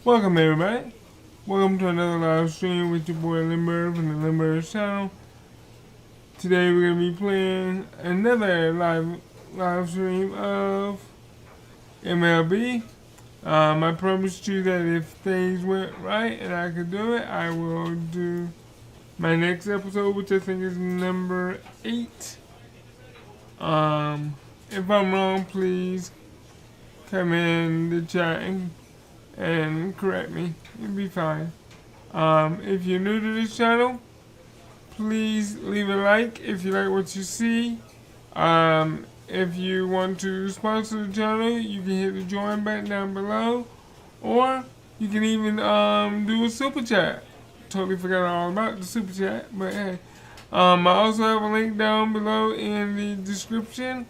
Welcome everybody. Welcome to another live stream with your boy Lindbergh from the Lindbergh channel. Today we're gonna be playing another live stream of MLB. I promised you that if things went right and I could do it, I will do my next episode, which I think is number 8. If I'm wrong, please come in the chat and correct me. It'll be fine. If you're new to this channel, please leave a like if you like what you see. If you want to sponsor the channel, you can hit the join button down below, or you can even do a super chat. Totally forgot all about the super chat, but hey. I also have a link down below in the description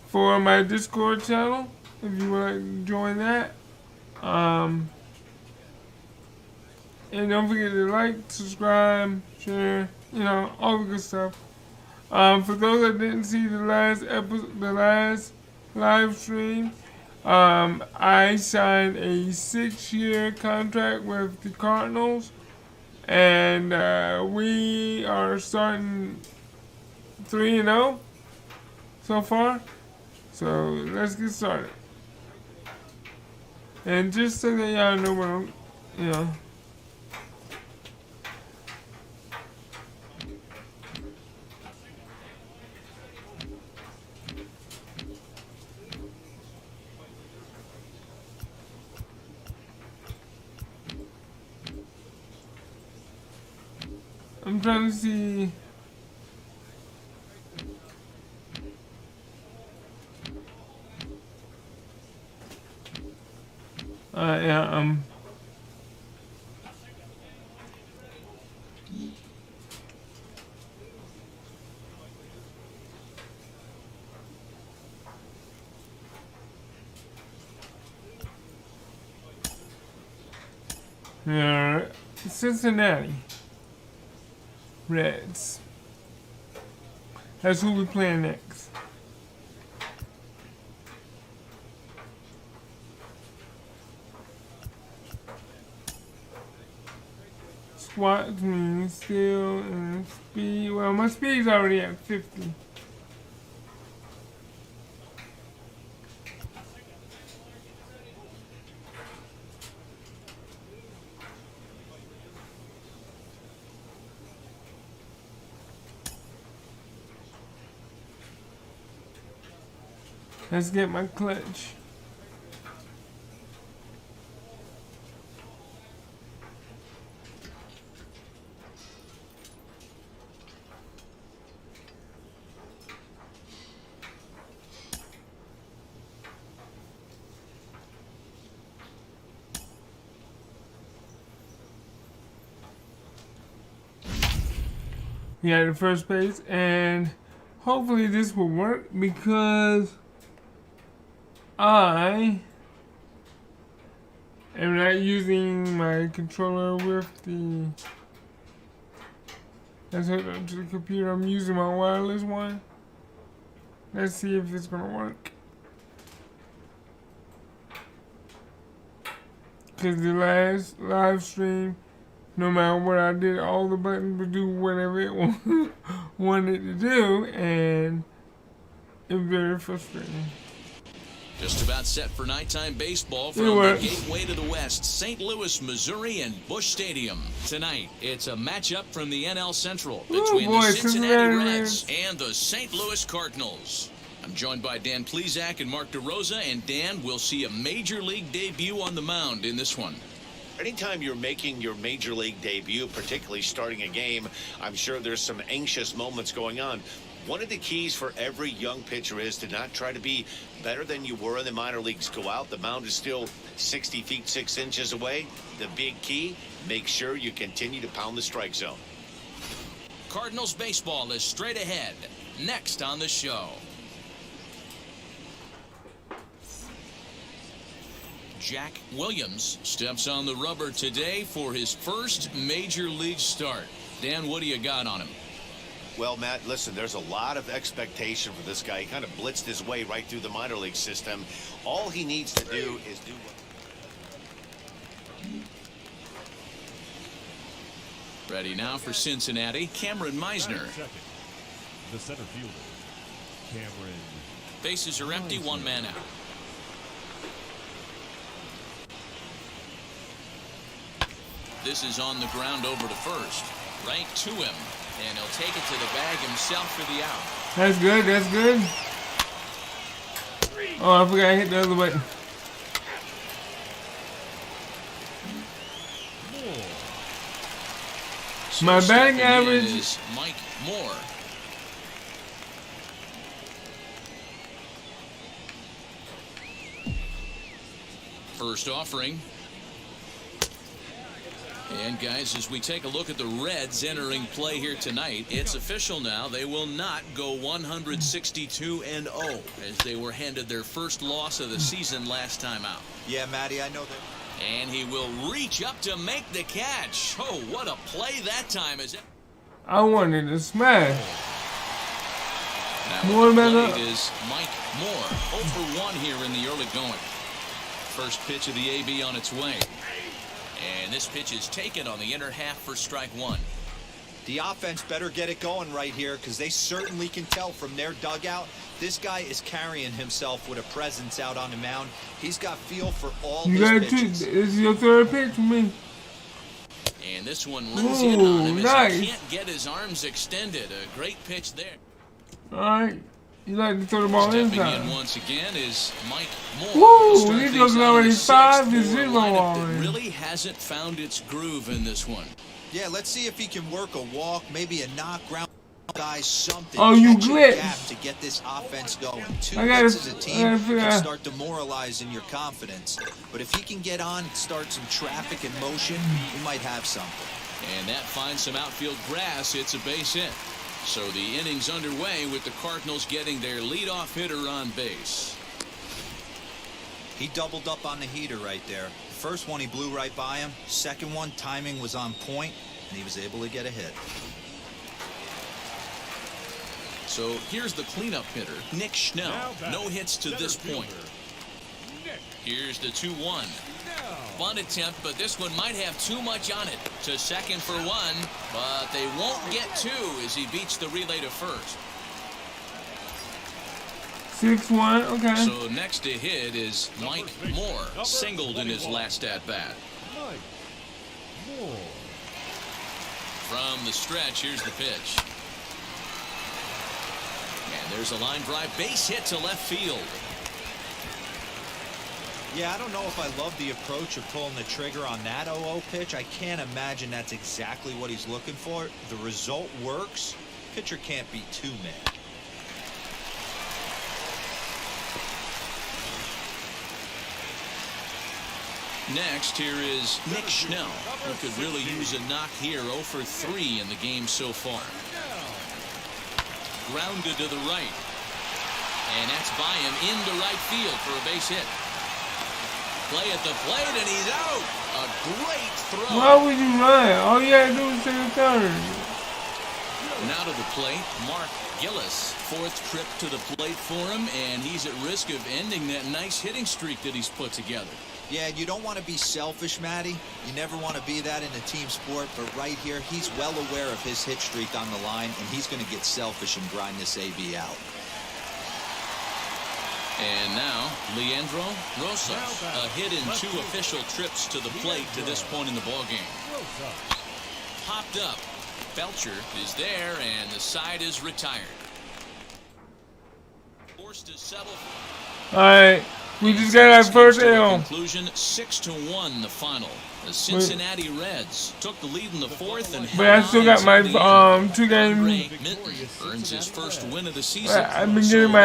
for my Discord channel if you would like to join that. And don't forget to like, subscribe, share, all the good stuff. For those that didn't see the last live stream, I signed a 6-year contract with the Cardinals, and we are starting 3-0 so far. So let's get started. And just so that y'all know what I'm trying to see. Yeah, Cincinnati Reds. That's who we playing next. Squat means still and speed. Well, my speed's already at 50. Let's get my clutch. Yeah, the first base, and hopefully this will work because I am not using my controller with the that's hooked up to the computer. I'm using my wireless one. Let's see if it's gonna work. Cause the last live stream, no matter what I did, all the buttons would do whatever it wanted to do, and it was very frustrating. Just about set for nighttime baseball from the gateway to the west, St. Louis, Missouri, and Busch Stadium. Tonight, it's a matchup from the NL Central between the Cincinnati Reds and the St. Louis Cardinals. I'm joined by Dan Plesac and Mark DeRosa, and Dan, will see a major league debut on the mound in this one. Anytime you're making your major league debut, particularly starting a game, I'm sure there's some anxious moments going on. One of the keys for every young pitcher is to not try to be better than you were in the minor leagues. Go out, the mound is still 60 feet 6 inches away. The big key, make sure you continue to pound the strike zone. Cardinals baseball is straight ahead. Next on the show. Jack Williams steps on the rubber today for his first major league start. Dan, what do you got on him? Well, Matt, listen, there's a lot of expectation for this guy. He kind of blitzed his way right through the minor league system. All he needs to do is do Ready now for Cincinnati, Cameron Meisner. The center fielder, Cameron. Bases are empty, one man out. This is on the ground over to first. Right to him. And he'll take it to the bag himself for the out. That's good, that's good. Oh, I forgot I hit the other button. My batting average is Mike Moore. First offering. And guys, as we take a look at the Reds entering play here tonight, it's official now. They will not go 162-0 as they were handed their first loss of the season last time out. Yeah, Matty, I know that. And he will reach up to make the catch. Oh, what a play that time. I wanted to smash. Now More the better. plate is Mike Moore. 0 for 1 here in the early going. First pitch of the AB on its way. And this pitch is taken on the inner half for strike one. The offense better get it going right here because they certainly can tell from their dugout. This guy is carrying himself with a presence out on the mound. He's got feel for all You his got pitches. this is your third pitch for me. And this one lands in on him as nice. he can't get his arms extended. A great pitch there. Alright. You like to throw the ball Stepping inside. in once again is Mike Moore. Woo, He'll start he's things looking out already in the sixth 5-0 for a lineup that already. really hasn't found its groove in this one. Yeah, let's see if he can work a walk, maybe a knock, ground guy, something. Oh, you Catch a glitch. gap to get this offense going. Two I gotta- hits as a I team gotta figure can out- start demoralizing your confidence. But if he can get on, start some traffic and motion, he might have something. And that finds some outfield grass. It's a base hit. So the inning's underway with the Cardinals getting their leadoff hitter on base. He doubled up on the heater right there. First one he blew right by him. Second one, timing was on point, and he was able to get a hit. So here's the cleanup hitter, Nick Schnell. No hits to this point. Here's the 2-1. Bunt attempt, but this one might have too much on it. To second for one, but they won't get two as he beats the relay to first. 6-1, okay. So next to hit is Mike Moore, singled in his last at-bat. From the stretch, here's the pitch. And there's a line drive base hit to left field. Yeah, I don't know if I love the approach of pulling the trigger on that 0-0 pitch. I can't imagine that's exactly what he's looking for. The result works. Pitcher can't be too mad. Next, here is Nick Schnell, who could really use a knock here. 0 for 3 in the game so far. Grounded to the right. And that's by him into right field for a base hit. Play at the plate, and he's out. A great throw. Why would you run? All you had to do was take a turn. Now to the plate, Mark Gillis. Fourth trip to the plate for him, and he's at risk of ending that nice hitting streak that he's put together. Yeah, you don't want to be selfish, Matty. You never want to be that in a team sport, but right here, he's well aware of his hit streak on the line, and he's going to get selfish and grind this AB out. And now, Leandro Rosas, a hit in 2 official trips to the plate to this point in the ballgame. Popped up. Belcher is there, and the side is retired. Forced to settle. All right. We just got our first L. Conclusion 6-1 the final. The Cincinnati Reds took the lead in the fourth, and But I still got my 2-game. Minton earns his first win of the season. I've been getting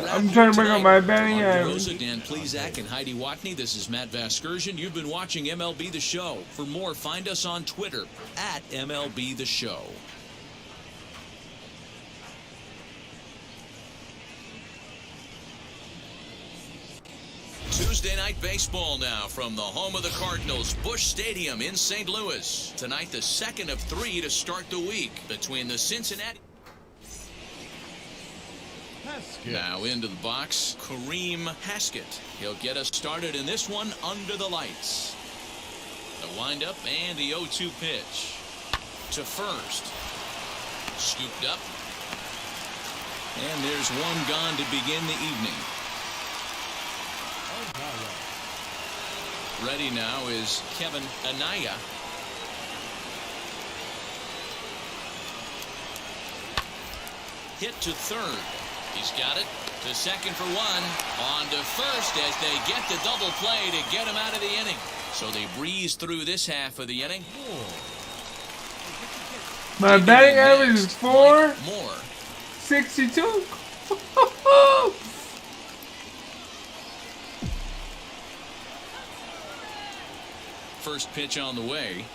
I'm trying to bring up my batting average. Dan Plezak and Heidi Watney. This is Matt Vasgersian. You've been watching MLB The Show. For more, find us on Twitter at MLB The Show. Tuesday night baseball now from the home of the Cardinals, Busch Stadium in St. Louis. Tonight, the second of 3 to start the week between the Cincinnati. Now into the box, Kareem Haskett. He'll get us started in this one under the lights. The windup and the 0-2 pitch. to first. Scooped up. And there's one gone to begin the evening. Ready now is Kevin Anaya. Hit to third. He's got it to second for one. On to first as they get the double play to get him out of the inning. So they breeze through this half of the inning. My batting average is More. 62. First pitch on the way.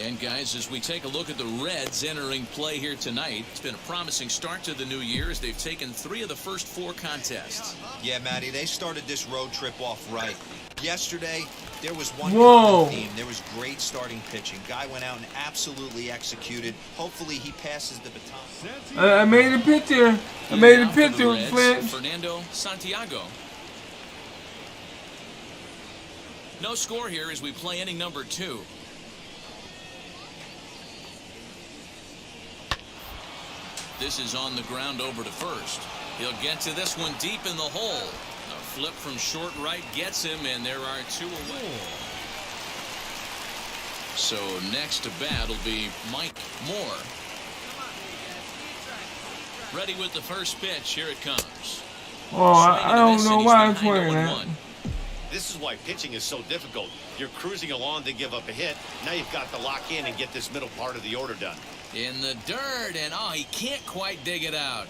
And guys, as we take a look at the Reds entering play here tonight, it's been a promising start to the new year as they've taken 3 of the first 4 contests. Yeah, Matty, they started this road trip off right. Yesterday, there was one Whoa. theme. There was great starting pitching. Guy went out and absolutely executed. Hopefully, he passes the baton. I made a picture. I made a Now for the picture, Reds, Flint. Fernando Santiago. No score here as we play inning number 2. This is on the ground over to first. He'll get to this one deep in the hole. A flip from short right gets him, and there are 2 away. So next to bat will be Mike Moore. Ready with the first pitch. Here it comes. Oh, I don't know why I'm playing that. This is why pitching is so difficult. You're cruising along to give up a hit. Now you've got to lock in and get this middle part of the order done. In the dirt, and oh, he can't quite dig it out.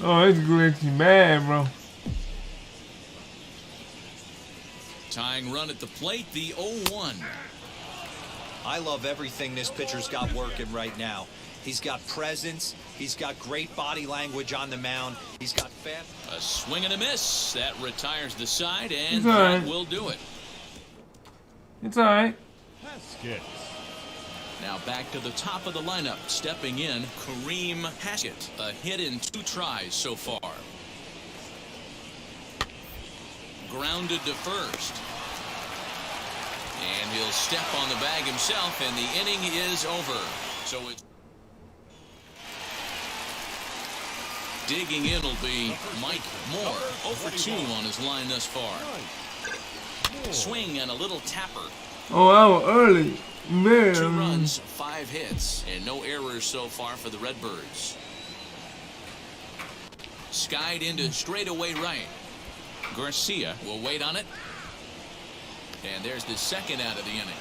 Oh, it's glitchy bad, bro. Tying run at the plate, the 0-1. I love everything this pitcher's got working right now. He's got presence. He's got great body language on the mound. He's got fast. A swing and a miss. That retires the side, and It's all right. that will do it. It's alright. Haskett. Now back to the top of the lineup. Stepping in, Kareem Haskett. A hit in 2 tries so far. Grounded to first. And he'll step on the bag himself, and the inning is over. So it's digging in will be Mike Moore. 0 for 2 on his line thus far. Swing and a little tapper. Oh, I was early. 2 Man. runs, 5 hits, and no errors so far for the Redbirds. Skied into straightaway right. Garcia will wait on it. And there's the second out of the inning.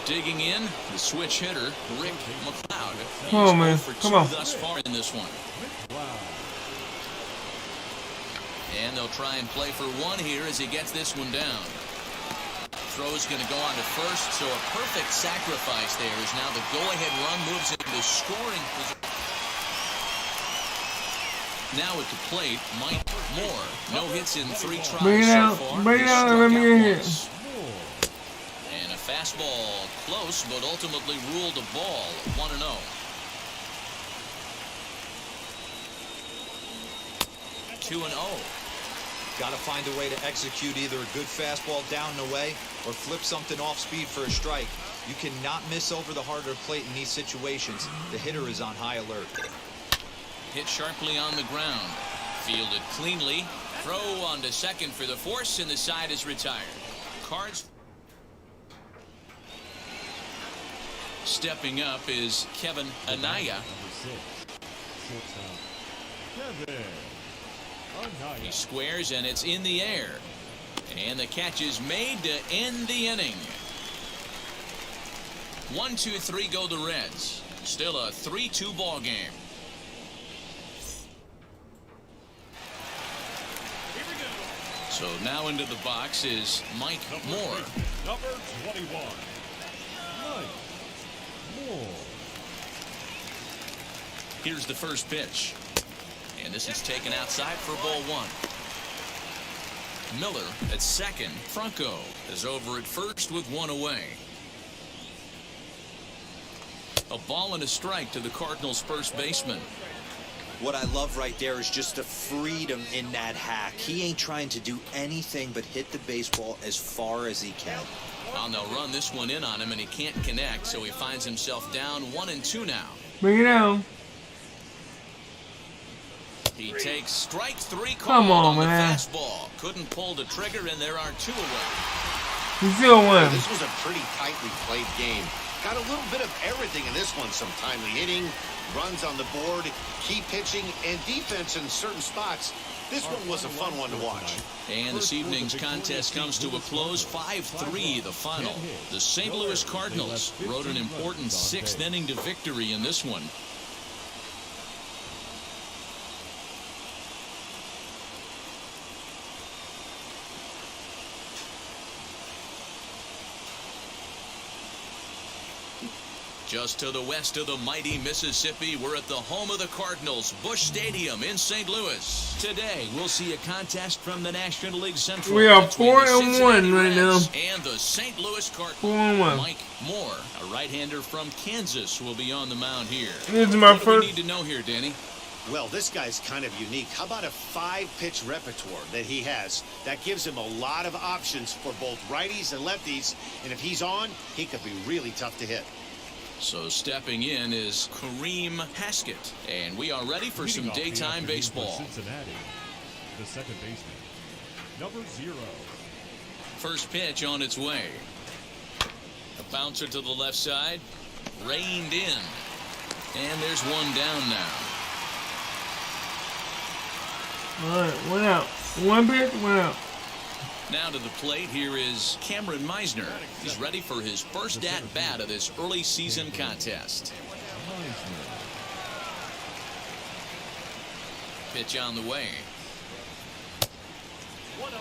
Digging in, the switch hitter, Rick McLeod. He's Oh, man. 0 for 2 Come on. thus far in this one. And they'll try and play for 1 here as he gets this one down. Throw's going to go on to first, so a perfect sacrifice there as now the go-ahead run moves into the scoring position. Now at the plate, Mike Moore. No hits in 3 tries Bring it so out. far. Bring it He's out and struck let me out in here. once. And a fastball close, but ultimately ruled a ball. 1-0. Two and 0. Got to find a way to execute either a good fastball down and away or flip something off speed for a strike. You cannot miss over the harder plate in these situations. The hitter is on high alert. Hit sharply on the ground. Fielded cleanly. Throw on to second for the force, and the side is retired. Cards. Stepping up is Kevin Anaya. He squares, and it's in the air. And the catch is made to end the inning. 1-2-3 go the Reds. Still a 3-2 ball game. So now into the box is Mike Moore. Number 21. Mike Moore. Here's the first pitch. And this is taken outside for ball 1. Miller at second. Franco is over at first with 1 away. A ball and a strike to the Cardinals' first baseman. What I love right there is just the freedom in that hack. He ain't trying to do anything but hit the baseball as far as he can. Well, they'll run this one in on him, and he can't connect, so he finds himself down 1-2 now. Bring it down. He takes strike 3 call Come on, the man. fastball. Couldn't pull the trigger, and there are 2 away. He still won. This was a pretty tightly played game. Got a little bit of everything in this one. Some timely hitting, runs on the board, key pitching, and defense in certain spots. This one was a fun one to watch. And this evening's contest comes to a close, 5-3 the final. The St. Louis Cardinals rode an important 6th inning to victory in this one. Just to the west of the mighty Mississippi, we're at the home of the Cardinals, Busch Stadium in St. Louis. Today, we'll see a contest from the National League Central. We are between 4-1 right now. and the St. Louis Cardinals. 4-1. Mike Moore, a right-hander from Kansas, will be on the mound here. This is my What do first. we need to know here, Danny? Well, this guy's kind of unique. How about a 5-pitch repertoire that he has? That gives him a lot of options for both righties and lefties. And if he's on, he could be really tough to hit. So stepping in is Kareem Haskett, and we are ready for Leading some off the daytime afternoon for baseball. Cincinnati, the second baseman, number 0. First pitch on its way. A bouncer to the left side, reined in, and there's one down now. All right, went out. One pitch, went out. Now to the plate, here is Cameron Meisner. He's ready for his first at-bat of this early season contest. Pitch on the way.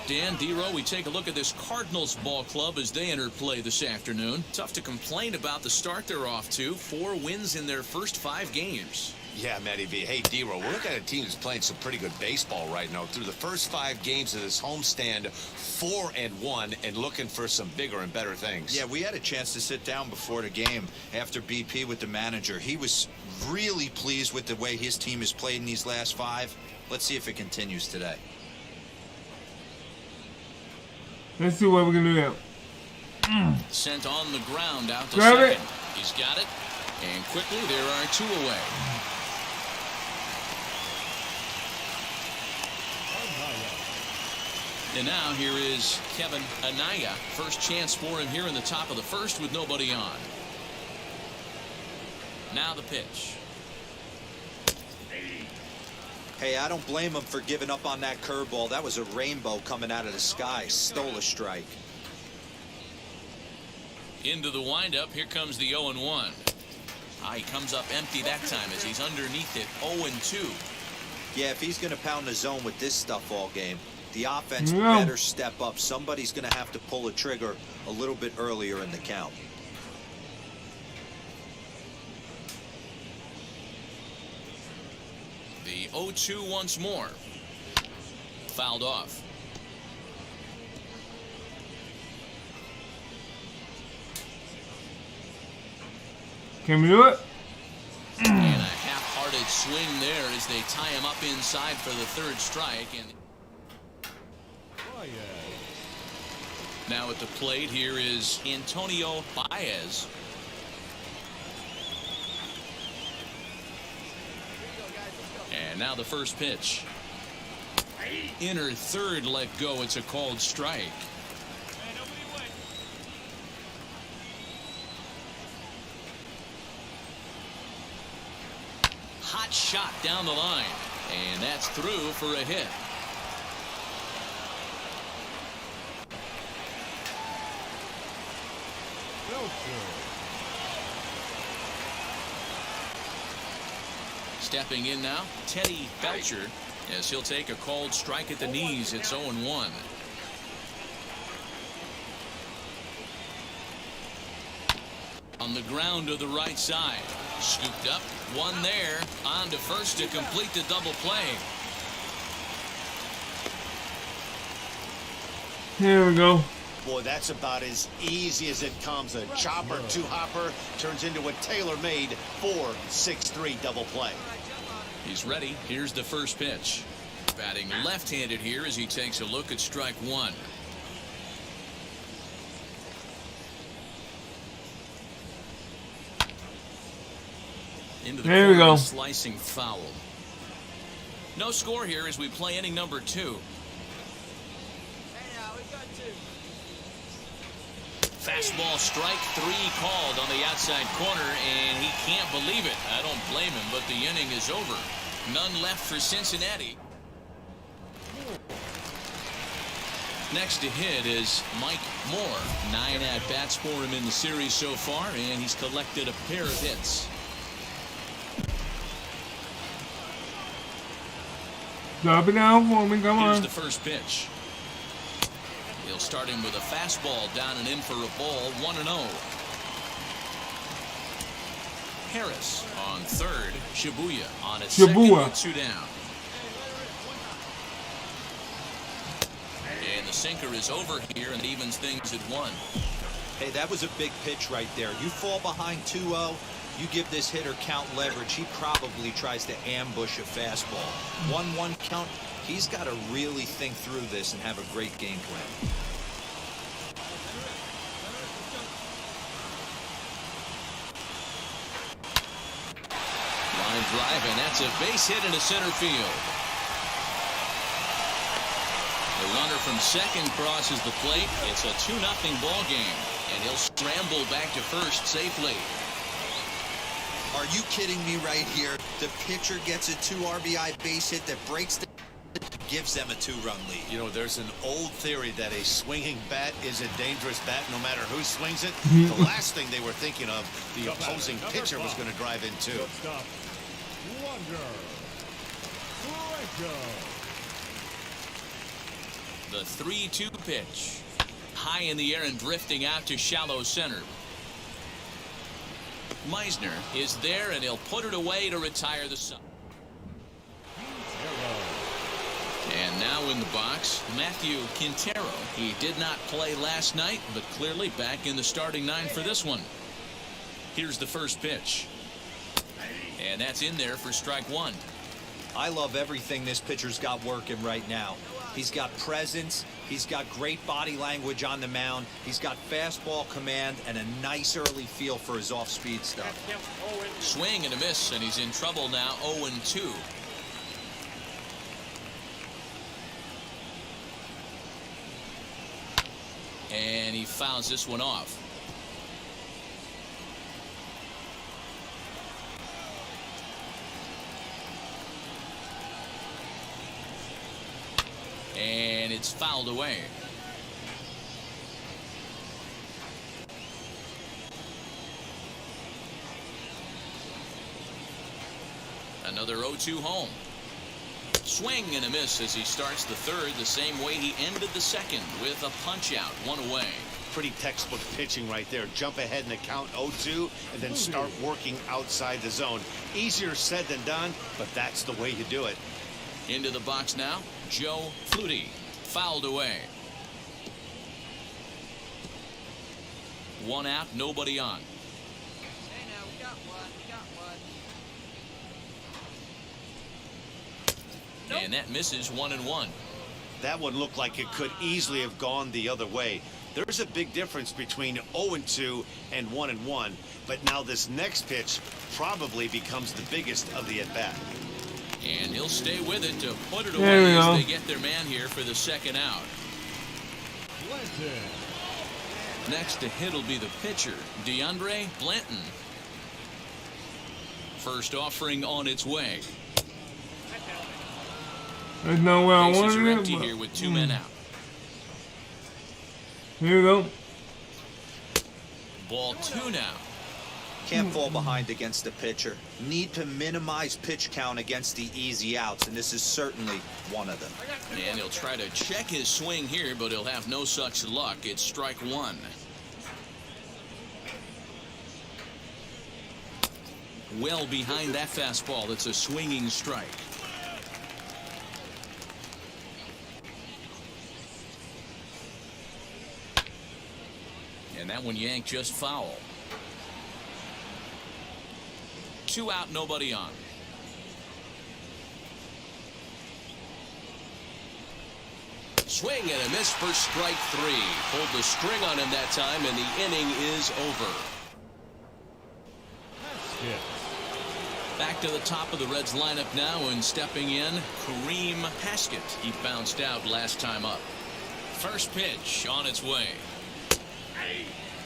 Deandre, we take a look at this Cardinals ball club as they enter play this afternoon. Tough to complain about the start they're off to. 4 wins in their first 5 games. Yeah, Matty V. Hey, D-Row, we're looking at a team that's playing some pretty good baseball right now. Through the first 5 games of this homestand, 4-1, and looking for some bigger and better things. Yeah, we had a chance to sit down before the game after BP with the manager. He was really pleased with the way his team has played in these last 5. Let's see if it continues today. Let's see what we can do now. Sent on the ground out to Grab second. it. He's got it. And quickly there are 2 away. And now here is Kevin Anaya. First chance for him here in the top of the first with nobody on. Now the pitch. Hey, I don't blame him for giving up on that curveball. That was a rainbow coming out of the sky. Stole a strike. Into the windup. Here comes the 0-1. He comes up empty that time as he's underneath it. 0-2. Yeah, if he's going to pound the zone with this stuff all game, the offense Yeah. better step up. Somebody's going to have to pull a trigger a little bit earlier in the count. The 0-2 once more. Fouled off. Can we do it? And a half-hearted swing there as they tie him up inside for the 3rd strike. And now at the plate, here is Antonio Baez. And now the first pitch. Inner third let go. It's a called strike. Hot shot down the line. And that's through for a hit. Stepping in now, Teddy Belcher, as he'll take a called strike at the knees. It's 0-1. On the ground to the right side. Scooped up, one there, on to first to complete the double play. Here we go. boy, that's about as easy as it comes. A chopper, two-hopper turns into a tailor-made 4-6-3 double play. He's ready. Here's the first pitch. Batting left-handed here as he takes a look at strike one. Into the There we corner, go. slicing foul. No score here as we play inning number 2. Fastball strike 3 called on the outside corner, and he can't believe it. I don't blame him, but the inning is over. None left for Cincinnati. Next to hit is Mike Moore. 9 at-bats for him in the series so far, and he's collected a pair of hits. Drop it down for me, come Here's on. the first pitch. He'll start him with a fastball down and in for a ball, 1-0. Harris on third. Shibuya on at second with 2 down. And the sinker is over here and evens things at 1. Hey, that was a big pitch right there. You fall behind 2-0, you give this hitter count leverage. He probably tries to ambush a fastball. 1-1 count. He's got to really think through this and have a great game plan. Line drive, and that's a base hit into center field. The runner from second crosses the plate. It's a 2-0 ball game, and he'll scramble back to first safely. Are you kidding me right here? The pitcher gets a 2 RBI base hit that breaks the gives them a 2-run lead. You know, there's an old theory that a swinging bat is a dangerous bat no matter who swings it. The last thing they were thinking of, the opposing pitcher was going to drive in too. The 3-2 pitch. High in the air and drifting out to shallow center. Meisner is there, and he'll put it away to retire the side. And now in the box, Matthew Quintero. He did not play last night, but clearly back in the starting 9 for this one. Here's the first pitch. And that's in there for strike 1. I love everything this pitcher's got working right now. He's got presence. He's got great body language on the mound. He's got fastball command and a nice early feel for his off-speed stuff. Swing and a miss, and he's in trouble now, 0-2. And he fouls this one off. And it's fouled away. Another 0-2 home. Swing and a miss as he starts the third the same way he ended the second, with a punch out, 1 away. Pretty textbook pitching right there. Jump ahead in the count 0-2 and then start working outside the zone. Easier said than done, but that's the way you do it. Into the box now, Joe Flutie. Fouled away. 1 out, nobody on. Hey, now we got one. And that misses 1-1. That one looked like it could easily have gone the other way. There's a big difference between 0-2 and 1-1, but now this next pitch probably becomes the biggest of the at-bat. And he'll stay with it to put it There we away as go. they get their man here for the second out. Next to hit will be the pitcher, Deandre Blanton. First offering on its way. There's no way I Bases wanted are it, empty but here with 2 men out. here we go. Ball 2 now. Can't fall behind against the pitcher. Need to minimize pitch count against the easy outs, and this is certainly one of them. And he'll try to check his swing here, but he'll have no such luck. It's strike 1. Well behind that fastball. It's a swinging strike. And that one yanked just foul. 2 out, nobody on. Swing and a miss for strike 3. Pulled the string on him that time, and the inning is over. Back to the top of the Reds lineup now, and stepping in, Kareem Haskett. He bounced out last time up. First pitch on its way.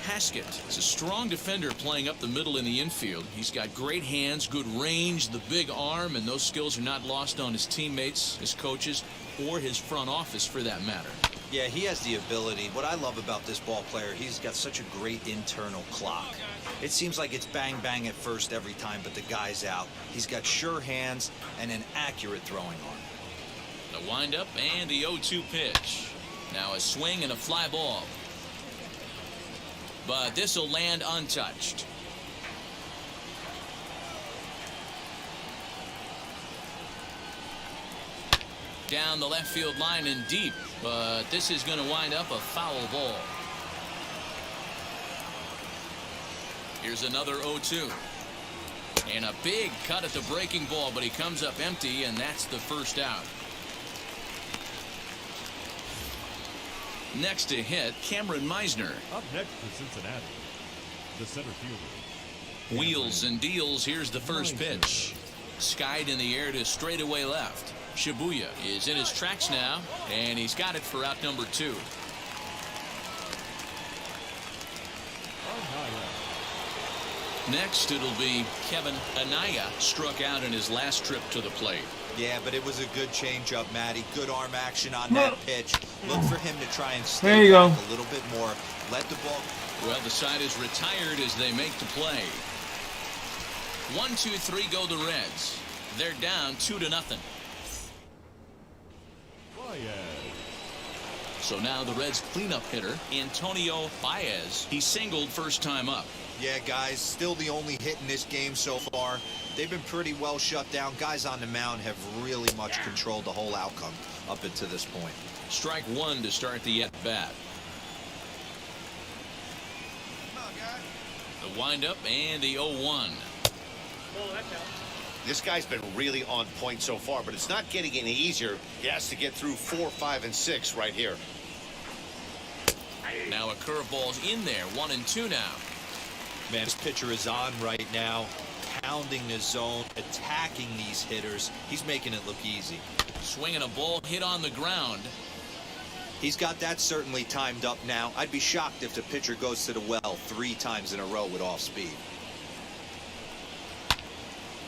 Haskett is a strong defender playing up the middle in the infield. He's got great hands, good range, the big arm, and those skills are not lost on his teammates, his coaches, or his front office for that matter. Yeah, he has the ability. What I love about this ball player, he's got such a great internal clock. It seems like it's bang bang at first every time, but the guy's out. He's got sure hands and an accurate throwing arm. The windup and the 0-2 pitch. Now a swing and a fly ball. But this will land untouched. Down the left field line and deep, but this is going to wind up a foul ball. Here's another 0-2. And a big cut at the breaking ball, but he comes up empty, and that's the first out. Next to hit, Cameron Meisner. Up next for Cincinnati, the center fielder. Wheels and deals. Here's the first pitch. Skied in the air to straightaway left. Shibuya is in his tracks now, and he's got it for out number 2. Next, it'll be Kevin Anaya, struck out in his last trip to the plate. Yeah, but it was a good changeup, Matty. Good arm action on that pitch. Look for him to try and stay back a little bit more. Let the ball. Well, the side is retired as they make the play. 1, 2, 3 go the Reds. They're down 2-0. So now the Reds cleanup hitter, Antonio Baez. He singled first time up. Yeah, guys, still the only hit in this game so far. They've been pretty well shut down. Guys on the mound have really much controlled the whole outcome up until this point. Strike 1 to start the at-bat. The windup and the 0-1. This guy's been really on point so far, but it's not getting any easier. He has to get through 4, 5, and 6 right here. Now a curveball's in there. 1 and 2 now. Man, this pitcher is on right now, pounding the zone, attacking these hitters. He's making it look easy. Swinging a ball hit on the ground. He's got that certainly timed up now. I'd be shocked if the pitcher goes to the well 3 times in a row with off speed.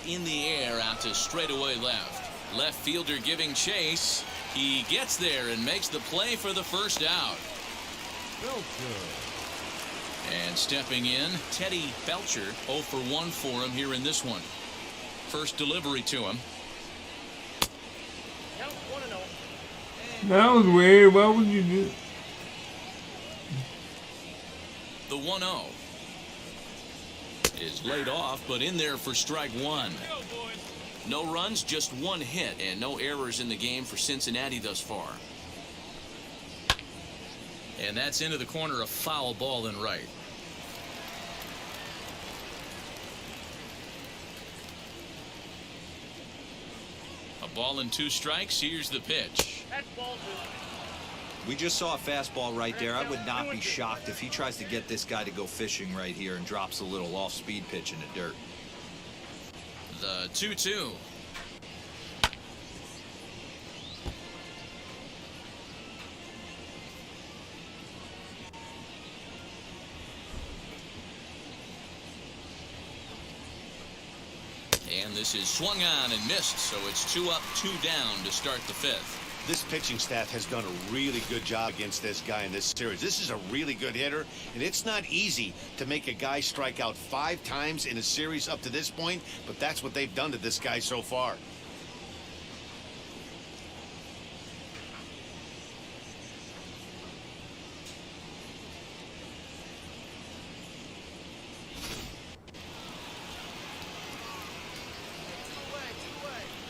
In the air out to straightaway left. Left fielder giving chase. He gets there and makes the play for the first out. And stepping in, Teddy Belcher, 0 for 1 for him here in this one. First delivery to him. That was weird. Why would you do? The 1-0 is laid off, but in there for strike 1. No runs, just 1 hit, and no errors in the game for Cincinnati thus far. And that's into the corner, a foul ball in right. A ball and 2 strikes. Here's the pitch. We just saw a fastball right there. I would not be shocked if he tries to get this guy to go fishing right here and drops a little off-speed pitch in the dirt. The 2-2. And this is swung on and missed, so it's 2 up, 2 down to start the 5th. This pitching staff has done a really good job against this guy in this series. This is a really good hitter, and it's not easy to make a guy strike out 5 times in a series up to this point, but that's what they've done to this guy so far.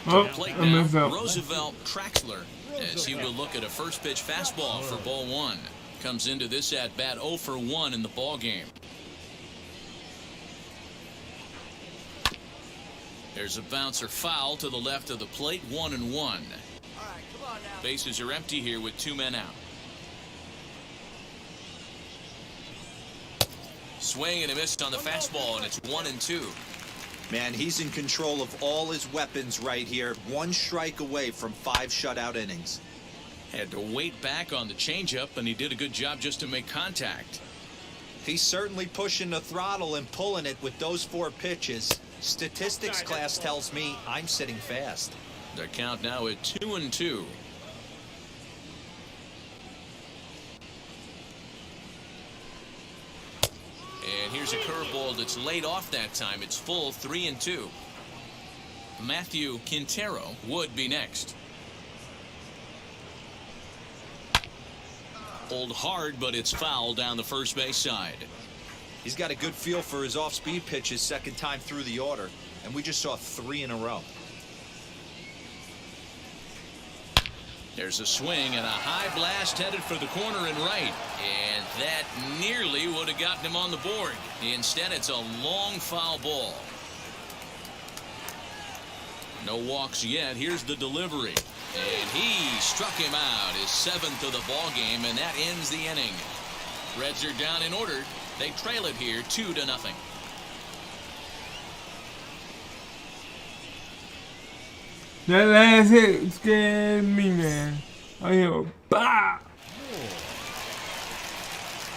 Oh, Plate I messed now, up. Roosevelt Traxler, as he will look at a first pitch fastball for ball 1. comes into this at-bat 0 for 1 in the ballgame. There's a bouncer foul to the left of the plate, 1-1. All right, come on now. Bases are empty here with 2 men out. Swing and a miss on the fastball, and it's 1-2. Man, he's in control of all his weapons right here. 1 strike away from 5 shutout innings. Had to wait back on the changeup, and he did a good job just to make contact. He's certainly pushing the throttle and pulling it with those 4 pitches. Statistics class tells me I'm sitting fast. The count now at 2-2. And here's a curveball that's laid off that time. It's full, 3-2. Matthew Quintero would be next. Pulled hard, but it's foul down the first base side. He's got a good feel for his off-speed pitches second time through the order, and we just saw 3 in a row. There's a swing and a high blast headed for the corner and right. And that nearly would have gotten him on the board. Instead, it's a long foul ball. No walks yet. Here's the delivery. And he struck him out, his 7th of the ball game, and that ends the inning. Reds are down and ordered. They trail it here 2-0. That last hit scared me, man. I hear bah!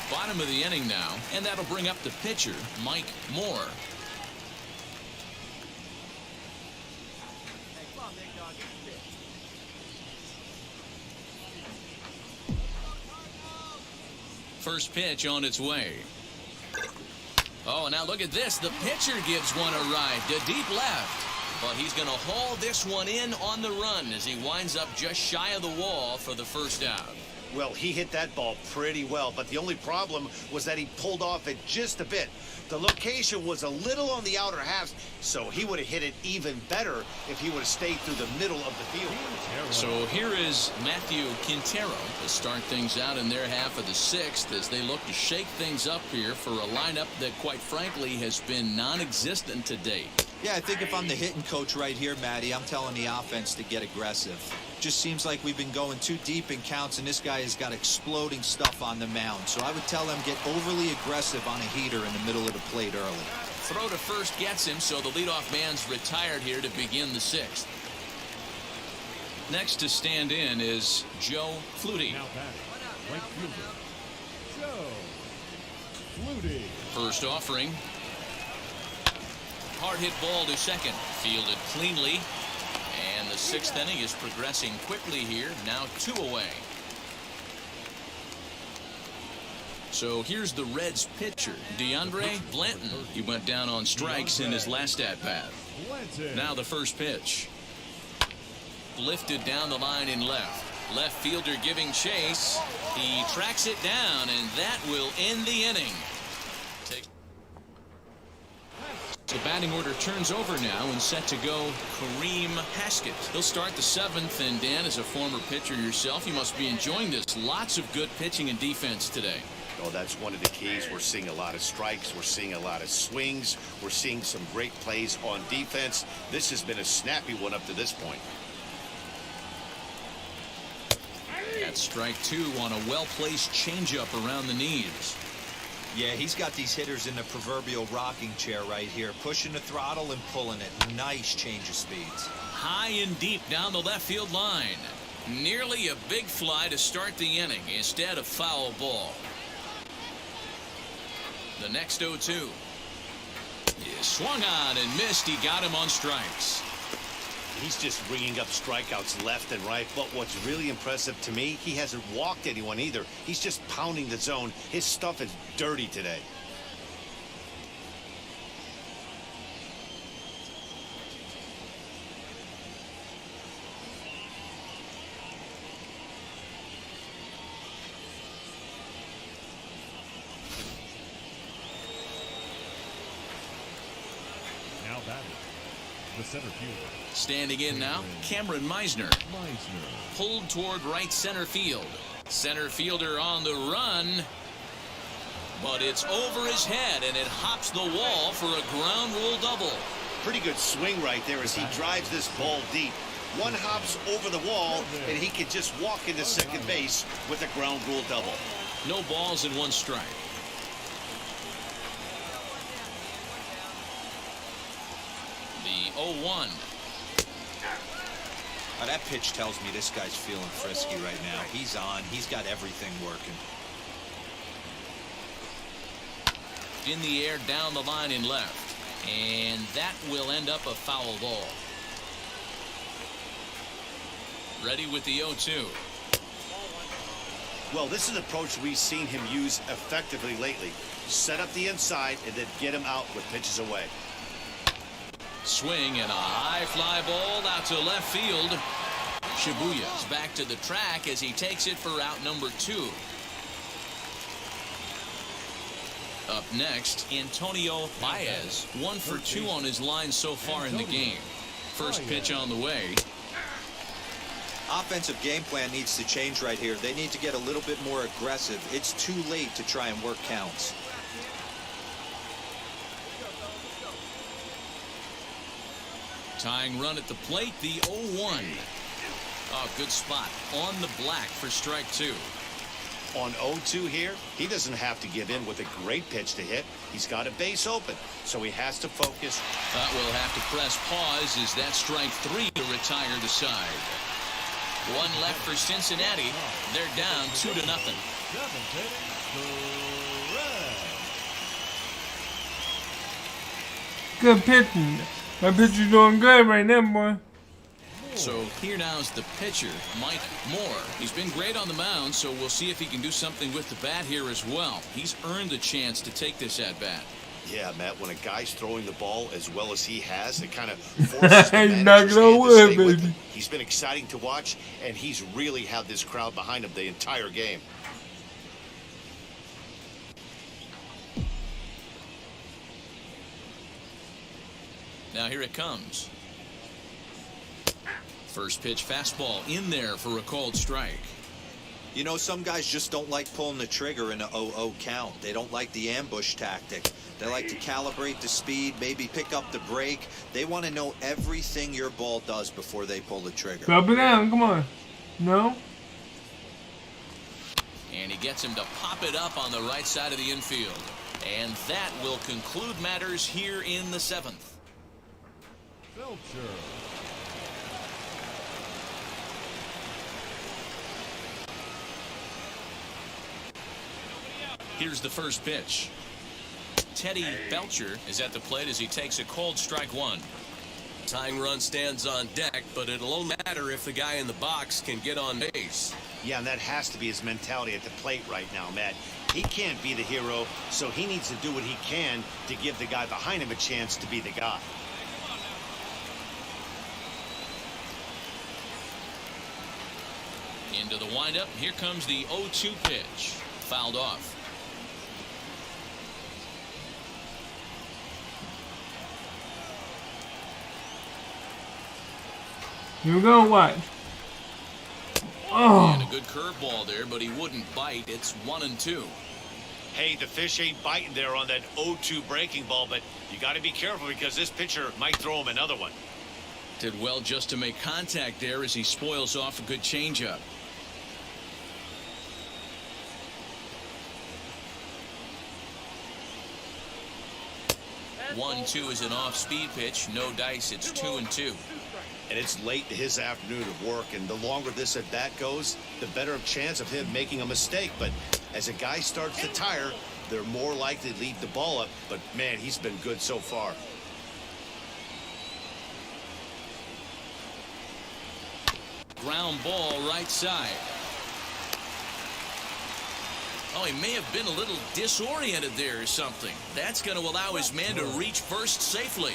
Bottom of the inning now, and that'll bring up the pitcher, Mike Moore. Hey, come on, big dog. Get the pitch. First pitch on its way. Oh, now look at this. The pitcher gives one a ride to deep left. But he's going to haul this one in on the run as he winds up just shy of the wall for the first out. Well, he hit that ball pretty well, but the only problem was that he pulled off it just a bit. The location was a little on the outer half, so he would have hit it even better if he would have stayed through the middle of the field. So here is Matthew Quintero to start things out in their half of the 6th as they look to shake things up here for a lineup that, quite frankly, has been non-existent to date. Yeah, I think if I'm the hitting coach right here, Matty, I'm telling the offense to get aggressive. Just seems like we've been going too deep in counts, and this guy has got exploding stuff on the mound. So I would tell them get overly aggressive on a heater in the middle of the plate early. Throw to first gets him, so the leadoff man's retired here to begin the 6th. Next to stand in is Joe Flutie. Now batting, right fielder, Joe Flutie. First offering. Hard hit ball to second. Fielded cleanly. And the 6th inning is progressing quickly here. Now 2 away. So here's the Reds pitcher, Deandre Blanton. He went down on strikes in his last at-bat. Now the first pitch. Lifted down the line in left. Left fielder giving chase. He tracks it down, and that will end the inning. The batting order turns over now and set to go Kareem Haskett. He'll start the 7th, and Dan, as a former pitcher yourself, you must be enjoying this. Lots of good pitching and defense today. Oh, that's one of the keys. We're seeing a lot of strikes. We're seeing a lot of swings. We're seeing some great plays on defense. This has been a snappy one up to this point. That's strike 2 on a well-placed changeup around the knees. Yeah, he's got these hitters in the proverbial rocking chair right here, pushing the throttle and pulling it. Nice change of speeds. High and deep down the left field line. Nearly a big fly to start the inning. Instead, a foul ball. The next 0-2. He swung on and missed. He got him on strikes. He's just bringing up strikeouts left and right. But what's really impressive to me, he hasn't walked anyone either. He's just pounding the zone. His stuff is dirty today. Now batting, the center fielder. Standing in now, Cameron Meisner. Meisner. Pulled toward right center field. Center fielder on the run. But it's over his head, and it hops the wall for a ground rule double. Pretty good swing right there as he drives this ball deep. One hops over the wall, and he can just walk into second base with a ground rule double. No balls and 1 strike. The 0-1. Now that pitch tells me this guy's feeling frisky right now. He's on. He's got everything working. In the air, down the line in left. And that will end up a foul ball. Ready with the 0-2. Well, this is an approach we've seen him use effectively lately. Set up the inside and then get him out with pitches away. Swing and a high fly ball out to left field. Shibuya's back to the track as he takes it for out number 2. Up next, Antonio Baez, 1 for 2 on his line so far in the game. First pitch on the way. Offensive game plan needs to change right here. They need to get a little bit more aggressive. It's too late to try and work counts. Tying run at the plate, the 0-1. Oh, good spot on the black for strike 2. On 0-2 here, he doesn't have to give in with a great pitch to hit. He's got a base open, so he has to focus. We'll have to press pause as that strike 3 to retire the side. 1 left for Cincinnati. They're down 2-0. Good pitching. My pitcher's doing good right now, boy. So here now's the pitcher, Mike Moore. He's been great on the mound, so we'll see if he can do something with the bat here as well. He's earned a chance to take this at bat. Yeah, Matt, when a guy's throwing the ball as well as he has, it kind of forces the He's manager's knocking on hand to wood, stay with baby. him. He's been exciting to watch, and he's really had this crowd behind him the entire game. Now here it comes. First pitch fastball in there for a called strike. You know, some guys just don't like pulling the trigger in a 0-0 count. They don't like the ambush tactic. They like to calibrate the speed, maybe pick up the break. They want to know everything your ball does before they pull the trigger. Drop it down, come on. No? And he gets him to pop it up on the right side of the infield. And that will conclude matters here in the 7th. Here's the first pitch. Teddy Belcher is at the plate as he takes a called strike 1. Tying run stands on deck, but it'll only matter if the guy in the box can get on base. Yeah, and that has to be his mentality at the plate right now, Matt. He can't be the hero, so he needs to do what he can to give the guy behind him a chance to be the guy. Into the windup. Here comes the 0-2 pitch. Fouled off. Here we go, watch. Oh. And a good curveball there, but he wouldn't bite. It's 1-2. Hey, the fish ain't biting there on that 0-2 breaking ball, but you got to be careful because this pitcher might throw him another one. Did well just to make contact there as he spoils off a good changeup. One, 2 is an off-speed pitch. No dice. It's 2-2. And it's late in his afternoon of work, and the longer this at bat goes, the better chance of him making a mistake. But as a guy starts to tire, they're more likely to leave the ball up. But man, he's been good so far. Ground ball right side. Oh, he may have been a little disoriented there or something. That's going to allow his man to reach first safely.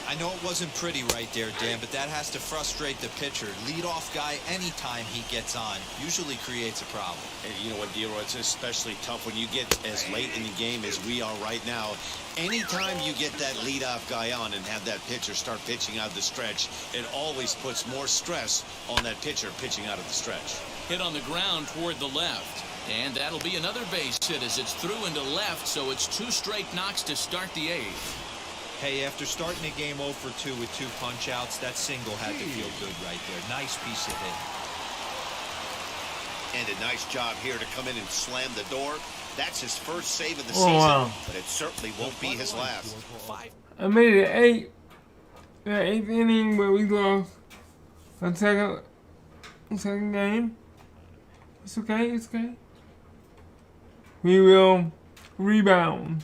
I know it wasn't pretty right there, Dan, but that has to frustrate the pitcher. Leadoff guy, anytime he gets on, usually creates a problem. And you know what, Deandre, it's especially tough when you get as late in the game as we are right now. Anytime you get that leadoff guy on and have that pitcher start pitching out of the stretch, it always puts more stress on that pitcher pitching out of the stretch. Hit on the ground toward the left. And that'll be another base hit as it's through into left, so it's 2 straight knocks to start the 8th. Hey, after starting the game 0 for 2 with 2 punch-outs, that single had to feel good right there. Nice piece of hit. And a nice job here to come in and slam the door. That's his first save of the season, but it certainly won't be his last. I made it 8. The 8th inning, but we lost a second game. It's okay. It's okay. We will rebound.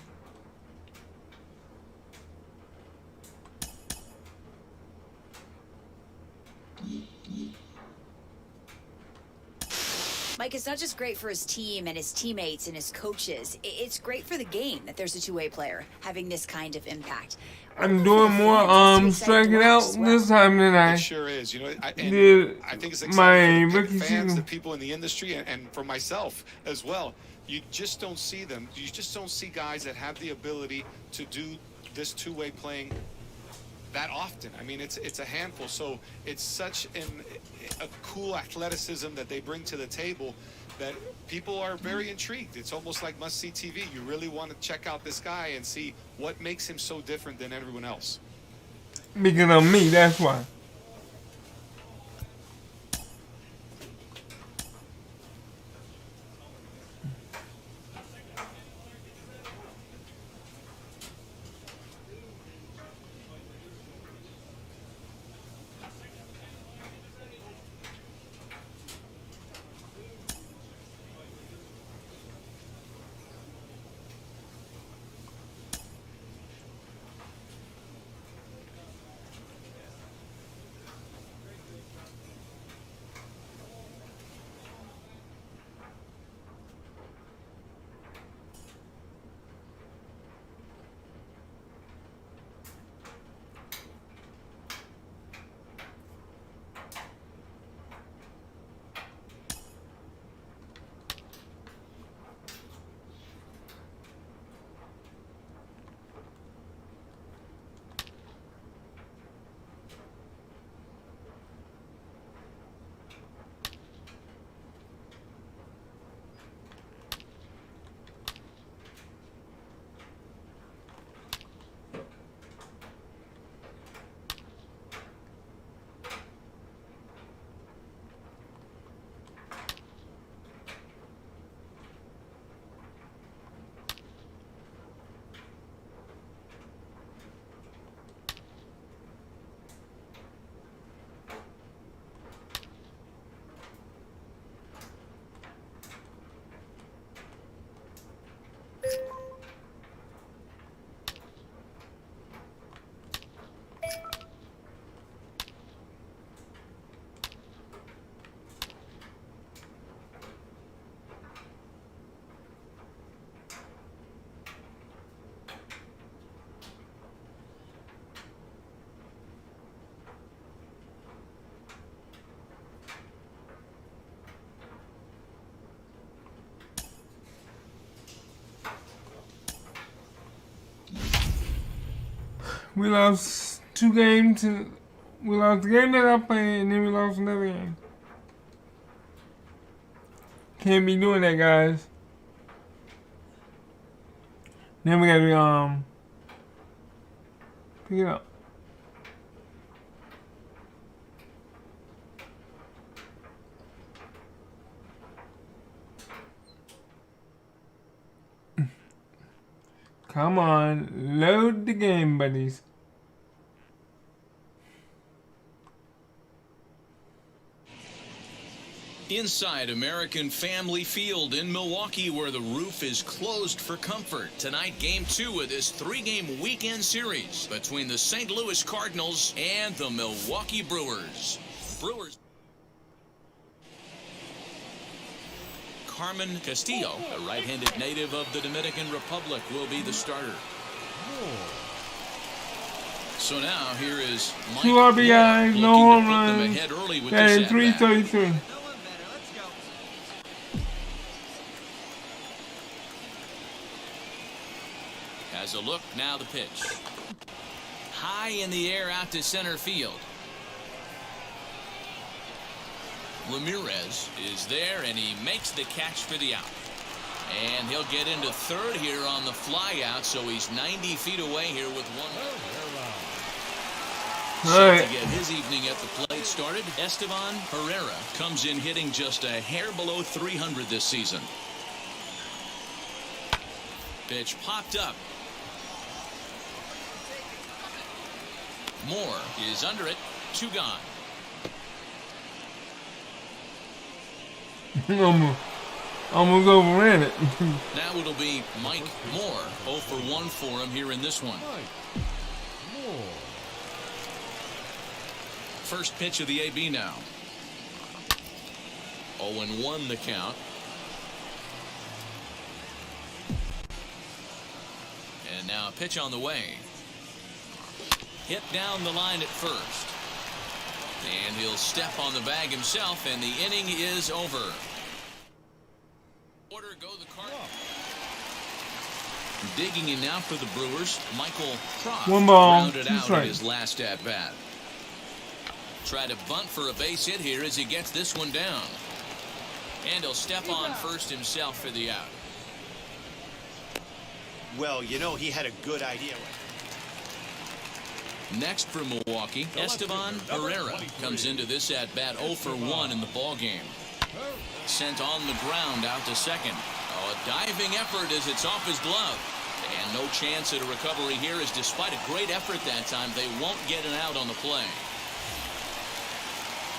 Mike, it's not just great for his team and his teammates and his coaches. It's great for the game that there's a two-way player having this kind of impact. I'm doing more striking out this time than I It sure is. You know, I think it's my exciting for rookie the fans, season. the people in the industry, and for myself as well. You just don't see them. You just don't see guys that have the ability to do this two-way playing that often. I mean, it's a handful. So it's such a cool athleticism that they bring to the table that people are very intrigued. It's almost like must-see TV. You really want to check out this guy and see what makes him so different than everyone else. Because of me, that's why. We lost 2 games. We lost the game that I played, and then we lost another game. Can't be doing that, guys. Then we gotta pick it up. Come on, load the game, buddies. Inside American Family Field in Milwaukee, where the roof is closed for comfort. Tonight, Game 2 of this 3-game weekend series between the St. Louis Cardinals and the Milwaukee Brewers. Carmen Castillo, a right-handed native of the Dominican Republic, will be the starter. So now here is Mike 2 RBIs, no looking to home put them runs. ahead early with That this is at-bat. 333. No one better. Let's go. Has a look, now the pitch. High in the air out to center field. Ramirez is there, and he makes the catch for the out. And he'll get into third here on the fly out, so he's 90 feet away here with one. Set to get his evening at the plate started. Esteban Herrera comes in hitting just a hair below 300 this season. Pitch popped up. Moore is under it. 2 gone. Almost overran it. Now it'll be Mike Moore. 0 for 1 for him here in this one. First pitch of the AB now. 0-1 the count. And now a pitch on the way. Hit down the line at first. And he'll step on the bag himself, and the inning is over. Order go the Cardinals. Digging in now for the Brewers, Michael Croft 1 ball, rounded 2 out strikes. his last at bat. Try to bunt for a base hit here as he gets this one down. And he'll step on first himself for the out. Well, you know, he had a good idea. Next for Milwaukee, Esteban Herrera comes into this at bat 0 for 1 in the ball game. Sent on the ground out to second. Oh, a diving effort as it's off his glove. And no chance at a recovery here, as despite a great effort that time, they won't get an out on the play.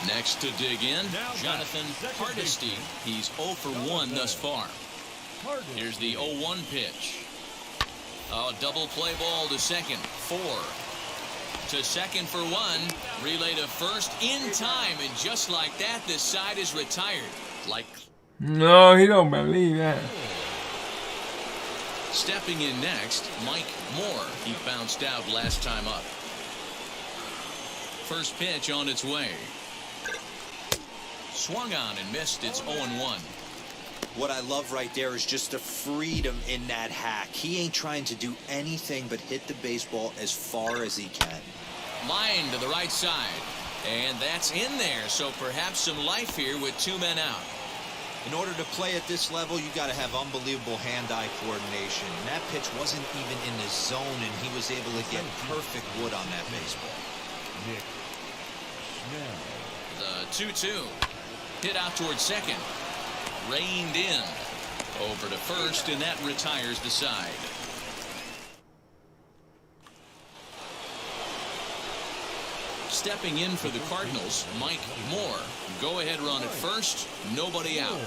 Next to dig in, Jonathan Hardesty. He's 0 for 1 thus far. Here's the 0-1 pitch. Oh, double play ball to second. 4 to second for 1. Relay to first in time, and just like that, this side is retired. Like No, he don't believe that. stepping in next, Mike Moore. He bounced out last time up. First pitch on its way. Swung on and missed. It's 0-1. What I love right there is just the freedom in that hack. He ain't trying to do anything but hit the baseball as far as he can. Line to the right side. And that's in there, so perhaps some life here with 2 men out. In order to play at this level, you got to have unbelievable hand-eye coordination. And that pitch wasn't even in the zone, and he was able to get perfect wood on that baseball. The 2-2. Hit out towards second. Reined in. Over to first, and that retires the side. Stepping in for the Cardinals, Mike Moore. Go-ahead run at first. Nobody out.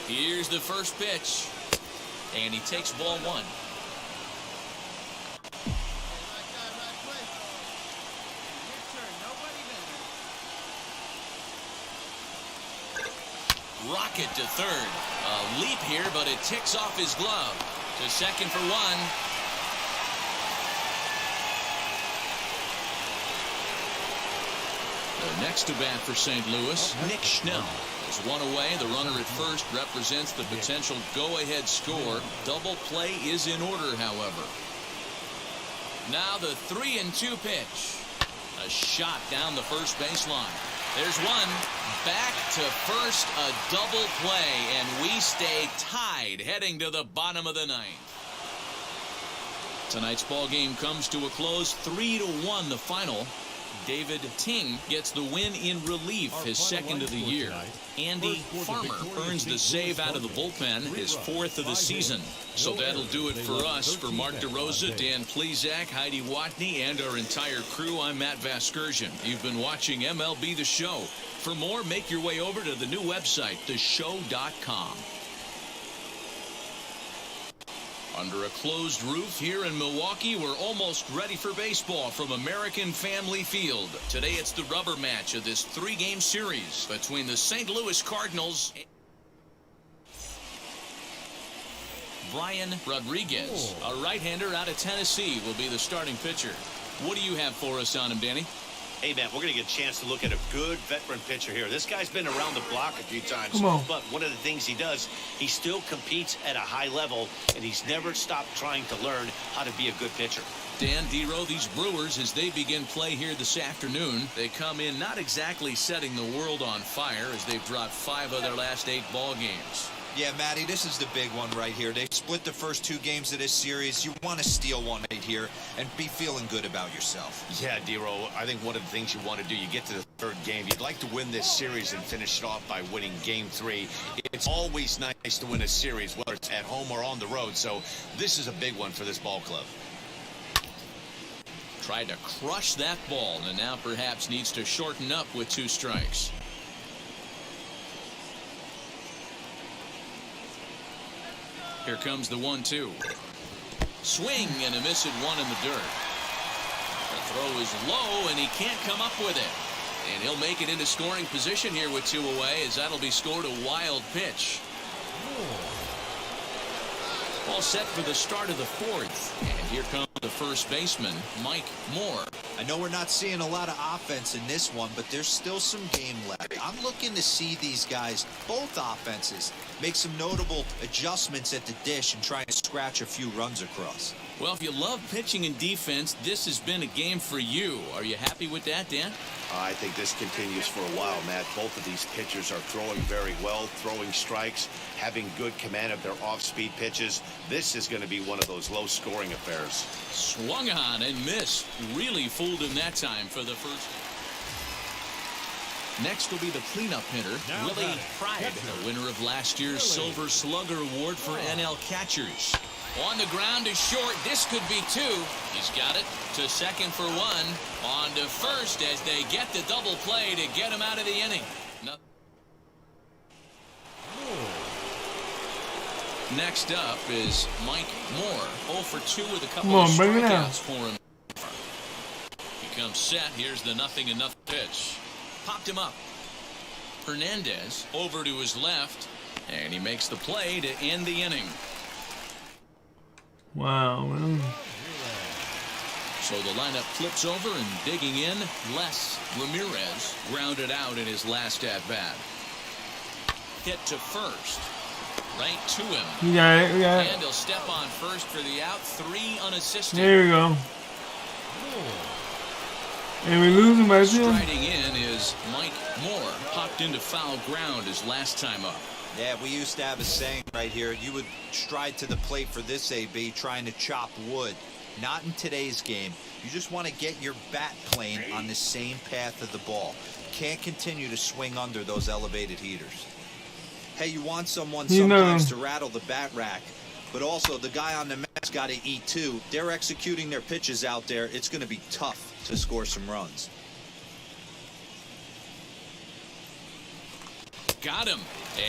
Here's the first pitch. And he takes ball 1. Rocket to third. A leap here, but it ticks off his glove. To second for 1. The next to bat for St. Louis, Nick Schnell. Is 1 away. The runner at first represents the potential go-ahead score. Double play is in order, however. Now the 3-2 pitch. A shot down the first baseline. There's one. Back to first, a double play, and we stay tied heading to the bottom of the 9th. Tonight's ball game comes to a close, 3-1 the final. David Ting gets the win in relief, his second of the year. Andy Farmer earns the save out of the bullpen, his 4th of the season. So that'll do it for us. For Mark DeRosa, Dan Plezak, Heidi Watney, and our entire crew, I'm Matt Vasgersian. You've been watching MLB The Show. For more, make your way over to the new website, theshow.com. Under a closed roof here in Milwaukee, we're almost ready for baseball from American Family Field. Today it's the rubber match of this 3-game series between the St. Louis Cardinals Brian Rodriguez, a right-hander out of Tennessee, will be the starting pitcher. What do you have for us on him, Danny? Hey, man, we're going to get a chance to look at a good veteran pitcher here. This guy's been around the block a few times, but one of the things he does, he still competes at a high level, and he's never stopped trying to learn how to be a good pitcher. Dan Dero, these Brewers, as they begin play here this afternoon, they come in not exactly setting the world on fire as they've dropped 5 of their last 8 ball games. Yeah, Matty, this is the big one right here. They split the first 2 games of this series. You want to steal one right here and be feeling good about yourself. Yeah, Dero, I think one of the things you want to do, you get to the 3rd game, you'd like to win this series and finish it off by winning game 3. It's always nice to win a series, whether it's at home or on the road, so this is a big one for this ball club. Tried to crush that ball and now perhaps needs to shorten up with 2 strikes. Here comes the 1-2. Swing and a miss at 1 in the dirt. The throw is low and he can't come up with it. And he'll make it into scoring position here with 2 away, as that'll be scored a wild pitch. All set for the start of the 4th. And here comes the first baseman, Mike Moore. I know we're not seeing a lot of offense in this one, but there's still some game left. I'm looking to see these guys, both offenses, make some notable adjustments at the dish and try and scratch a few runs across. Well, if you love pitching and defense, this has been a game for you. Are you happy with that, Dan? I think this continues for a while, Matt. Both of these pitchers are throwing very well, throwing strikes, having good command of their off-speed pitches. This is going to be one of those low-scoring affairs. Swung on and missed. Really fooled him that time for the first. Next will be the cleanup hitter, Willie Pride, the winner of last year's Silver Slugger Award for NL catchers. On the ground is short. This could be 2. He's got it to second for 1. On to first as they get the double play to get him out of the inning. Next up is Mike Moore. 0 for 2 with a couple of strikeouts for him. He comes set. Here's the 0-0 pitch. Popped him up. Hernandez over to his left, and he makes the play to end the inning. Wow, man. So the lineup flips over, and digging in, Les Ramirez grounded out in his last at-bat. Hit to first. Right to him. We got it, we got it. And he'll step on first for the out. 3 unassisted. There we go. And we lose him by 2. Striding in is Mike Moore. Popped into foul ground his last time up. Yeah, we used to have a saying right here. You would stride to the plate for this AB trying to chop wood. Not in today's game. You just want to get your bat plane on the same path of the ball. Can't continue to swing under those elevated heaters. Hey, you want someone sometimes to rattle the bat rack, but also the guy on the mat's got to eat too. They're executing their pitches out there. It's going to be tough to score some runs. Got him.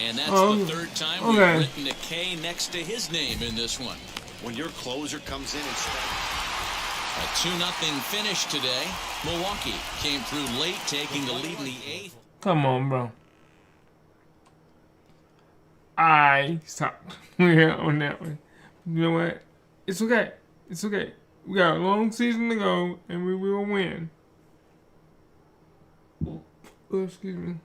And that's the 3rd time we've written a K next to his name in this one. When your closer comes in and a 2-0 finish today. Milwaukee came through late, taking the lead in the 8th. Come on, bro. I stopped on that one. You know what? It's okay. It's okay. We got a long season to go, and we will win. Oh, excuse me.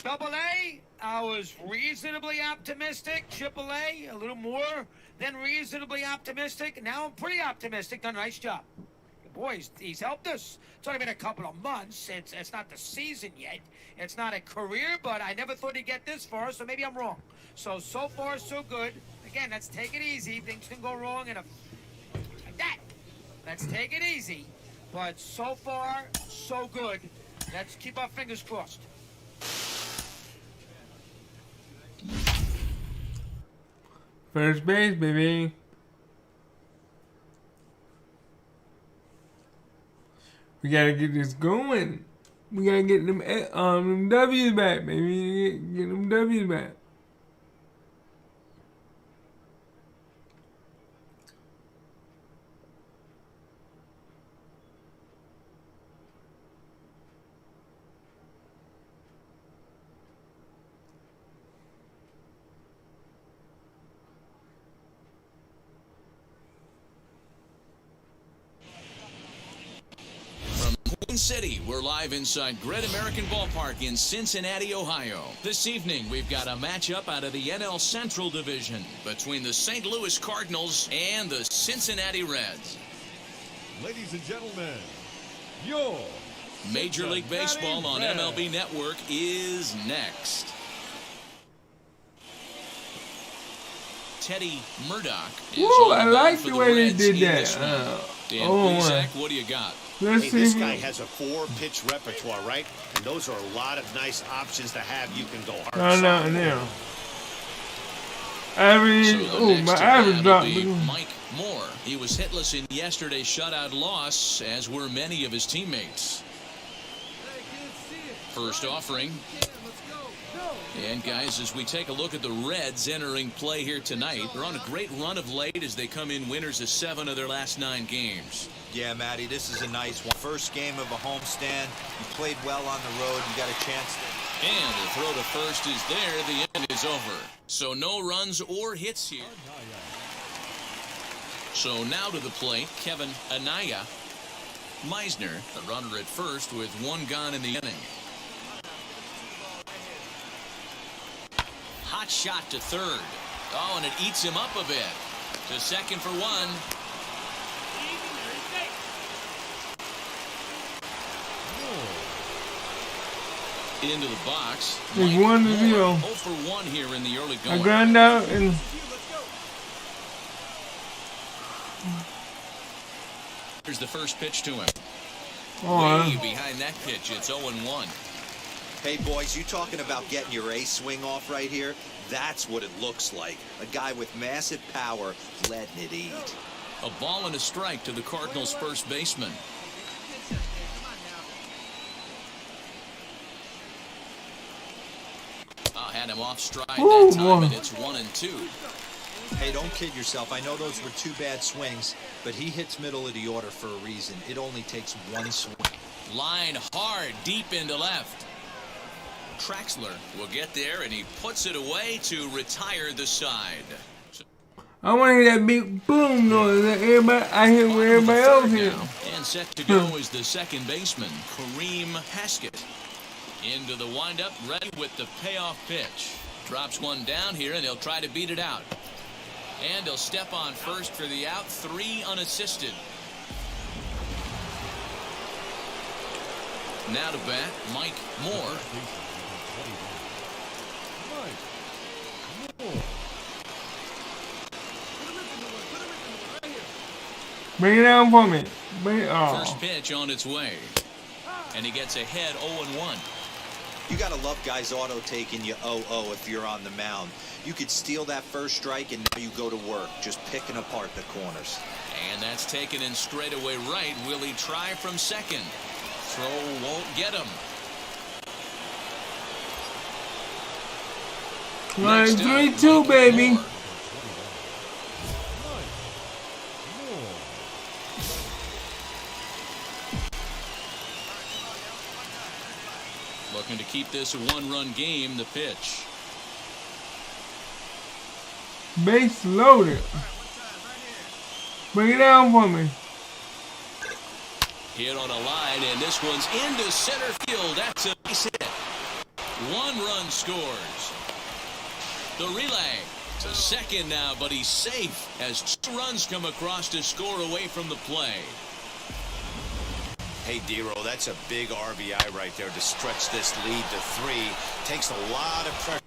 Double A, I was reasonably optimistic. Triple A, a little more than reasonably optimistic. Now I'm pretty optimistic. Done a nice job. Boy, he's helped us. It's only been a couple of months. It's not the season yet. It's not a career, but I never thought he'd get this far, so maybe I'm wrong. So far, so good. Again, let's take it easy. Things can go wrong in a like that. Let's take it easy. But so far, so good. Let's keep our fingers crossed. First base, baby. We gotta get this going. We gotta get them W's back, baby. Get them W's back. Twin City. We're live inside Great American Ballpark in Cincinnati, Ohio. This evening, we've got a matchup out of the NL Central Division between the St. Louis Cardinals and the Cincinnati Reds. Ladies and gentlemen, your Major League Baseball on MLB Network is next. Teddy Murdoch is Woo, on I the like mound for the way they Reds did in that. this one. Dan Oh, Plesac, what do you got? let's Hey, see. this if guy we- has a 4-pitch repertoire, right? And those are a lot of nice options to have. You can go hard. No, side. no. Average. So the Oh, next my to average bat dropped. will be Mike Moore. He was hitless in yesterday's shutout loss, as were many of his teammates. First offering. And guys, as we take a look at the Reds entering play here tonight, they're on a great run of late as they come in winners of 7 of their last 9 games. Yeah, Matty, this is a nice one. First game of a homestand. You played well on the road. You got a chance to... And the throw to first is there. The inning is over. So no runs or hits here. So now to the plate, Kevin Anaya. Meisner, the runner at first with 1 gone in the inning. Hot shot to third. Oh, and it eats him up a bit. To second for 1. Into the box. It's Mike 1-0. Moore, 0 for 1 here in the early I going. ground out and Here's the first pitch to him. oh, Way behind that pitch. It's 0-1. Hey, boys, you talking about getting your ace swing off right here? That's what it looks like. A guy with massive power letting it eat. A ball and a strike to the Cardinals' first baseman. Had him off stride Ooh, that time, boy. and it's 1-2. Hey, don't kid yourself. I know those were 2 bad swings, but he hits middle of the order for a reason. It only takes 1 swing. Line hard, deep into left. Traxler will get there, and he puts it away to retire the side. I want to hear that big boom noise that everybody I hear where everybody else hears. And set to go is the second baseman, Kareem Haskett. Into the windup, ready with the payoff pitch. Drops one down here, and he'll try to beat it out. And he'll step on first for the out, 3 unassisted. Now to bat, Mike Moore. Bring it down for me. Bring it. Oh. First pitch on its way. And he gets ahead 0-1. You got to love guys auto taking you 0-0 if you're on the mound. You could steal that first strike, and now you go to work, just picking apart the corners. And that's taken in straightaway right. Will he try from second? Throw won't get him. Line Next up, 3-2, Michael baby. Moore. Looking to keep this a 1-run game. The pitch. Base loaded. Bring it down for me. Hit on a line, and this one's into center field. That's a base hit. 1 run scores. The relay to second now, but he's safe as 2 runs come across to score away from the play. Hey, Dero, that's a big RBI right there to stretch this lead to 3. Takes a lot of pressure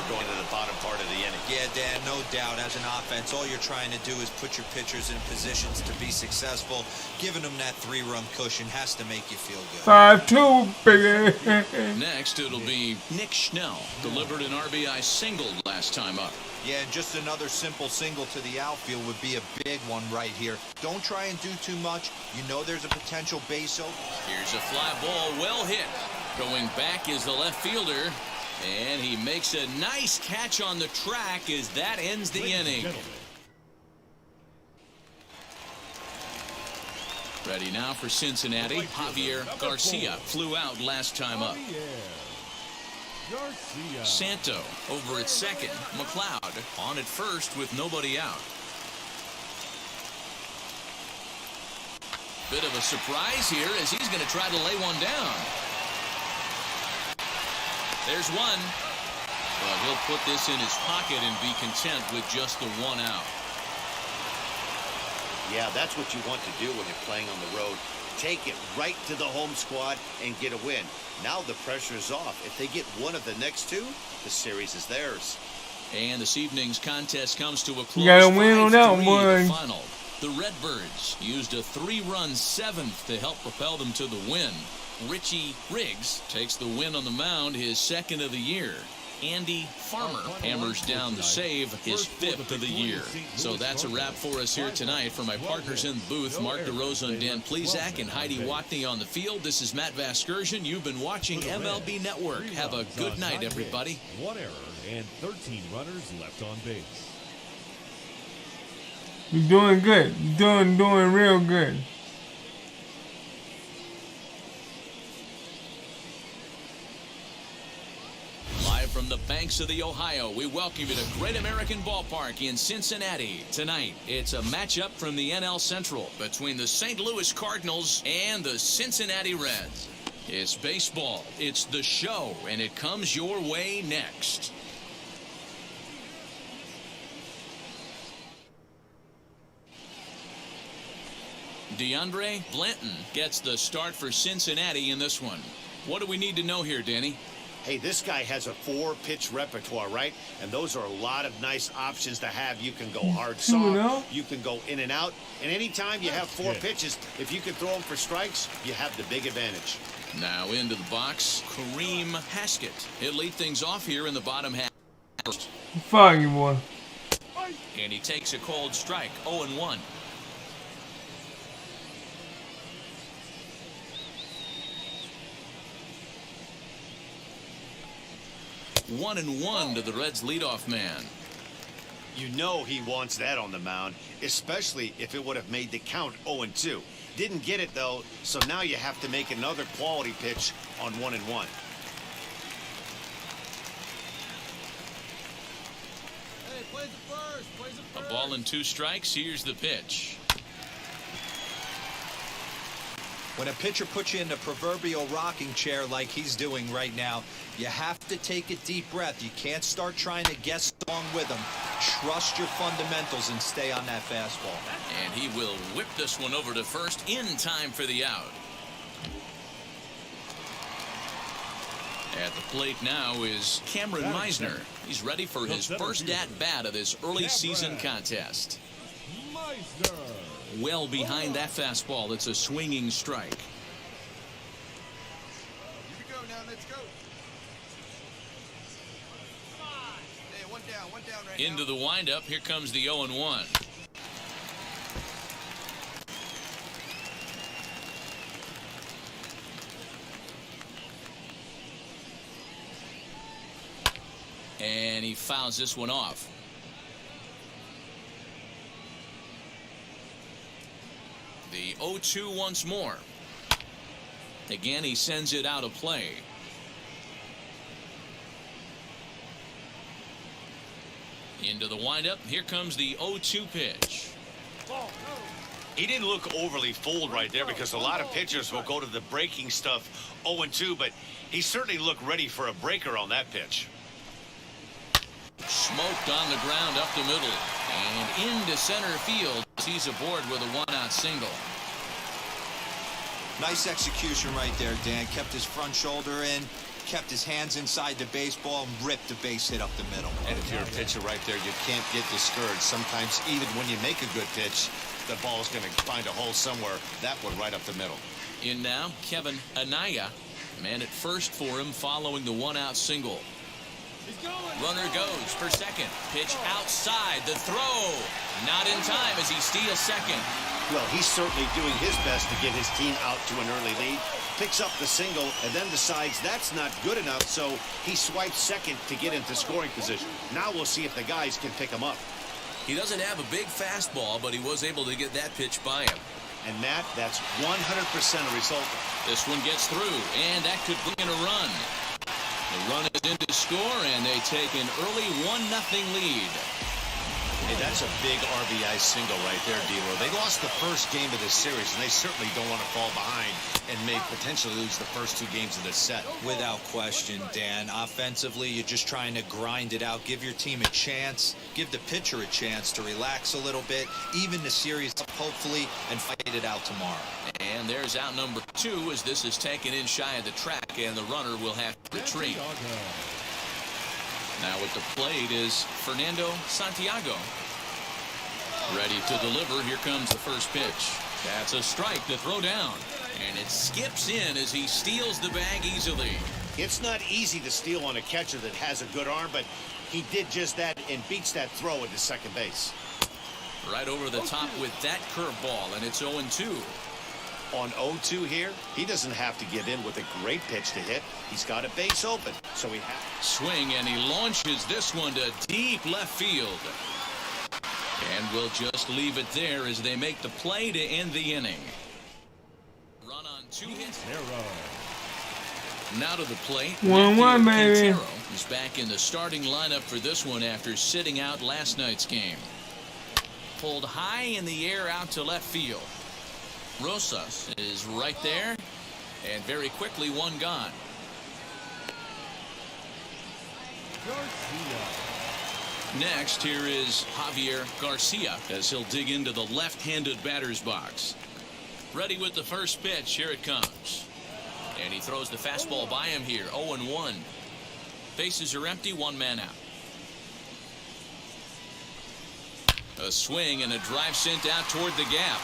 going to the bottom part of the inning. Yeah, Dan, no doubt. As an offense, all you're trying to do is put your pitchers in positions to be successful. Giving them that 3-run cushion has to make you feel good. 5-2, baby. Next, it'll be Nick Schnell. Delivered an RBI single last time up. Yeah, and just another simple single to the outfield would be a big one right here. Don't try and do too much. You know there's a potential base open. Here's a fly ball, well hit. Going back is the left fielder. And he makes a nice catch on the track as that ends the inning. Ready now for Cincinnati. Javier Garcia flew out last time up. Santo over at second. McLeod on at first with nobody out. Bit of a surprise here as he's going to try to lay one down. There's one. But he'll put this in his pocket and be content with just the one out. Yeah, that's what you want to do when you're playing on the road. Take it right to the home squad and get a win. Now the pressure is off. If they get one of the next two, the series is theirs. And this evening's contest comes to a close. You gotta win on that one. Final. The Redbirds used a 3-run seventh to help propel them to the win. Richie Riggs takes the win on the mound, his second of the year. Andy Farmer hammers down the save, his 5th of the year. So that's a wrap for us here tonight. For my partners in the booth, Mark DeRosa and Dan Plezak and Heidi Watney on the field, this is Matt Vasgersian. You've been watching MLB Network. Have a good night, everybody. 1 error and 13 runners left on base. You're doing good. You're doing real good. From the banks of the Ohio, we welcome you to Great American Ballpark in Cincinnati. Tonight, it's a matchup from the NL Central between the St. Louis Cardinals and the Cincinnati Reds. It's baseball, it's the show, and it comes your way next. Deandre Blanton gets the start for Cincinnati in this one. What do we need to know here, Danny? Hey, this guy has a 4-pitch repertoire, right? And those are a lot of nice options to have. You can go hard soft, you can go in and out. And anytime you have 4 pitches, if you can throw them for strikes, you have the big advantage. Now into the box, Kareem Haskett. He'll lead things off here in the bottom half. Fuck you, boy. And he takes a cold strike, 0-1. One and one to the Reds' leadoff man. You know he wants that on the mound, especially if it would have made the count 0-2. Didn't get it, though, so now you have to make another quality pitch on 1-1. Hey, plays it first, plays it first. A ball and 2 strikes. Here's the pitch. When a pitcher puts you in the proverbial rocking chair like he's doing right now, you have to take a deep breath. You can't start trying to guess along with him. Trust your fundamentals and stay on that fastball. And he will whip this one over to first in time for the out. At the plate now is Cameron Meisner. He's ready for his first at-bat of this early season contest. Meisner. Well behind that fastball. It's a swinging strike. Here we go now. Let's go. Come on. Hey, one down right Into the windup. Here comes the 0-1. And he fouls this one off. The 0-2 once more. Again, he sends it out of play. Into the windup. Here comes the 0-2 pitch. He didn't look overly fooled right there because a lot of pitchers will go to the breaking stuff 0-2, but he certainly looked ready for a breaker on that pitch. Smoked on the ground up the middle and into center field. He's aboard with a 1-out single. Nice execution right there, Dan. Kept his front shoulder in, kept his hands inside the baseball, and ripped the base hit up the middle. And if you're a pitcher right there, you can't get discouraged. Sometimes even when you make a good pitch, the ball's going to find a hole somewhere. That one right up the middle. In now, Kevin Anaya. Man at first for him following the 1-out single. Runner goes for second. Pitch outside. The throw. Not in time as he steals second. Well, he's certainly doing his best to get his team out to an early lead. Picks up the single and then decides that's not good enough, so he swipes second to get into scoring position. Now we'll see if the guys can pick him up. He doesn't have a big fastball, but he was able to get that pitch by him. And Matt, that's 100% a result. This one gets through, and that could bring in a run. The run is in to score, and they take an early 1-0 lead. Hey, that's a big RBI single right there, D-Lo. They lost the first game of this series, and they certainly don't want to fall behind and may potentially lose the first 2 games of this set. Without question, Dan. Offensively, you're just trying to grind it out, give your team a chance, give the pitcher a chance to relax a little bit, even the series up, hopefully, and fight it out tomorrow. And there's out number 2 as this is taken in shy of the track, and the runner will have to retreat. Now at the plate is Fernando Santiago. Ready to deliver. Here comes the first pitch. That's a strike to throw down. And it skips in as he steals the bag easily. It's not easy to steal on a catcher that has a good arm, but he did just that and beats that throw into second base. Right over the top with that curveball, and it's 0-2. On 0-2 here, he doesn't have to give in with a great pitch to hit. He's got a base open, so he has swing, and he launches this one to deep left field. And we'll just leave it there as they make the play to end the inning. Run on 2 hits. Now to the plate. 1-1, baby. He's back in the starting lineup for this one after sitting out last night's game. Pulled high in the air out to left field. Rosas is right there, and very quickly 1 gone. Next, here is Javier Garcia as he'll dig into the left-handed batter's box. Ready with the first pitch. Here it comes. And he throws the fastball by him here. 0-1. Bases are empty. 1 man out. A swing and a drive sent out toward the gap.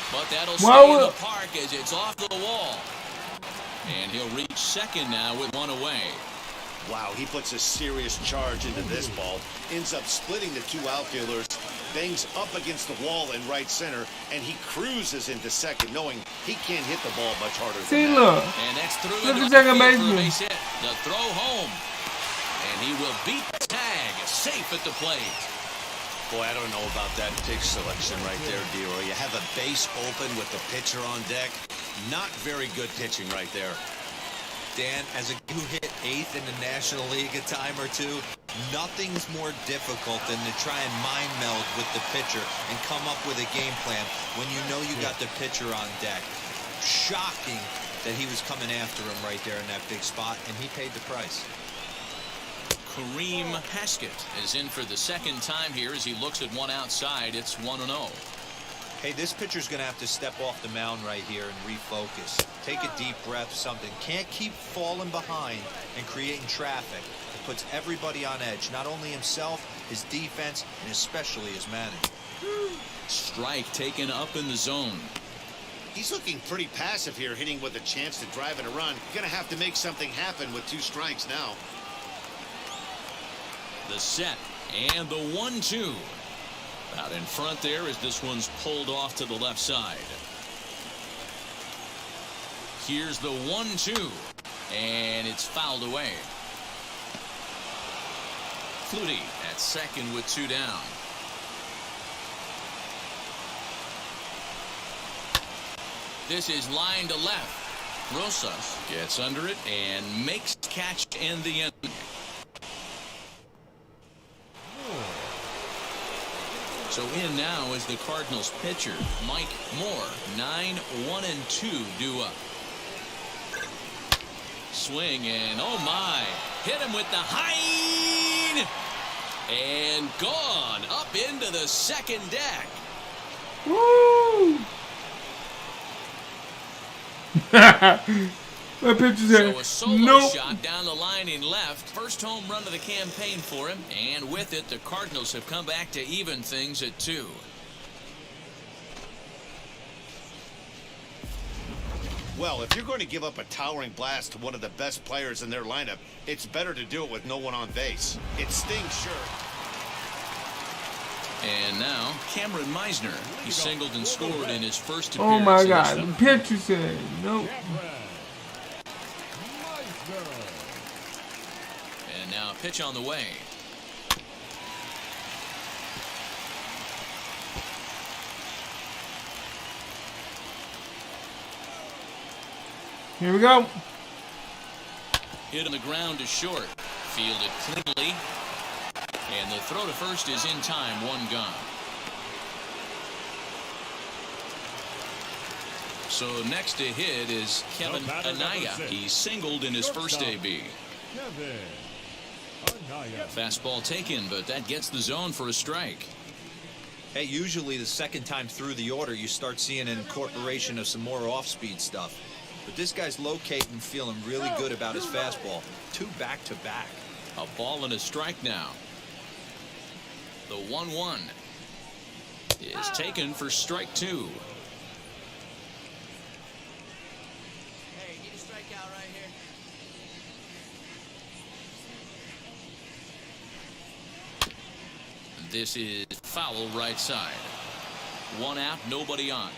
But that'll stay in the park as it's off the wall. And he'll reach second now with 1 away. Wow, he puts a serious charge into this ball. Ends up splitting the 2 outfielders. Bangs up against the wall in right center. And he cruises into second, knowing he can't hit the ball much harder than that. Look. And that's through Look into at second the field for a baseman. base hit. The throw home. And he will beat the tag. Safe at the plate. Boy, I don't know about that pitch selection right there, D-Roy. You have a base open with the pitcher on deck. Not very good pitching right there. Dan, as a guy who hit 8th in the National League a time or two, nothing's more difficult than to try and mind meld with the pitcher and come up with a game plan when you know you got the pitcher on deck. Shocking that he was coming after him right there in that big spot, and he paid the price. Kareem Haskett is in for the second time here as he looks at one outside. It's 1-0. Hey, this pitcher's going to have to step off the mound right here and refocus. Take a deep breath, something. Can't keep falling behind and creating traffic. It puts everybody on edge, not only himself, his defense, and especially his manager. Strike taken up in the zone. He's looking pretty passive here, hitting with a chance to drive in a run. Going to have to make something happen with 2 strikes now. The set and the 1-2. Out in front there as this one's pulled off to the left side. Here's the 1-2. And it's fouled away. Flutie at second with 2 down. This is line to left. Rosas gets under it and makes the catch to end the inning. So in now is the Cardinals pitcher, Mike Moore. 9-1-2 due up. Swing and oh my. Hit him with the high. And gone up into the second deck. Woo! That pitcher's So a solo nope. shot down the line in left. First home run of the campaign for him. And with it, the Cardinals have come back to even things at 2. Well, if you're going to give up a towering blast to one of the best players in their lineup, it's better to do it with no one on base. It stings, sure. And now, Cameron Meisner. He singled and scored in his first appearance. Oh my in God, this the pitcher said nope. And now, pitch on the way. Here we go. Hit on the ground to short. Fielded cleanly. And the throw to first is in time, 1 gone. So next to hit is Kevin Anaya. He singled in his first AB. Fastball taken, but that gets the zone for a strike. Hey, usually the second time through the order, you start seeing an incorporation of some more off-speed stuff. But this guy's locating, feeling really good about his fastball. 2 back-to-back. A ball and a strike now. The 1-1 is taken for strike 2. Hey, get a strikeout right here. This is foul right side. 1 out, nobody on.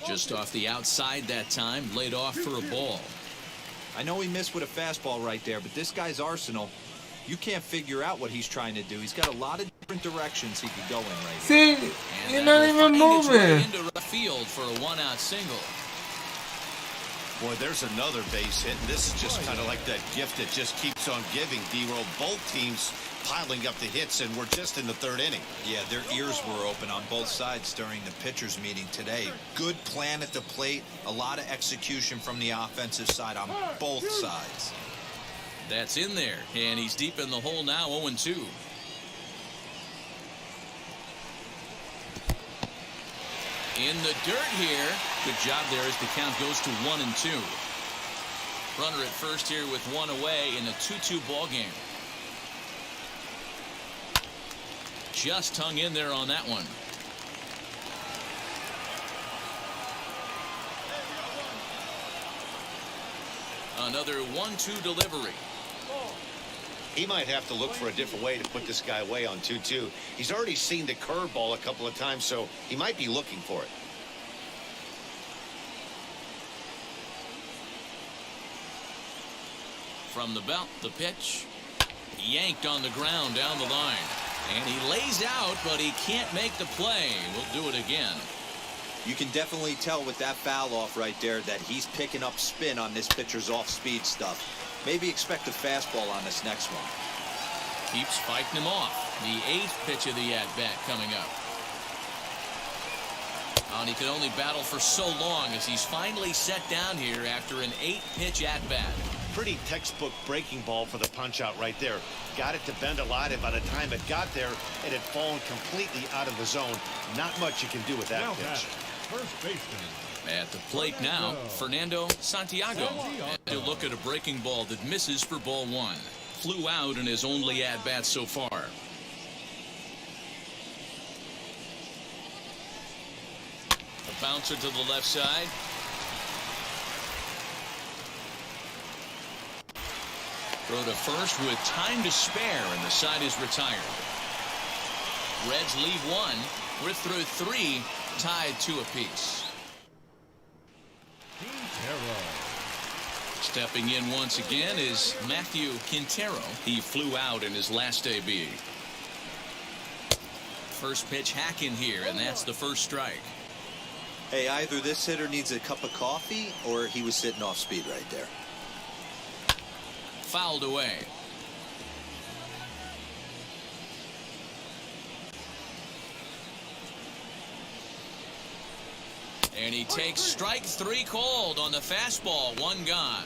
Just off the outside that time, laid off for a ball. I know he missed with a fastball right there, but this guy's arsenal, you can't figure out what he's trying to do. He's got a lot of different directions he could go in right here. See, you're not even moving. Into right field for a 1-out single. Boy, there's another base hit. And this is just kind of like that gift that just keeps on giving, D-Roll. Both teams piling up the hits, and we're just in the 3rd inning. Yeah, their ears were open on both sides during the pitchers meeting today. Good plan at the plate, a lot of execution from the offensive side on both sides. That's in there, and he's deep in the hole now, 0-2. In the dirt here. Good job there as the count goes to 1-2. Runner at first here with 1 away in a 2-2 ball game. Just hung in there on that one. Another 1-2 delivery. He might have to look for a different way to put this guy away on 2-2. He's already seen the curveball a couple of times, so he might be looking for it. From the belt, the pitch. Yanked on the ground down the line. And he lays out, but he can't make the play. We'll do it again. You can definitely tell with that foul off right there that he's picking up spin on this pitcher's off-speed stuff. Maybe expect a fastball on this next one. Keeps fighting him off. The 8th pitch of the at-bat coming up. And he can only battle for so long as he's finally set down here after an 8-pitch at-bat. Pretty textbook breaking ball for the punch-out right there. Got it to bend a lot, and by the time it got there, it had fallen completely out of the zone. Not much you can do with that pitch. First baseman. At the plate now, Fernando Santiago. And a look at a breaking ball that misses for ball 1. Flew out in his only at-bat so far. A bouncer to the left side. Throw to first with time to spare, and the side is retired. Reds leave 1. We're through 3, tied 2 apiece. Stepping in once again is Matthew Quintero. He flew out in his last AB. First pitch hack in here, and that's the first strike. Hey, either this hitter needs a cup of coffee or he was sitting off speed right there. Fouled away. And he takes strike 3 called on the fastball. 1 gone.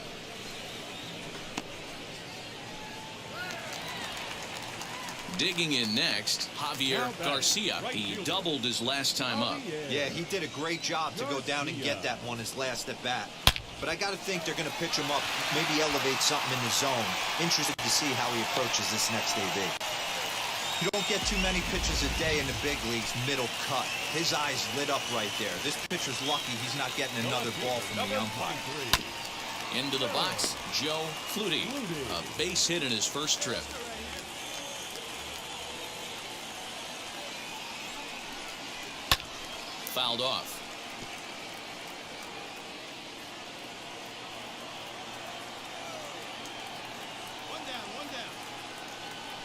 Digging in next, Javier Garcia. He doubled his last time up. Yeah, he did a great job to go down and get that one his last at bat. But I got to think they're going to pitch him up, maybe elevate something in the zone. Interested to see how he approaches this next AB. You don't get too many pitches a day in the big leagues, middle cut. His eyes lit up right there. This pitcher's lucky he's not getting another ball from the umpire. Into the box, Joe Flutie. A base hit in his first trip. Fouled off.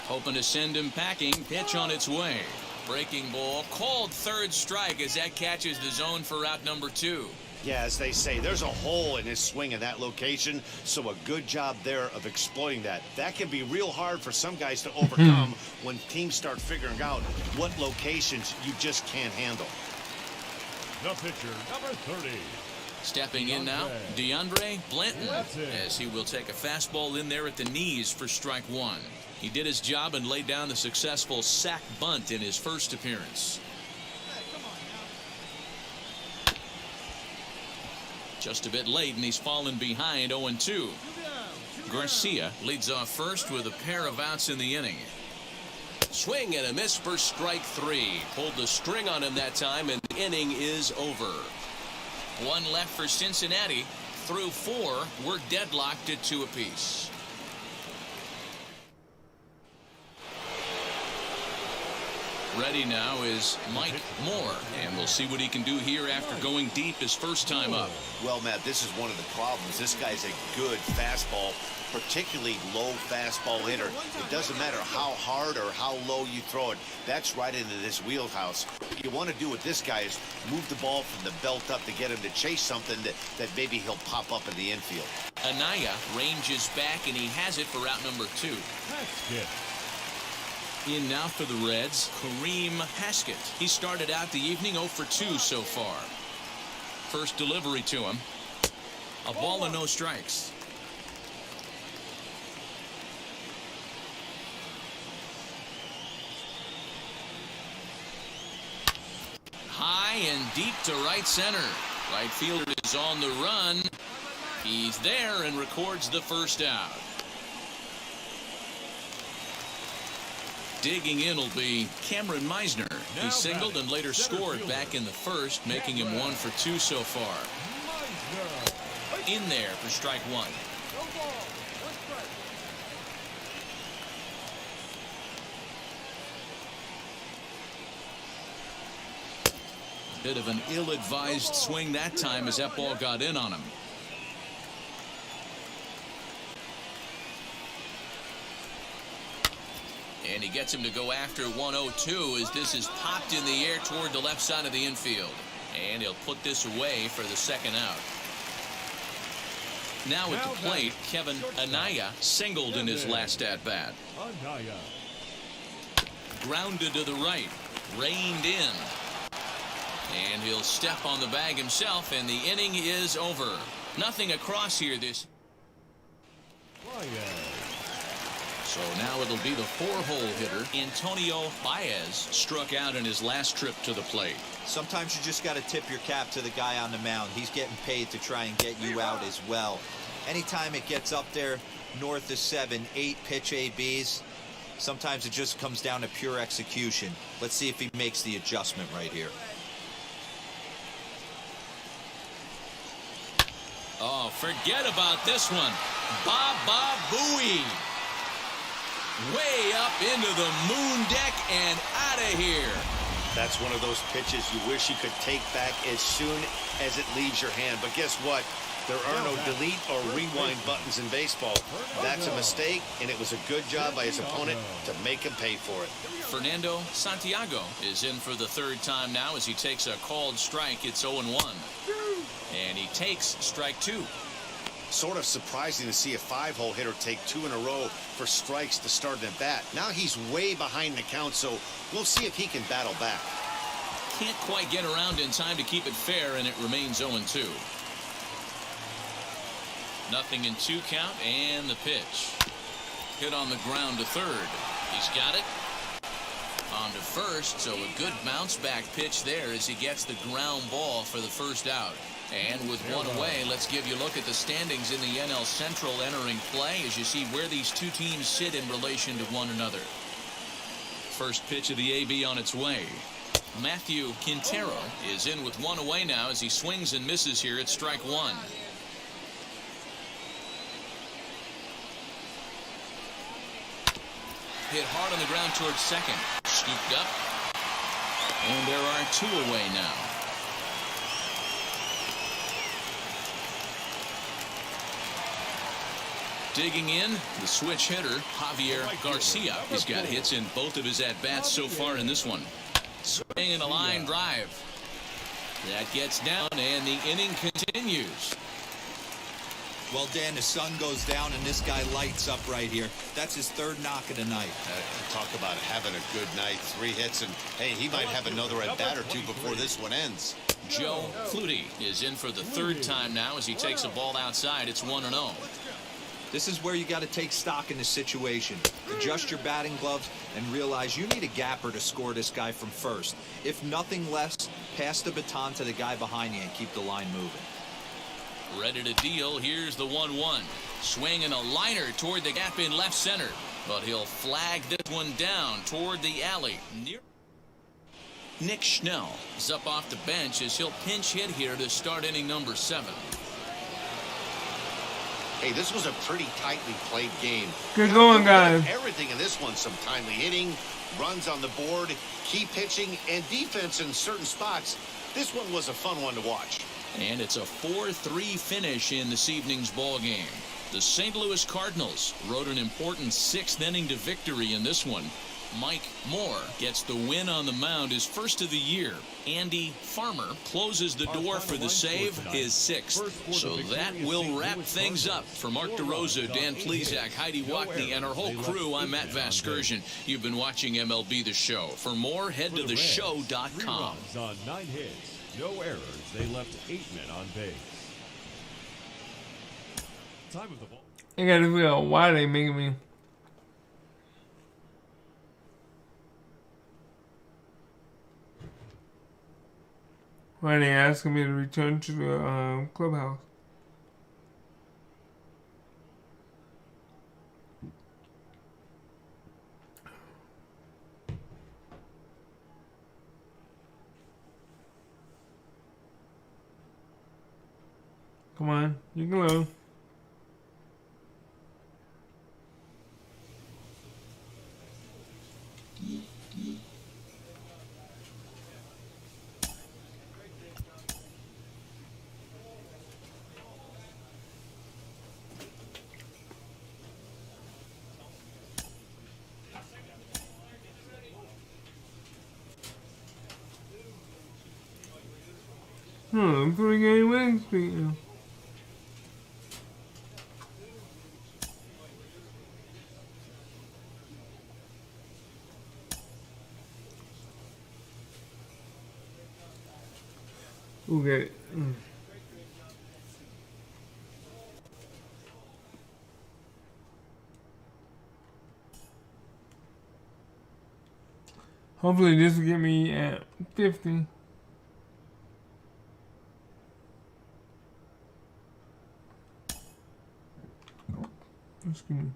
Hoping to send him packing. Pitch on its way. Breaking ball. Called 3rd strike as that catches the zone for out number 2. Yeah, as they say, there's a hole in his swing in that location, so a good job there of exploiting that. That can be real hard for some guys to overcome when teams start figuring out what locations you just can't handle. The pitcher, number 30. Stepping in now, Deandre Blanton, as he will take a fastball in there at the knees for strike one. He did his job and laid down the successful sac bunt in his first appearance. Just a bit late, and he's fallen behind 0-2. Garcia leads off first with a pair of outs in the inning. Swing and a miss for strike three. Pulled the string on him that time, and the inning is over. One left for Cincinnati. Through four, we're deadlocked at 2 apiece. Ready now is Mike Moore, and we'll see what he can do here after going deep his first time up. Well, Matt, this is one of the problems. This guy's a good fastball, particularly low fastball hitter. It doesn't matter how hard or how low you throw it. That's right into this wheelhouse. What you want to do with this guy is move the ball from the belt up to get him to chase something that maybe he'll pop up in the infield. Anaya ranges back, and he has it for route number 2. That's good. In now for the Reds, Kareem Haskett. He started out the evening 0 for 2 so far. First delivery to him. A ball and no strikes. High and deep to right center. Right fielder is on the run. He's there and records the first out. Digging in will be Cameron Meisner. He singled and later scored back in the first, making him 1 for 2 so far. In there for strike one. Bit of an ill-advised swing that time as that ball got in on him. And he gets him to go after 1-0-2 as this is popped in the air toward the left side of the infield. And he'll put this away for the second out. Now at the plate, Kevin Anaya singled in his last at-bat. Grounded to the right, reined in. And he'll step on the bag himself, and the inning is over. Nothing across here this. So now it'll be the 4-hole hitter, Antonio Baez, struck out in his last trip to the plate. Sometimes you just got to tip your cap to the guy on the mound. He's getting paid to try and get you out as well. Anytime it gets up there north of 7, 8 pitch ABs, sometimes it just comes down to pure execution. Let's see if he makes the adjustment right here. Oh, forget about this one. Baba Booey. Way up into the moon deck and out of here. That's one of those pitches you wish you could take back as soon as it leaves your hand. But guess what? There are no delete or rewind buttons in baseball. That's a mistake, and it was a good job by his opponent to make him pay for it. Fernando Santiago is in for the third time now as he takes a called strike. It's 0-1. And he takes strike 2. Sort of surprising to see a 5-hole hitter take 2 in a row for strikes to start an at-bat. Now he's way behind the count, so we'll see if he can battle back. Can't quite get around in time to keep it fair, and it remains 0-2. Nothing in 2 count, and the pitch. Hit on the ground to third. He's got it. On to first, so a good bounce back pitch there as he gets the ground ball for the first out. And with one away, let's give you a look at the standings in the NL Central entering play as you see where these two teams sit in relation to one another. First pitch of the AB on its way. Matthew Quintero is in with one away now as he swings and misses here at strike 1. Hit hard on the ground towards second. Scooped up. And there are 2 away now. Digging in, the switch hitter, Javier Garcia. He's got hits in both of his at-bats so far in this one. Swing and a line drive. That gets down, and the inning continues. Well, Dan, the sun goes down, and this guy lights up right here. That's his third knock of the night. Talk about having a good night. 3 hits, and hey, he might have another at-bat or 2 before this one ends. Joe Flutie is in for the 3rd time now as he takes a ball outside. It's 1-0. This is where you got to take stock in the situation. Adjust your batting gloves and realize you need a gapper to score this guy from first. If nothing less, pass the baton to the guy behind you and keep the line moving. Ready to deal. Here's the 1-1. Swinging a liner toward the gap in left center. But he'll flag this one down toward the alley. Nick Schnell is up off the bench as he'll pinch hit here to start inning number 7. Hey, this was a pretty tightly played game. Good going, guys. Everything in this one, some timely hitting, runs on the board, key pitching, and defense in certain spots. This one was a fun one to watch. And it's a 4-3 finish in this evening's ball game. The St. Louis Cardinals rode an important 6th inning to victory in this one. Mike Moore gets the win on the mound, his first of the year. Andy Farmer closes the door for the save, his 6th. So that will wrap things up. For Mark DeRosa, Dan Plesac, Heidi Watney, and our whole crew, I'm Matt Vasgersian. You've been watching MLB The Show. For more, head to theshow.com. On 9 hits, no errors. They left 8 men on base. Time of the ball. I gotta figure out why they making me. Why they asking me to return to the clubhouse? Come on, you can load. I'm 3-game winning streak now. Okay. Hopefully this will get me at 50. Excuse me.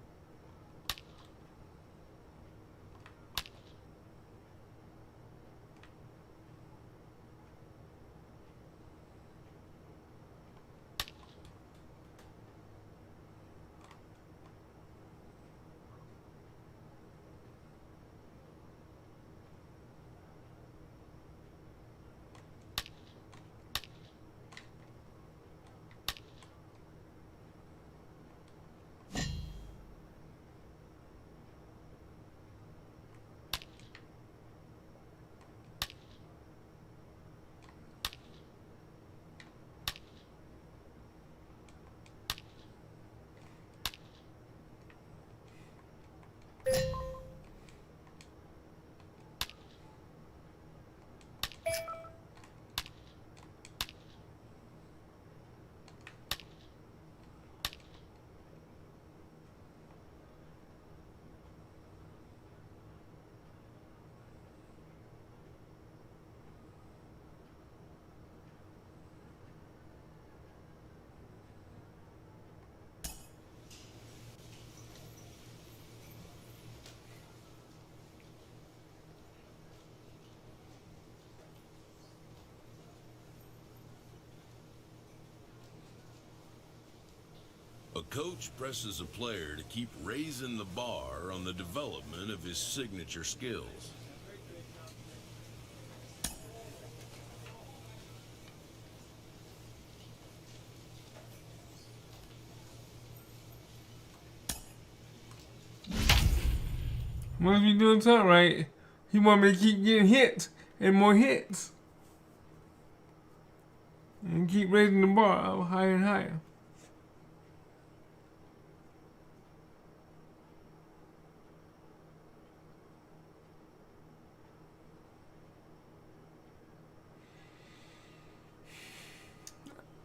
A coach presses a player to keep raising the bar on the development of his signature skills. Must be doing something right. He want me to keep getting hits and more hits. And keep raising the bar up higher and higher.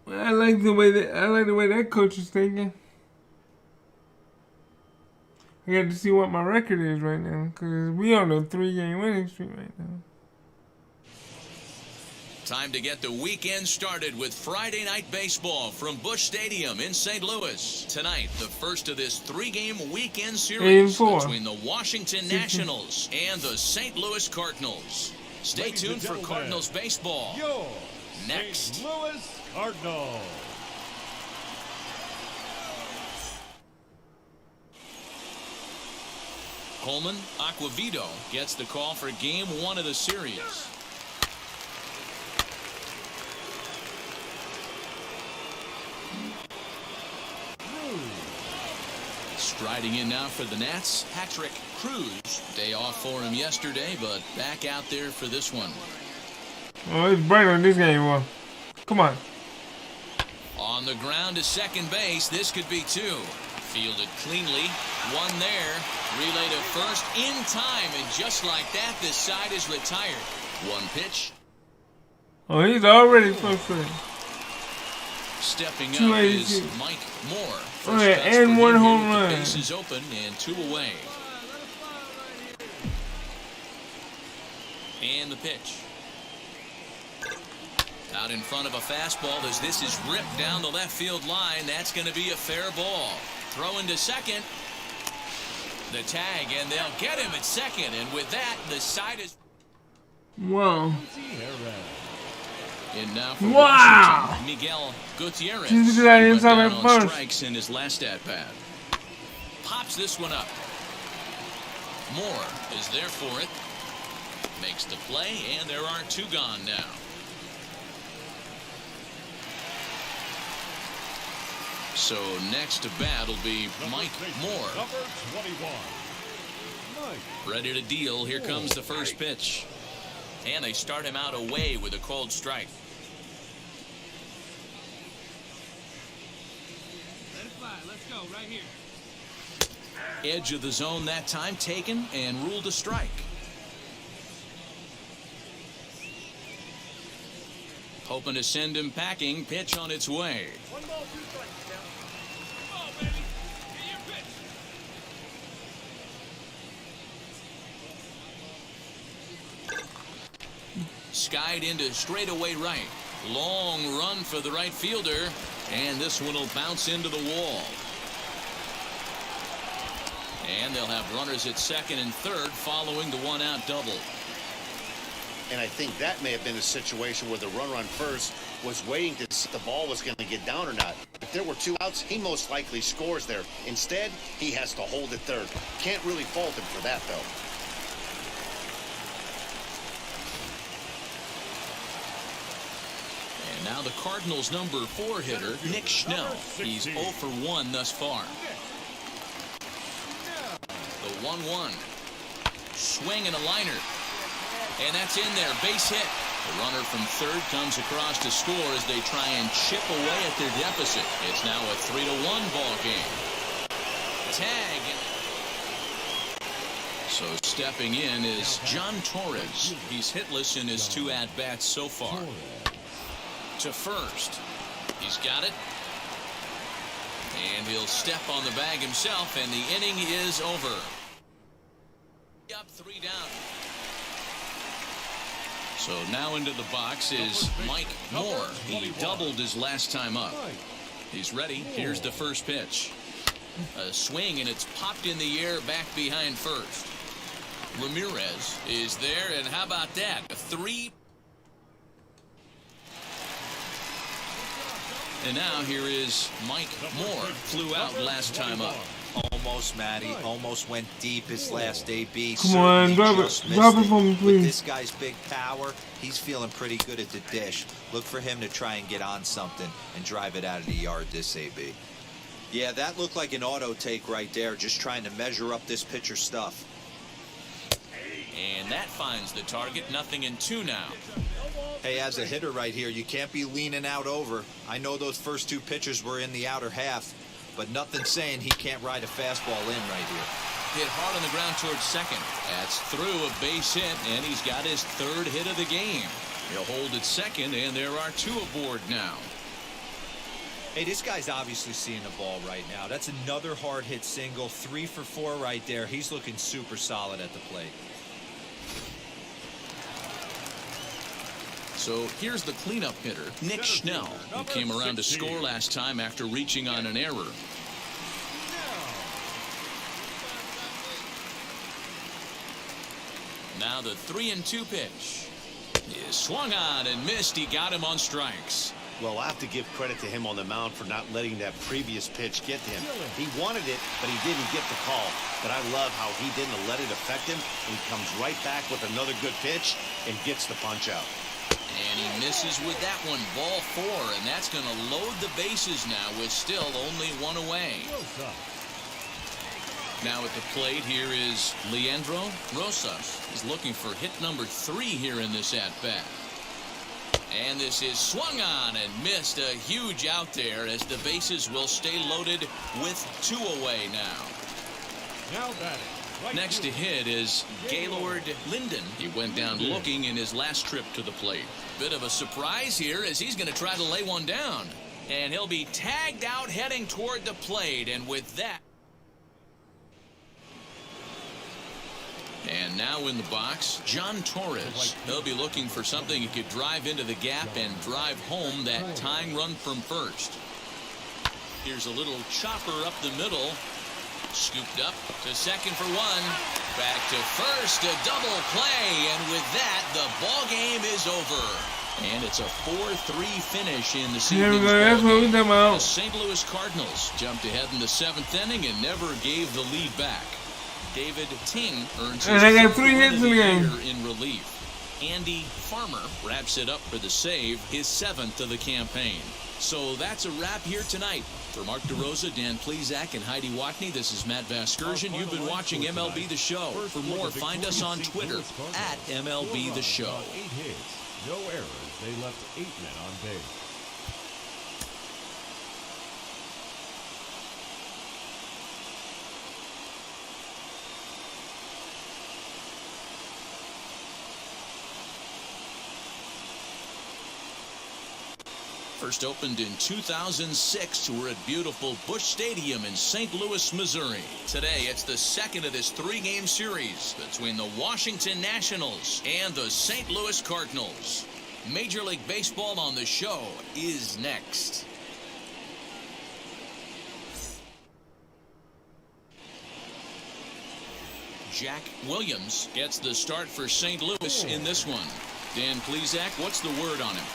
I like the way that coach is thinking. I got to see what my record is right now, because we on a 3-game winning streak right now. Time to get the weekend started with Friday Night Baseball from Busch Stadium in St. Louis. Tonight, the first of this 3-game weekend series between the Washington Nationals and the St. Louis Cardinals. Stay tuned for Cardinals baseball. Next. St. Louis Cardinals. Pullman, Aquavito gets the call for game 1 of the series. Striding in now for the Nats, Patrick Cruz. Day off for him yesterday, but back out there for this one. Oh, it's bright on this game, boy. Come on. On the ground to second base, this could be 2. Fielded cleanly, 1 there. Relay to first in time, and just like that, this side is retired. 1 pitch. Oh, he's already frustrated. Stepping up is Mike Moore. Oh, yeah, and 1 home run. Base is open and 2 away. And the pitch. Out in front of a fastball as this is ripped down the left field line. That's going to be a fair ball. Throwing to second. The tag, and they'll get him at second. And with that, the side is... Wow. And now for Washington, Miguel Gutierrez. He's went down on strikes in his last at-bat. Pops this one up. Moore is there for it. Makes the play, and there are 2 gone now. So next to bat will be Mike Moore. Number 21. Ready to deal. Here comes the first pitch. And they start him out away with a cold strike. Let it fly. Let's go right here. Edge of the zone that time taken and ruled a strike. Hoping to send him packing. Pitch on its way. 1 ball, 2 strikes. Come on, baby. Get your pitch. Skied into straightaway right. Long run for the right fielder. And this one will bounce into the wall. And they'll have runners at second and third following the 1-out double. And I think that may have been a situation where the runner on first was waiting to see if the ball was going to get down or not. If there were 2 outs, he most likely scores there. Instead, he has to hold at third. Can't really fault him for that, though. And now the Cardinals' number 4 hitter, Nick Schnell. He's 0 for 1 thus far. The 1-1. Swing and a liner. And that's in there. Base hit. The runner from third comes across to score as they try and chip away at their deficit. It's now a 3-1 ball game. Tag. So stepping in is John Torres. He's hitless in his 2 at-bats so far. To first. He's got it. And he'll step on the bag himself, and the inning is over. Up 3 down. So now into the box is Mike Moore. He doubled his last time up. He's ready. Here's the first pitch. A swing, and it's popped in the air back behind first. Ramirez is there, and how about that? A 3. And now here is Mike Moore. Flew out last time up. Almost, Matty. Almost went deep his last AB. Come on, drop it for me, please. With this guy's big power, he's feeling pretty good at the dish. Look for him to try and get on something and drive it out of the yard this AB. Yeah, that looked like an auto take right there, just trying to measure up this pitcher's stuff. And that finds the target. 0-2 now. Hey, as a hitter right here, you can't be leaning out over. I know those first two pitches were in the outer half, but nothing saying he can't ride a fastball in right here. Hit hard on the ground towards second. That's through a base hit, and he's got his third hit of the game. He'll hold at second, and there are 2 aboard now. Hey, this guy's obviously seeing the ball right now. That's another hard hit single. 3 for 4 right there. He's looking super solid at the plate. So here's the cleanup hitter, Nick Schnell, who came around to score last time after reaching on an error. Now the 3-2 pitch is swung on and missed. He got him on strikes. Well, I have to give credit to him on the mound for not letting that previous pitch get to him. He wanted it, but he didn't get the call. But I love how he didn't let it affect him. He comes right back with another good pitch and gets the punch out. And he misses with that one. Ball 4, and that's going to load the bases now with still only 1 away. Now at the plate here is Leandro Rosas. He's looking for hit number 3 here in this at-bat. And this is swung on and missed. A huge out there as the bases will stay loaded with 2 away now. Now batting. Next to hit is Gaylord Linden. He went down looking in his last trip to the plate. Bit of a surprise here as he's going to try to lay one down. And he'll be tagged out heading toward the plate. And with that. And now in the box, John Torres. They'll be looking for something he could drive into the gap and drive home that tying run from first. Here's a little chopper up the middle. Scooped up to second for 1. Back to first, a double play. And with that, the ball game is over. And it's a 4-3 finish in the season's ballgame. The St. Louis Cardinals jumped ahead in the 7th inning and never gave the lead back. David Ting earns his 3rd win of the year in relief. Andy Farmer wraps it up for the save, his 7th of the campaign. So that's a wrap here tonight. For Mark DeRosa, Dan Plesac, and Heidi Watney, this is Matt Vasgersian. You've been watching MLB The Show. For more, find us on Twitter at MLB The Show. 8 hits, no errors. They left 8 men on base. First opened in 2006. We're at beautiful Busch Stadium in St. Louis, Missouri. Today, it's the 2nd of this 3-game series between the Washington Nationals and the St. Louis Cardinals. Major League Baseball on the Show is next. Jack Williams gets the start for St. Louis in this one. Dan Plesac, what's the word on him?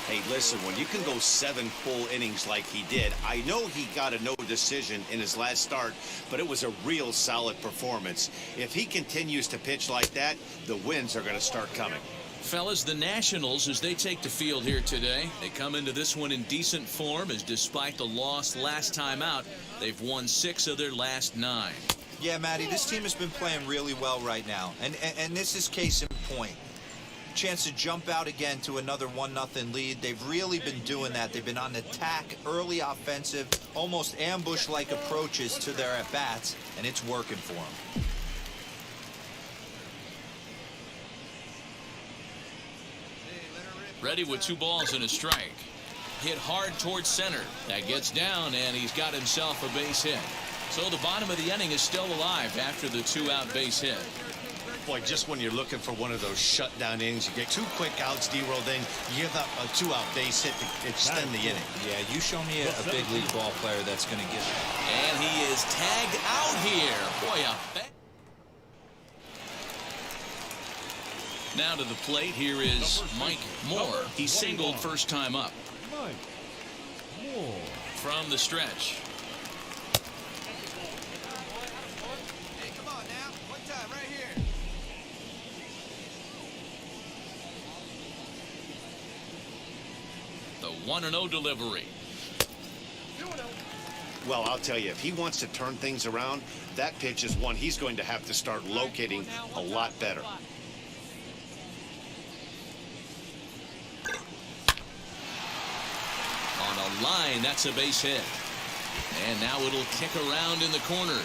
Hey, listen, when you can go 7 full innings like he did, I know he got a no decision in his last start, but it was a real solid performance. If he continues to pitch like that, the wins are going to start coming. Fellas, the Nationals, as they take the field here today, they come into this one in decent form, as despite the loss last time out, they've won 6 of their last 9. Yeah, Matty, this team has been playing really well right now, and this is case in point. Chance to jump out again to another 1-0 lead. They've really been doing that. They've been on attack, early offensive, almost ambush-like approaches to their at-bats, and it's working for them. Ready with 2 balls and a strike. Hit hard towards center. That gets down, and he's got himself a base hit. So the bottom of the inning is still alive after the 2-out base hit. Boy, just when you're looking for one of those shutdown innings, you get 2 quick outs, D-roll, then you give up a 2-out base hit to extend the inning. Yeah, you show me a big league ball player that's going to get it. And he is tagged out here. Boy, a bet. Now to the plate, here is Mike Moore. He singled first time up. Mike Moore. From the stretch. Hey, come on now. One time, right here. The 1-0 delivery. Well, I'll tell you, if he wants to turn things around, that pitch is one he's going to have to start locating a lot better. On a line, that's a base hit. And now it'll kick around in the corner.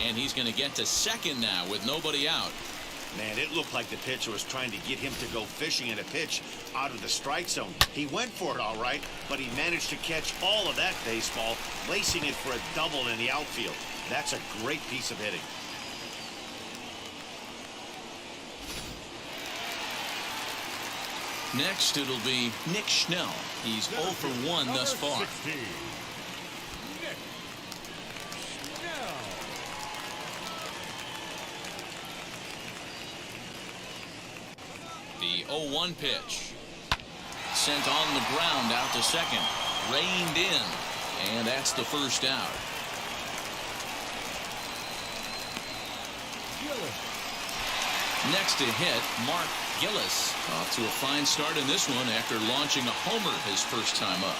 And he's going to get to second now with nobody out. Man, it looked like the pitcher was trying to get him to go fishing in a pitch out of the strike zone. He went for it all right, but he managed to catch all of that baseball, lacing it for a double in the outfield. That's a great piece of hitting. Next, it'll be Nick Schnell. He's 0 for 1 thus far. The 0-1 pitch. Sent on the ground out to second. Reined in. And that's the first out. Next to hit, Mark Gillis. Off to a fine start in this one after launching a homer his first time up.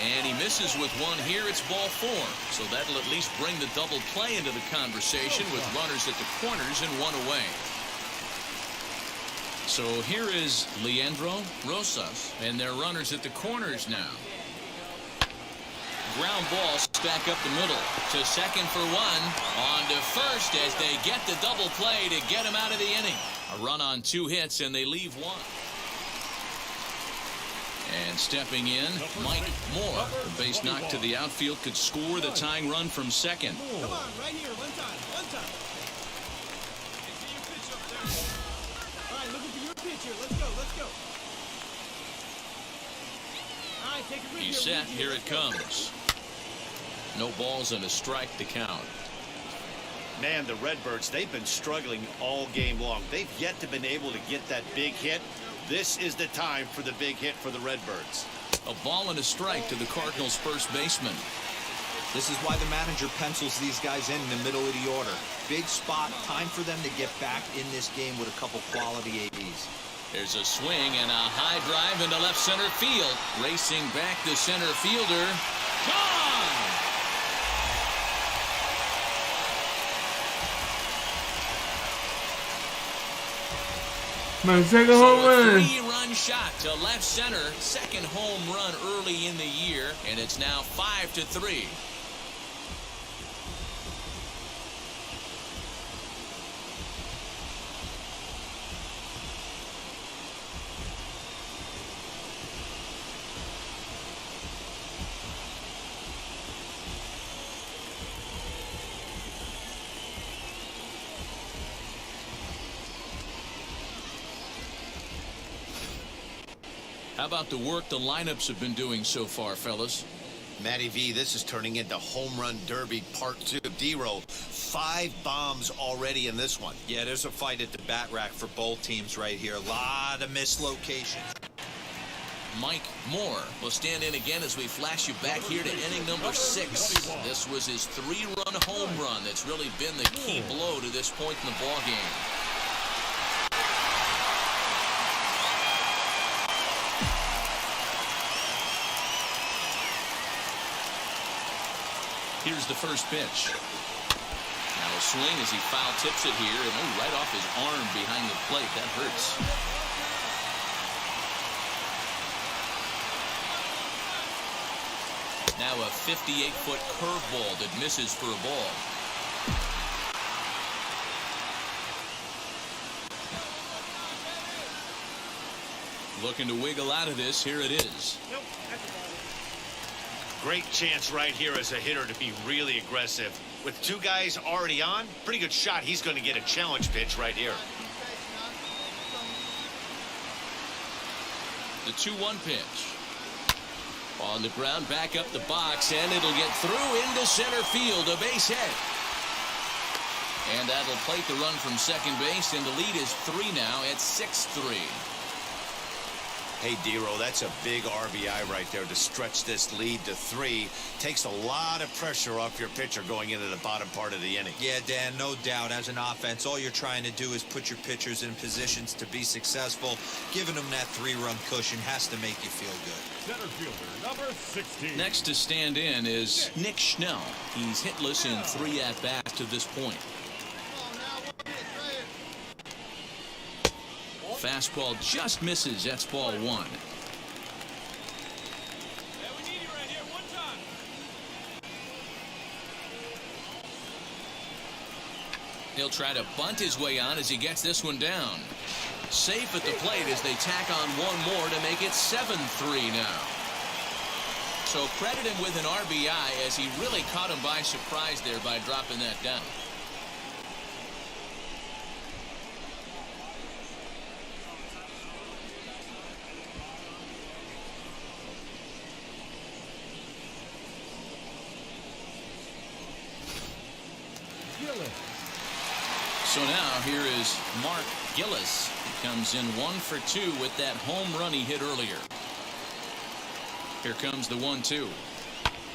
And he misses with one here. It's ball 4. So that'll at least bring the double play into the conversation with runners at the corners and one away. So here is Leandro Rosas and their runners at the corners now. Ground ball back up the middle to second for 1. On to first as they get the double play to get him out of the inning. A run on 2 hits and they leave 1. And stepping in, Mike Moore. The base knock to the outfield could score the tying run from second. Come on, right here, one time. All right, looking for your pitch here. Let's go. All right, take a break. He's set. Here it comes. No balls and a strike to count. Man, the Redbirds, they've been struggling all game long. They've yet to been able to get that big hit. This is the time for the big hit for the Redbirds. A ball and a strike to the Cardinals' first baseman. This is why the manager pencils these guys in the middle of the order. Big spot, time for them to get back in this game with a couple quality ABs. There's a swing and a high drive into left center field. Racing back the center fielder. Gone! My second home run. A 3-run shot to left center. Second home run early in the year, and it's now 5-3. How about the work the lineups have been doing so far, fellas? Matty V, this is turning into home run derby part 2. D-Row, 5 bombs already in this one. Yeah, there's a fight at the bat rack for both teams right here. A lot of mislocations. Mike Moore will stand in again as we flash you back here to inning number 6. This was his 3-run home run that's really been the key blow to this point in the ballgame. Here's the first pitch. Now a swing as he foul tips it here, and right off his arm behind the plate. That hurts. Now a 58-foot curveball that misses for a ball. Looking to wiggle out of this. Here it is. Nope, that's a ball. Great chance right here as a hitter to be really aggressive. With 2 guys already on, pretty good shot. He's going to get a challenge pitch right here. The 2-1 pitch. On the ground, back up the box, and it'll get through into center field, a base hit. And that'll plate the run from second base, and the lead is 3 now at 6-3. Hey, Dero, that's a big RBI right there to stretch this lead to 3. Takes a lot of pressure off your pitcher going into the bottom part of the inning. Yeah, Dan, no doubt. As an offense, all you're trying to do is put your pitchers in positions to be successful. Giving them that 3-run cushion has to make you feel good. Center fielder, number 16. Next to stand in is Nick Schnell. He's hitless in 3 at-bats to this point. Fastball just misses. That's ball 1. He'll try to bunt his way on as he gets this one down. Safe at the plate as they tack on 1 more to make it 7-3 now. So credit him with an RBI as he really caught him by surprise there by dropping that down. So now here is Mark Gillis. He comes in 1 for 2 with that home run he hit earlier. Here comes the 1-2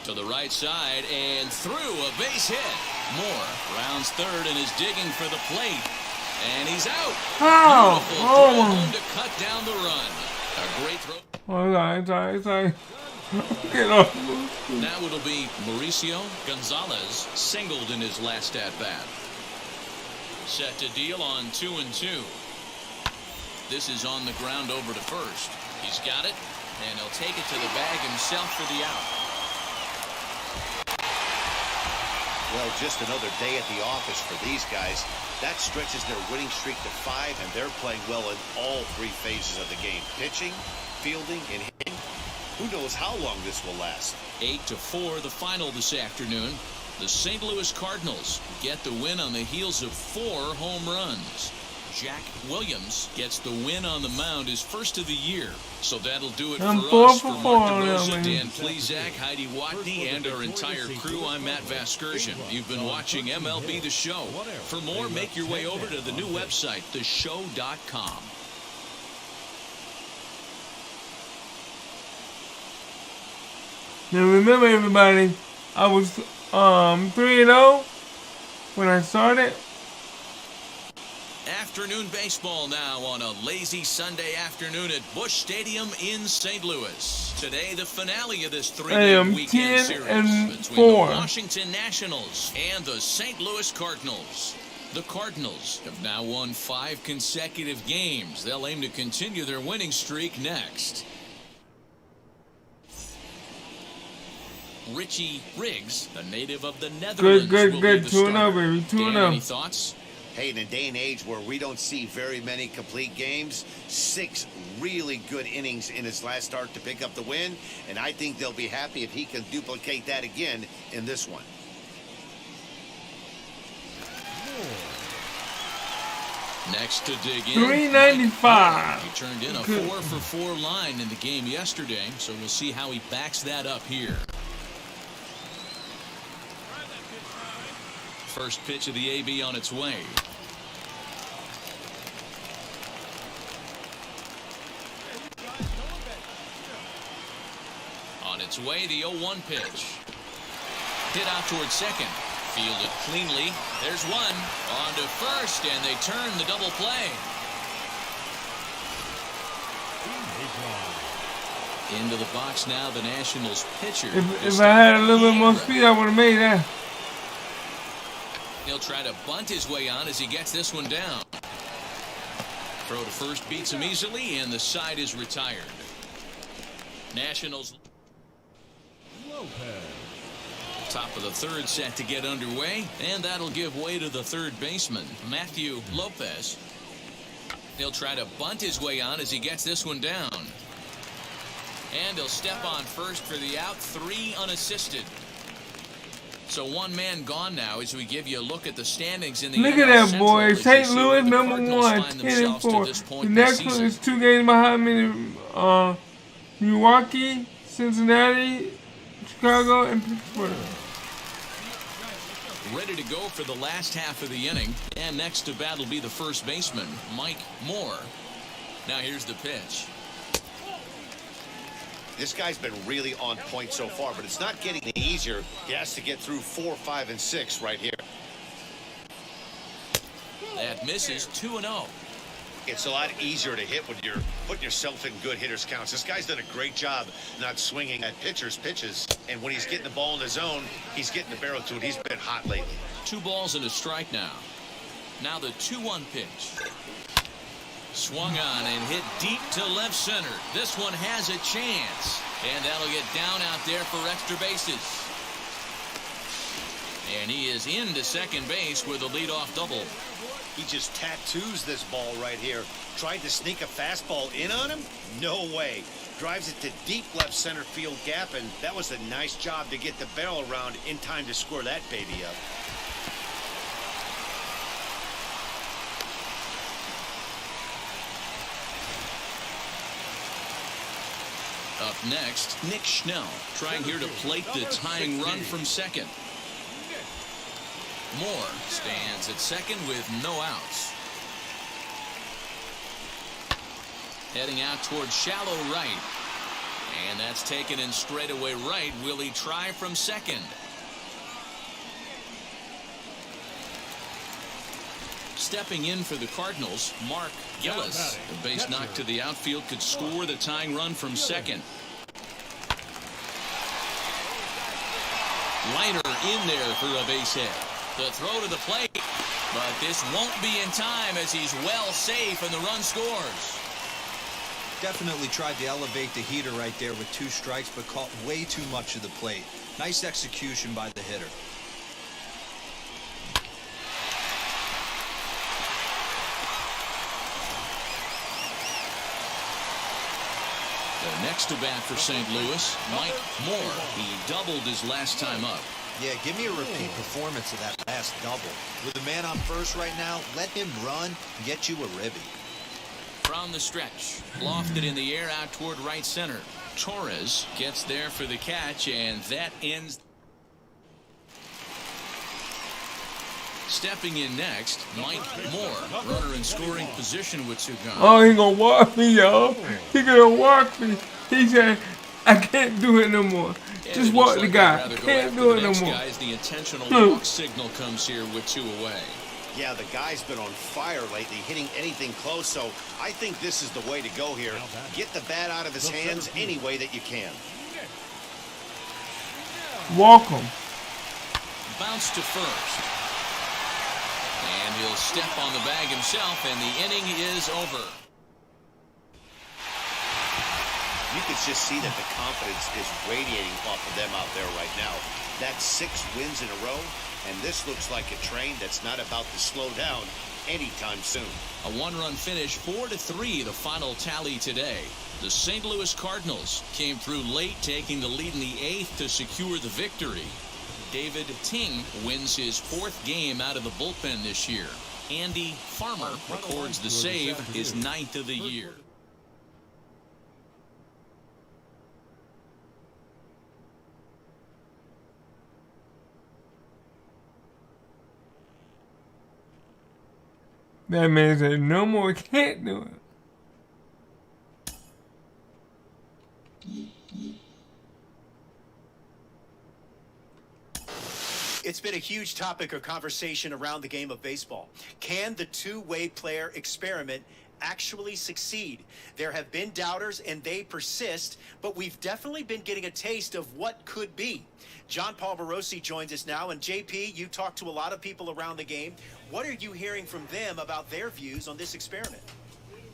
to the right side and through, a base hit. Moore rounds third and is digging for the plate, and he's out. Oh, home to cut down the run. A great throw. Sorry. Get off. Now it'll be Mauricio Gonzalez, singled in his last at bat. Set to deal on 2-2. This is on the ground over to first. He's got it, and he'll take it to the bag himself for the out. Well, just another day at the office for these guys. That stretches their winning streak to 5, and they're playing well in all 3 phases of the game. Pitching, fielding, and hitting. Who knows how long this will last? 8-4 the final this afternoon. The St. Louis Cardinals get the win on the heels of 4 home runs. Jack Williams gets the win on the mound, his first of the year. So that'll do it for us. For Mark DeRosa, Dan Plesac, Heidi Watney, and our entire crew, I'm Matt Vasgersian. You've been watching MLB The Show. For more, make your way over to the new website, theshow.com. Now remember, everybody, I was 3-0 when I started. Afternoon baseball now on a lazy Sunday afternoon at Busch Stadium in St. Louis. Today, the finale of this 3-day weekend series between the Washington Nationals and the St. Louis Cardinals. The Cardinals have now won 5 consecutive games. They'll aim to continue their winning streak next. Richie Riggs, a native of the Netherlands, good. will be the 2-0, baby. 2-0. Any thoughts? Hey, in a day and age where we don't see very many complete games, 6 really good innings in his last start to pick up the win, and I think they'll be happy if he can duplicate that again in this one. Next to dig in, 395. He turned in a 4-for-4 line in the game yesterday, so we'll see how he backs that up here. First pitch of the AB on its way. On its way, the 0-1 pitch. Hit out towards second. Fielded cleanly. There's one. On to first, and they turn the double play. Into the box now, the Nationals pitcher. If I had a little bit more speed, I would have made that. He'll try to bunt his way on as he gets this one down. Throw to first beats him easily, and the side is retired. Nationals. Top of the third set to get underway, and that'll give way to the third baseman, Matthew Lopez. He'll try to bunt his way on as he gets this one down. And he'll step on first for the out, 3 unassisted. So 1 man gone now as we give you a look at the standings in the Look at that, boy. St. Louis, number 1, 10-4. The next one is 2 games behind me. Milwaukee, Cincinnati, Chicago, and Pittsburgh. Ready to go for the last half of the inning. And next to bat will be the first baseman, Mike Moore. Now here's the pitch. This guy's been really on point so far, but it's not getting any easier. He has to get through 4, 5, and 6 right here. That misses 2-0. It's a lot easier to hit when you're putting yourself in good hitters counts. This guy's done a great job not swinging at pitchers' pitches. And when he's getting the ball in his zone, he's getting the barrel to it. He's been hot lately. 2 balls and a strike now. Now the 2-1 pitch. Swung on and hit deep to left center. This one has a chance. And that'll get down out there for extra bases. And he is into second base with a leadoff double. He just tattoos this ball right here. Tried to sneak a fastball in on him? No way. Drives it to deep left center field gap, and that was a nice job to get the barrel around in time to score that baby up. Up next, Nick Schnell trying here to plate the tying run from second. Moore stands at second with no outs. Heading out towards shallow right. And that's taken in straightaway right. Will he try from second? Stepping in for the Cardinals, Mark Gillis. A base knock to the outfield could score the tying run from second. Liner in there for a base hit. The throw to the plate, but this won't be in time as he's well safe and the run scores. Definitely tried to elevate the heater right there with 2 strikes, but caught way too much of the plate. Nice execution by the hitter. The next to bat for St. Louis, Mike Moore. He doubled his last time up. Yeah, give me a repeat performance of that last double. With the man on first right now, let him run and get you a ribby. From the stretch, lofted in the air out toward right center. Torres gets there for the catch, and that ends. Stepping in next, Mike Moore, runner in scoring position with 2 guns. Oh, he gonna walk me, y'all. He gonna walk me. He said, I can't do it no more. Just walk the guy. Can't do it no more. Guys, the intentional walk signal comes here with 2 away. Yeah, the guy's been on fire lately, hitting anything close, so I think this is the way to go here. Get the bat out of his hands any way that you can. Walk him. Bounce to first. And he'll step on the bag himself, and the inning is over. You can just see that the confidence is radiating off of them out there right now. That's 6 wins in a row, and this looks like a train that's not about to slow down anytime soon. A 1-run finish, 4-3, the final tally today. The St. Louis Cardinals came through late, taking the lead in the 8th to secure the victory. David Ting wins his 4th game out of the bullpen this year. Andy Farmer records the save, his 9th of the year. That man said, no more, can't do it. It's been a huge topic of conversation around the game of baseball. Can the two-way player experiment actually succeed? There have been doubters and they persist, but we've definitely been getting a taste of what could be. John Paul Morosi joins us now, and JP, you talk to a lot of people around the game. What are you hearing from them about their views on this experiment?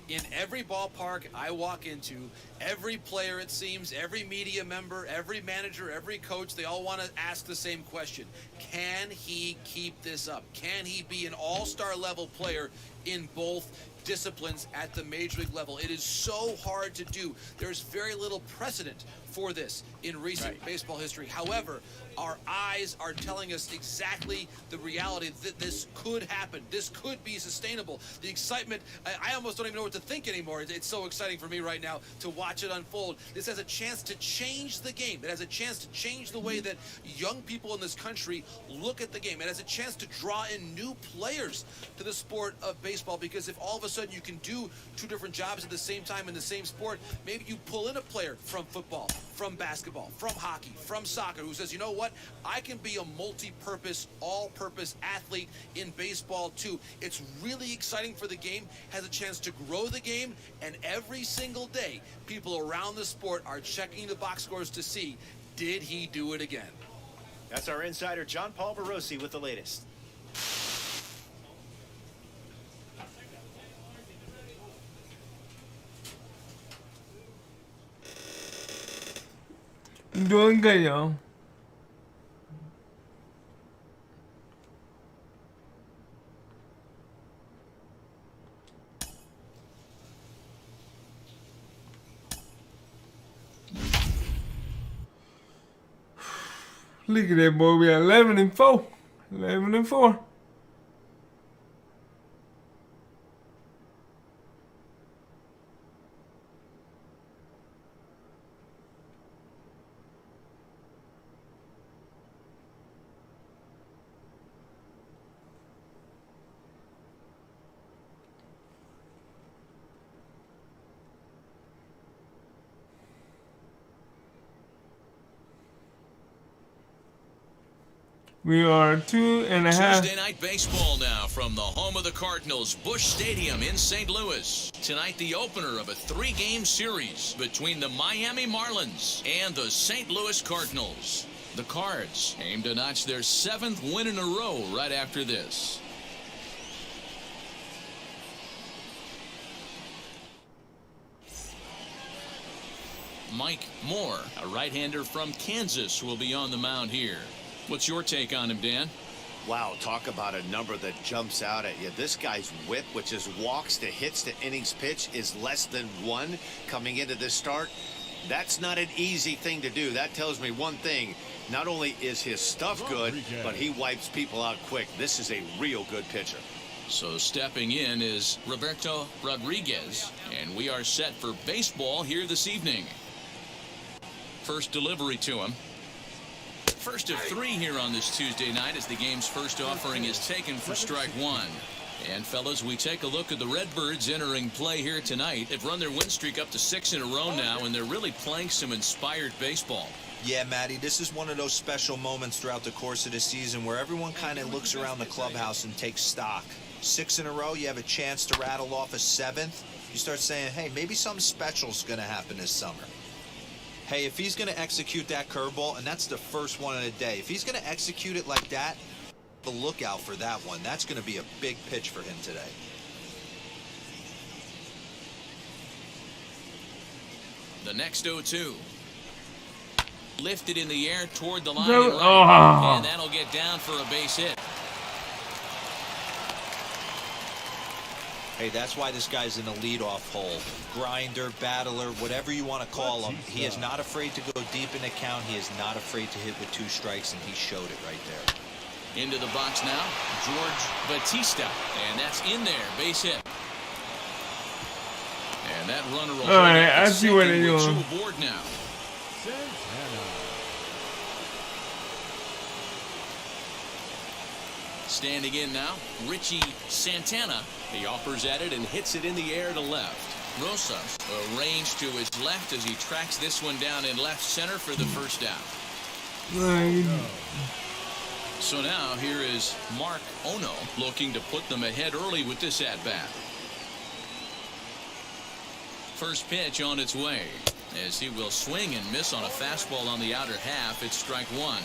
In every ballpark I walk into, every player, it seems, every media member, every manager, every coach, they all want to ask the same question. Can he keep this up? Can he be an all-star level player in both disciplines at the major league level? It is so hard to do. There's very little precedent for this in recent baseball history. However, our eyes are telling us exactly the reality that this could happen. This could be sustainable. The excitement, I almost don't even know what to think anymore. It's so exciting for me right now to watch it unfold. This has a chance to change the game. It has a chance to change the way that young people in this country look at the game. It has a chance to draw in new players to the sport of baseball, because if all of a sudden you can do two different jobs at the same time in the same sport, maybe you pull in a player from football, from basketball, from hockey, from soccer, who says, you know what, I can be a multi-purpose, all-purpose athlete in baseball too. It's really exciting for the game, has a chance to grow the game, and every single day, people around the sport are checking the box scores to see, did he do it again? That's our insider, John Paul Verosi, with the latest. Doing good, y'all. Look at that boy. We are 11-4. 11-4. We are 2.5. Tuesday night baseball now from the home of the Cardinals, Busch Stadium in St. Louis. Tonight, the opener of a 3-game series between the Miami Marlins and the St. Louis Cardinals. The Cards aim to notch their 7th win in a row right after this. Mike Moore, a right-hander from Kansas, will be on the mound here. What's your take on him, Dan? Wow, talk about a number that jumps out at you. This guy's whip, which is walks to hits to innings pitch, is less than 1 coming into this start. That's not an easy thing to do. That tells me one thing. Not only is his stuff good, but he wipes people out quick. This is a real good pitcher. So stepping in is Roberto Rodriguez, and we are set for baseball here this evening. First delivery to him. First of 3 here on this Tuesday night as the game's first offering is taken for strike 1. And fellas, we take a look at the Redbirds entering play here tonight. They've run their win streak up to 6 in a row now, and they're really playing some inspired baseball. Yeah, Matty, this is one of those special moments throughout the course of the season where everyone kind of looks around the clubhouse and takes stock. 6 in a row, you have a chance to rattle off a 7th. You start saying, hey, maybe something special's going to happen this summer. Hey, if he's going to execute that curveball, and that's the first one of the day, if he's going to execute it like that, the lookout for that one. That's going to be a big pitch for him today. The next 0-2. Lifted in the air toward the line. And that'll get down for a base hit. Hey, that's why this guy's in the leadoff hole. Grinder, battler, whatever you want to call him. He is not afraid to go deep in the count. He is not afraid to hit with 2 strikes, and he showed it right there. Into the box now, George Batista. And that's in there, base hit. And that runner will I see what they're doing. 2 aboard now. Standing in now, Richie Santana. He offers at it and hits it in the air to left. Rosas arranged to his left as he tracks this one down in left center for the first out. So now here is Mark Ono looking to put them ahead early with this at-bat. First pitch on its way as he will swing and miss on a fastball on the outer half. It's strike 1.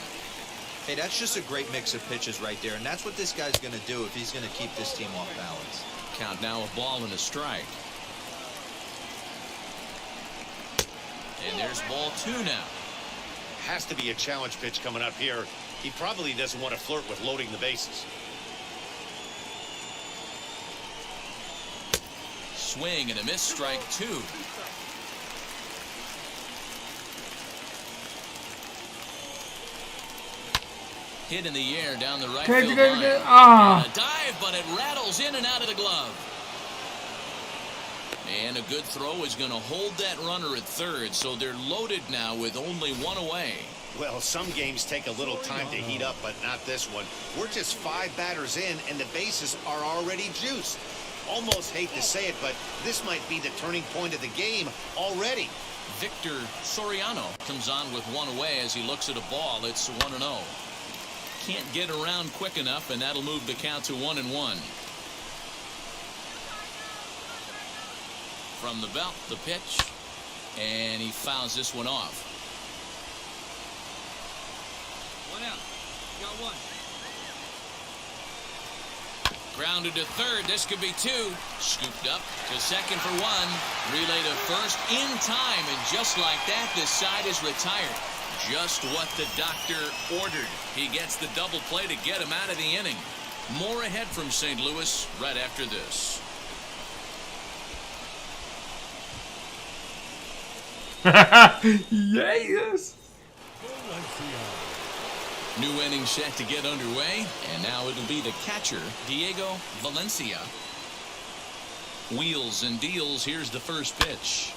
Hey, that's just a great mix of pitches right there, and that's what this guy's going to do if he's going to keep this team off balance. Count now, a ball and a strike. And there's ball 2 now. Has to be a challenge pitch coming up here. He probably doesn't want to flirt with loading the bases. Swing and a miss, strike 2. Hit in the air down the right Catch field it line. again. Ah. And a dive, but it rattles in and out of the glove. And a good throw is going to hold that runner at third, so they're loaded now with only one away. Well, some games take a little time to heat up, but not this one. We're just 5 batters in, and the bases are already juiced. Almost hate to say it, but this might be the turning point of the game already. Victor Soriano comes on with one away as he looks at a ball. It's 1-0. Can't get around quick enough, and that'll move the count to 1-1. From the belt, the pitch, and he fouls this one off. 1 out. You got 1. Grounded to third. This could be 2. Scooped up to second for 1. Relay to first in time, and just like that, this side is retired. Just what the doctor ordered. He gets the double play to get him out of the inning. More ahead from St. Louis right after this. Yes. New inning set to get underway, and now it'll be the catcher, Diego Valencia. Wheels and deals. Here's the first pitch.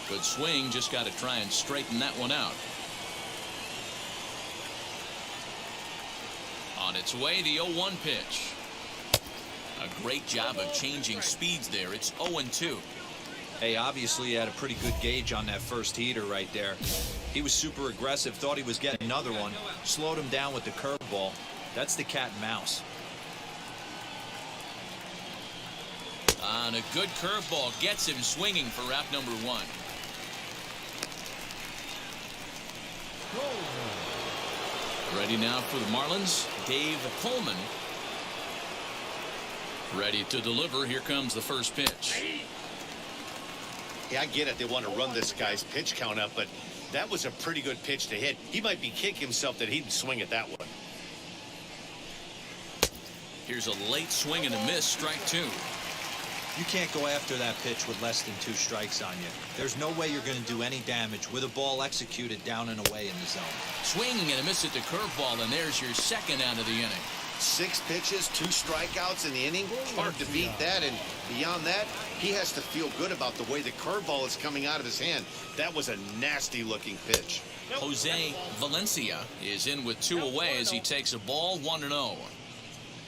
Good swing, just got to try and straighten that one out. On its way, the 0-1 pitch. A great job of changing speeds there. It's 0-2. Hey, obviously he had a pretty good gauge on that first heater right there. He was super aggressive, thought he was getting another one, slowed him down with the curveball. That's the cat and mouse. On a good curveball, gets him swinging for route number 1. Ready now for the Marlins, Dave Pullman. Ready to deliver. Here comes the first pitch. Yeah, I get it. They want to run this guy's pitch count up, but that was a pretty good pitch to hit. He might be kicking himself that he didn't swing at that one. Here's a late swing and a miss, strike 2. You can't go after that pitch with less than 2 strikes on you. There's no way you're going to do any damage with a ball executed down and away in the zone. Swinging and a miss at the curveball, and there's your second out of the inning. 6 pitches, 2 strikeouts in the inning. Hard to beat that, and beyond that, he has to feel good about the way the curveball is coming out of his hand. That was a nasty-looking pitch. Jose Valencia is in with 2 away as he takes a ball, 1-0.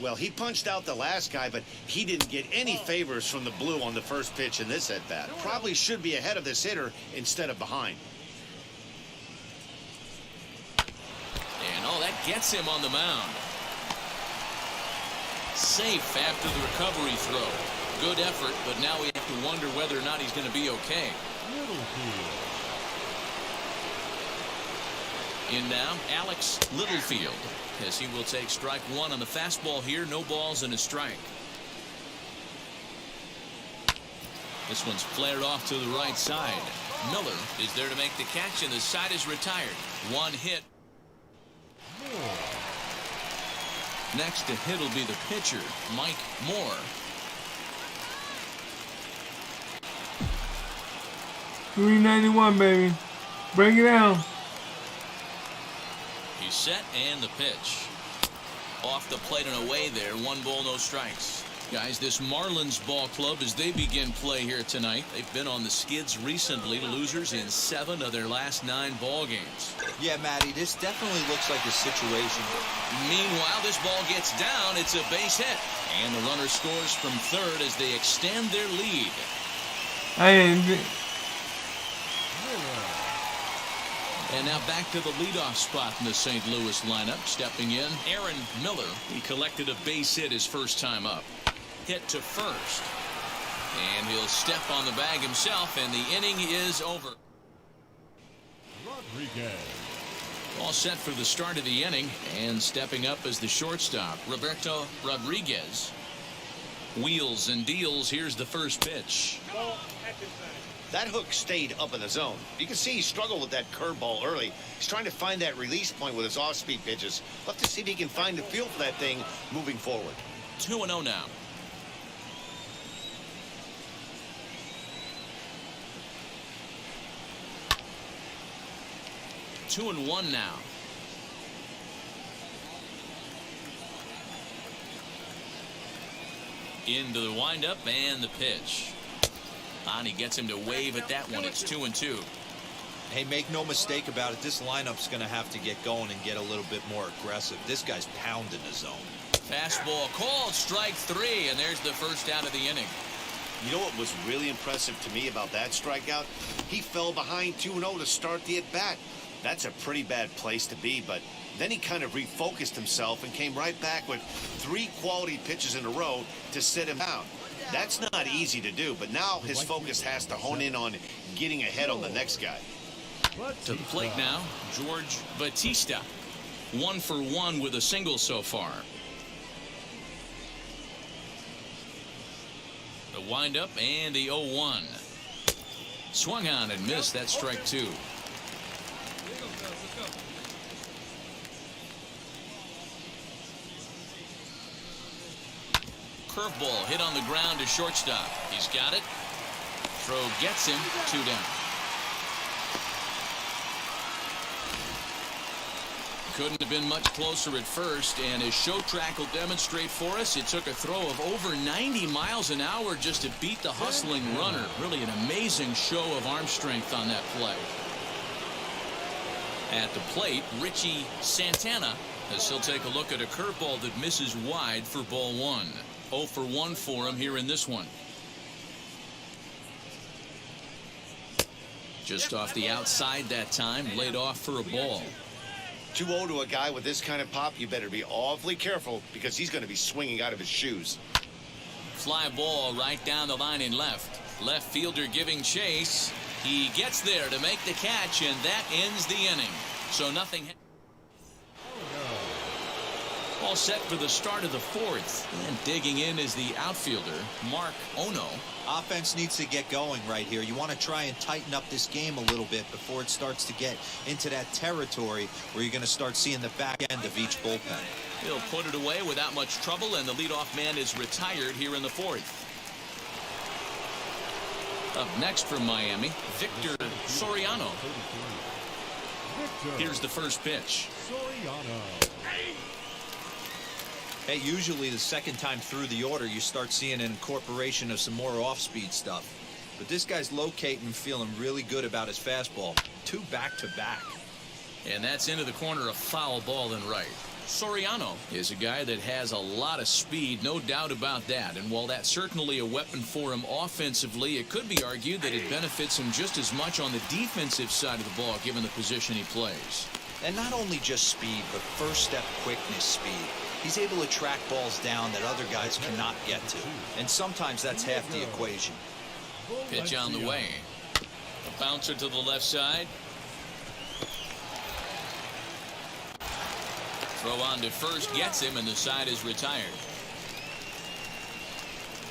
Well, he punched out the last guy, but he didn't get any favors from the blue on the first pitch in this at-bat. Probably should be ahead of this hitter instead of behind. And that gets him on the mound. Safe after the recovery throw. Good effort, but now we have to wonder whether or not he's going to be okay. In now, Alex Littlefield, as he will take strike 1 on the fastball here. No balls and a strike. This one's flared off to the right side. Miller is there to make the catch, and the side is retired. 1 hit. Next to hit will be the pitcher, Mike Moore. $391, baby. Bring it down. He's set, and the pitch. Off the plate and away there. 1 ball, no strikes. Guys, this Marlins ball club, as they begin play here tonight, they've been on the skids recently, losers in 7 of their last 9 ball games. Yeah, Matty, this definitely looks like a situation. Meanwhile, this ball gets down. It's a base hit. And the runner scores from third as they extend their lead. And now back to the leadoff spot in the St. Louis lineup. Stepping in, Aaron Miller. He collected a base hit his first time up. Hit to first. And he'll step on the bag himself, and the inning is over. Rodriguez. All set for the start of the inning, and stepping up as the shortstop, Roberto Rodriguez. Wheels and deals. Here's the first pitch. That hook stayed up in the zone. You can see he struggled with that curveball early. He's trying to find that release point with his off-speed pitches. Love to see if he can find the feel for that thing moving forward. 2-0 now. Into the windup and the pitch. And he gets him to wave at that one. It's 2-2. Hey, make no mistake about it. This lineup's going to have to get going and get a little bit more aggressive. This guy's pounding the zone. Fastball called, strike 3, and there's the first out of the inning. You know what was really impressive to me about that strikeout? He fell behind 2-0 to start the at-bat. That's a pretty bad place to be, but then he kind of refocused himself and came right back with 3 quality pitches in a row to sit him down. That's not easy to do, but now his focus has to hone in on getting ahead on the next guy. To the plate now, George Batista. 1 for 1 with a single so far. The windup and the 0-1. Swung on and missed. That's strike 2. Curveball hit on the ground to shortstop. He's got it. Throw gets him. 2 down. Couldn't have been much closer at first, and as show track will demonstrate for us, it took a throw of over 90 miles an hour just to beat the hustling runner. Really an amazing show of arm strength on that play. At the plate, Richie Santana, as he'll take a look at a curveball that misses wide for ball 1. 0 for 1 for him here in this one. Just off the outside that time, laid off for a ball. 2-0 to a guy with this kind of pop, you better be awfully careful because he's going to be swinging out of his shoes. Fly ball right down the line in left. Left fielder giving chase. He gets there to make the catch, and that ends the inning. So nothing. All set for the start of the 4th. And digging in is the outfielder, Mark Ono. Offense needs to get going right here. You want to try and tighten up this game a little bit before it starts to get into that territory where you're going to start seeing the back end of each bullpen. He'll put it away without much trouble, and the leadoff man is retired here in the 4th. Up next from Miami, Victor Soriano. Here's the first pitch. Hey, usually the second time through the order, you start seeing an incorporation of some more off-speed stuff. But this guy's locating and feeling really good about his fastball. 2 back-to-back. And that's into the corner, a foul ball and right. Soriano is a guy that has a lot of speed, no doubt about that. And while that's certainly a weapon for him offensively, it could be argued that it benefits him just as much on the defensive side of the ball, given the position he plays. And not only just speed, but first-step quickness speed. He's able to track balls down that other guys cannot get to. And sometimes that's half the equation. Pitch on the way. A bouncer to the left side. Throw on to first gets him, and the side is retired.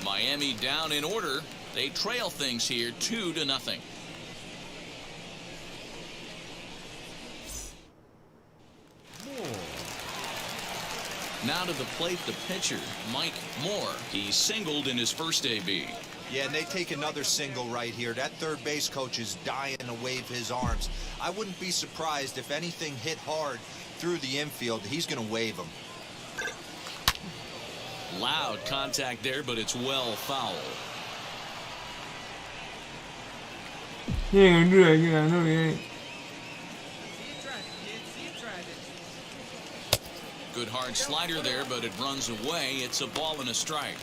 Miami down in order. They trail things here 2-0. Now to the plate, the pitcher, Mike Moore. He singled in his first AB. Yeah, and they take another single right here. That third base coach is dying to wave his arms. I wouldn't be surprised if anything hit hard through the infield. He's going to wave them. Loud contact there, but it's well foul. He ain't gonna do that again. I know he ain't. Good hard slider there, but it runs away. It's a ball and a strike.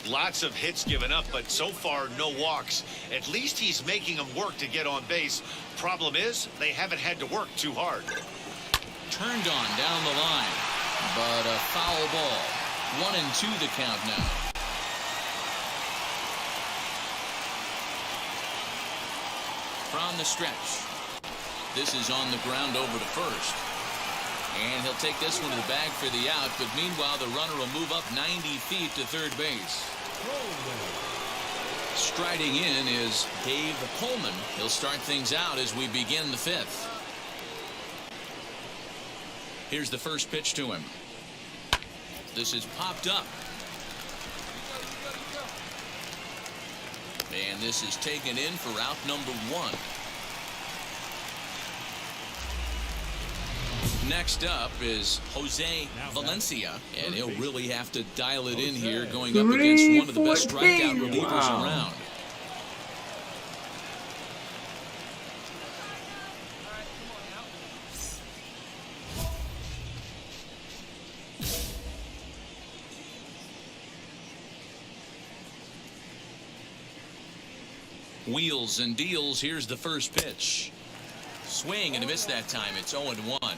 Lots of hits given up, but so far no walks. At least he's making them work to get on base. Problem is, they haven't had to work too hard. Turned on down the line, but a foul ball. 1-2 the count now. From the stretch. This is on the ground over to first. And he'll take this one to the bag for the out, but meanwhile the runner will move up 90 feet to third base. Striding in is Dave Pullman. He'll start things out as we begin the 5th. Here's the first pitch to him. This is popped up. And this is taken in for out number 1. Next up is Jose Valencia, and he'll really have to dial it in here going up against one of the best strikeout relievers around. Wheels and deals. Here's the first pitch. Swing and a miss that time. It's 0-1.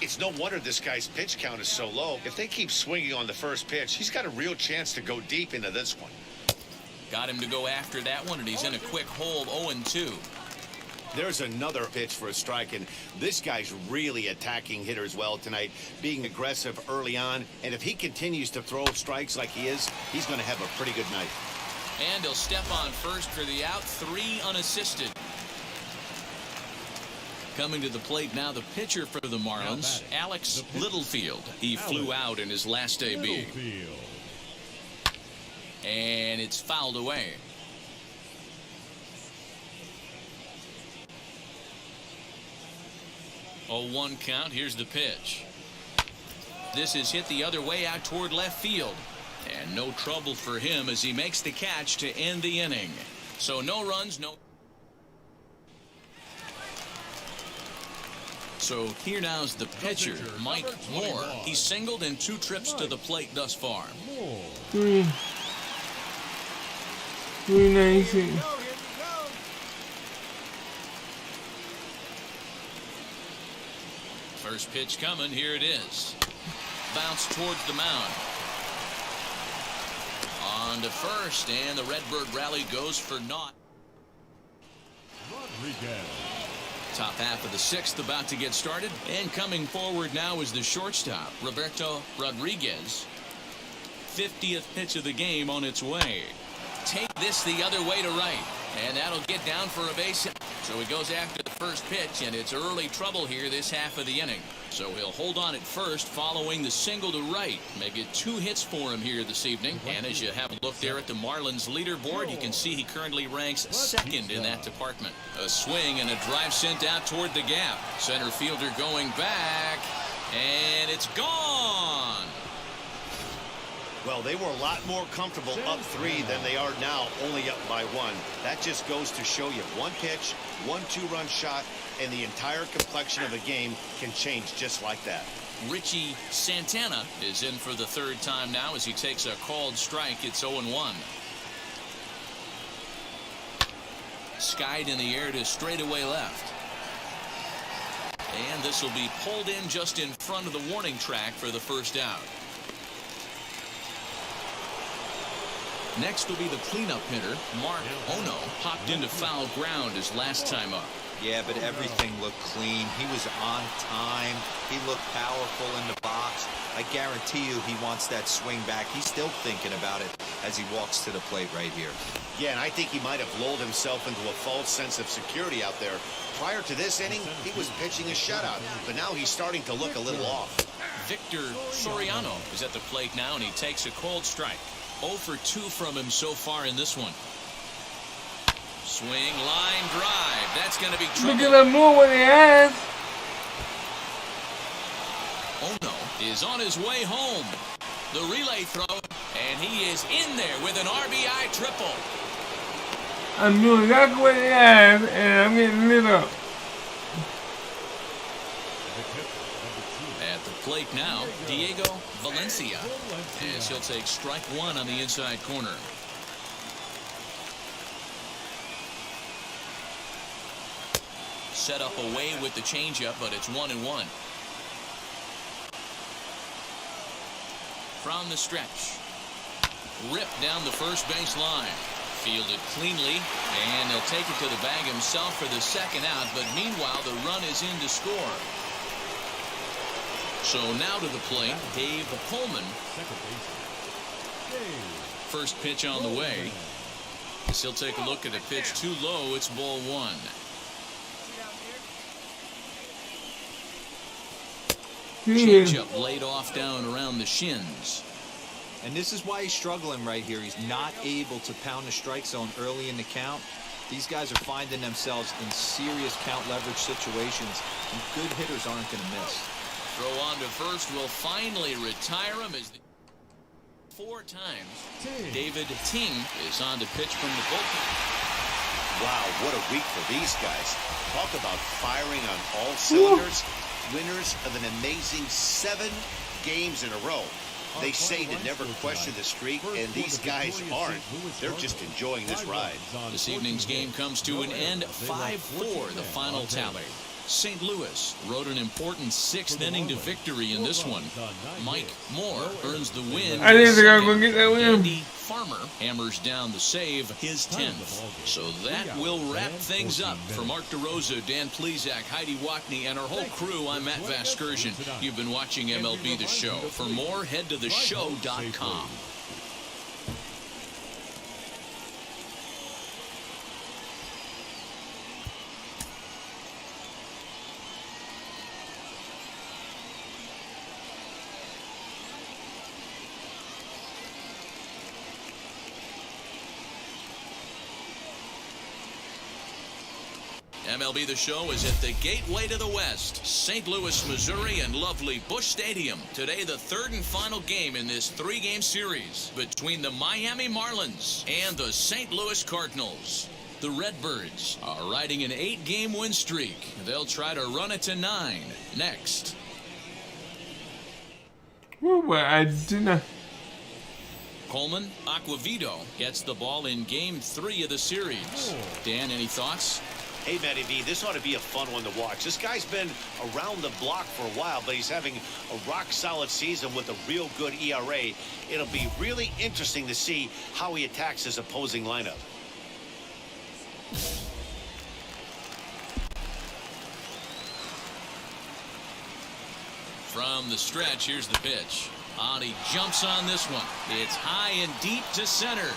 It's no wonder this guy's pitch count is so low. If they keep swinging on the first pitch, he's got a real chance to go deep into this one. Got him to go after that one, and he's in a quick hold. 0-2. There's another pitch for a strike, and this guy's really attacking hitters well tonight, being aggressive early on. And if he continues to throw strikes like he is, he's going to have a pretty good night. And he'll step on first for the out. 3 unassisted. Coming to the plate now, the pitcher for the Marlins, Alex Littlefield. He flew out in his last AB. And it's fouled away. A 1 count. Here's the pitch. This is hit the other way out toward left field. And no trouble for him as he makes the catch to end the inning. So no runs, no. So here now's the pitcher, Mike Moore. He's singled in 2 trips to the plate thus far. 396. First pitch coming. Here it is. Bounce towards the mound. On to first, and the Redbird rally goes for naught. Rodriguez. Top half of the 6th about to get started, and coming forward now is the shortstop, Roberto Rodriguez. 50th pitch of the game on its way. Take this the other way to right, and that'll get down for a base hit. So he goes after the first pitch, and it's early trouble here this half of the inning. So he'll hold on at first following the single to right. Make it 2 hits for him here this evening. And as you have a look there at the Marlins leaderboard, you can see he currently ranks 2nd in that department. A swing and a drive sent out toward the gap. Center fielder going back, and it's gone. Well, they were a lot more comfortable up 3 than they are now, only up by 1. That just goes to show you 1 pitch, 1 2-run shot, and the entire complexion of a game can change just like that. Richie Santana is in for the 3rd time now as he takes a called strike. It's 0-1. Skied in the air to straightaway left. And this will be pulled in just in front of the warning track for the first out. Next will be the cleanup hitter, Mark Ono. Popped into foul ground his last time up. Yeah, but everything looked clean. He was on time. He looked powerful in the box. I guarantee you he wants that swing back. He's still thinking about it as he walks to the plate right here. Yeah, and I think he might have lulled himself into a false sense of security out there. Prior to this inning, he was pitching a shutout, but now he's starting to look a little off. Victor Soriano is at the plate now, and he takes a cold strike. 0 for 2 from him so far in this one. Swing, line drive. That's going to be trouble. Look at him move with the hands. Ono is on his way home. The relay throw, and he is in there with an RBI triple. I'm doing exactly what he has, and I'm getting lit up. At the plate now, Diego Valencia, as he'll take strike 1 on the inside corner. Set up away with the changeup, but it's 1-1. From the stretch, ripped down the first base line. Fielded cleanly, and he'll take it to the bag himself for the 2nd out, but meanwhile the run is in to score. So now to the plate, Dave Pullman. First pitch on the way. He'll take a look at a pitch too low. It's ball 1. Changeup laid off down around the shins. And this is why he's struggling right here. He's not able to pound the strike zone early in the count. These guys are finding themselves in serious count leverage situations, and good hitters aren't going to miss. Throw on to first will finally retire him as 4 times. David Ting is on to pitch from the bullpen. Wow, what a week for these guys. Talk about firing on all cylinders. Winners of an amazing 7 games in a row. They say to never question the streak, and these guys aren't. They're just enjoying this ride. This evening's game comes to an end, 5-4, the final tally. St. Louis rode an important 6th inning to victory in this one. Mike Moore earns the win. I didn't think I was going to get that win. Andy Farmer hammers down the save, his 10th. So that will wrap things up. For Mark DeRosa, Dan Plezak, Heidi Wackney, and our whole crew, I'm Matt Vasgersian. You've been watching MLB The Show. For more, head to theshow.com. MLB The Show is at the gateway to the West, St. Louis, Missouri, and lovely Busch Stadium. Today, the 3rd and final game in this 3-game series between the Miami Marlins and the St. Louis Cardinals. The Redbirds are riding an 8-game win streak. They'll try to run it to 9 next. Well, I didn't. Pullman, Aquavito gets the ball in Game 3 of the series. Dan, any thoughts? Hey, Matty V, this ought to be a fun one to watch. This guy's been around the block for a while, but he's having a rock-solid season with a real good ERA. It'll be really interesting to see how he attacks his opposing lineup. From the stretch, here's the pitch. He jumps on this one. It's high and deep to center.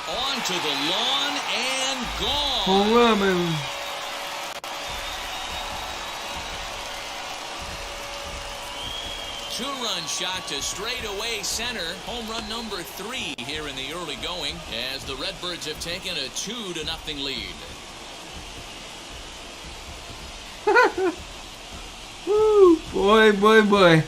Onto the lawn and gone. Pullman. Two-run shot to straightaway center. Home run number 3 here in the early going as the Redbirds have taken a 2-0 lead. Woo, boy.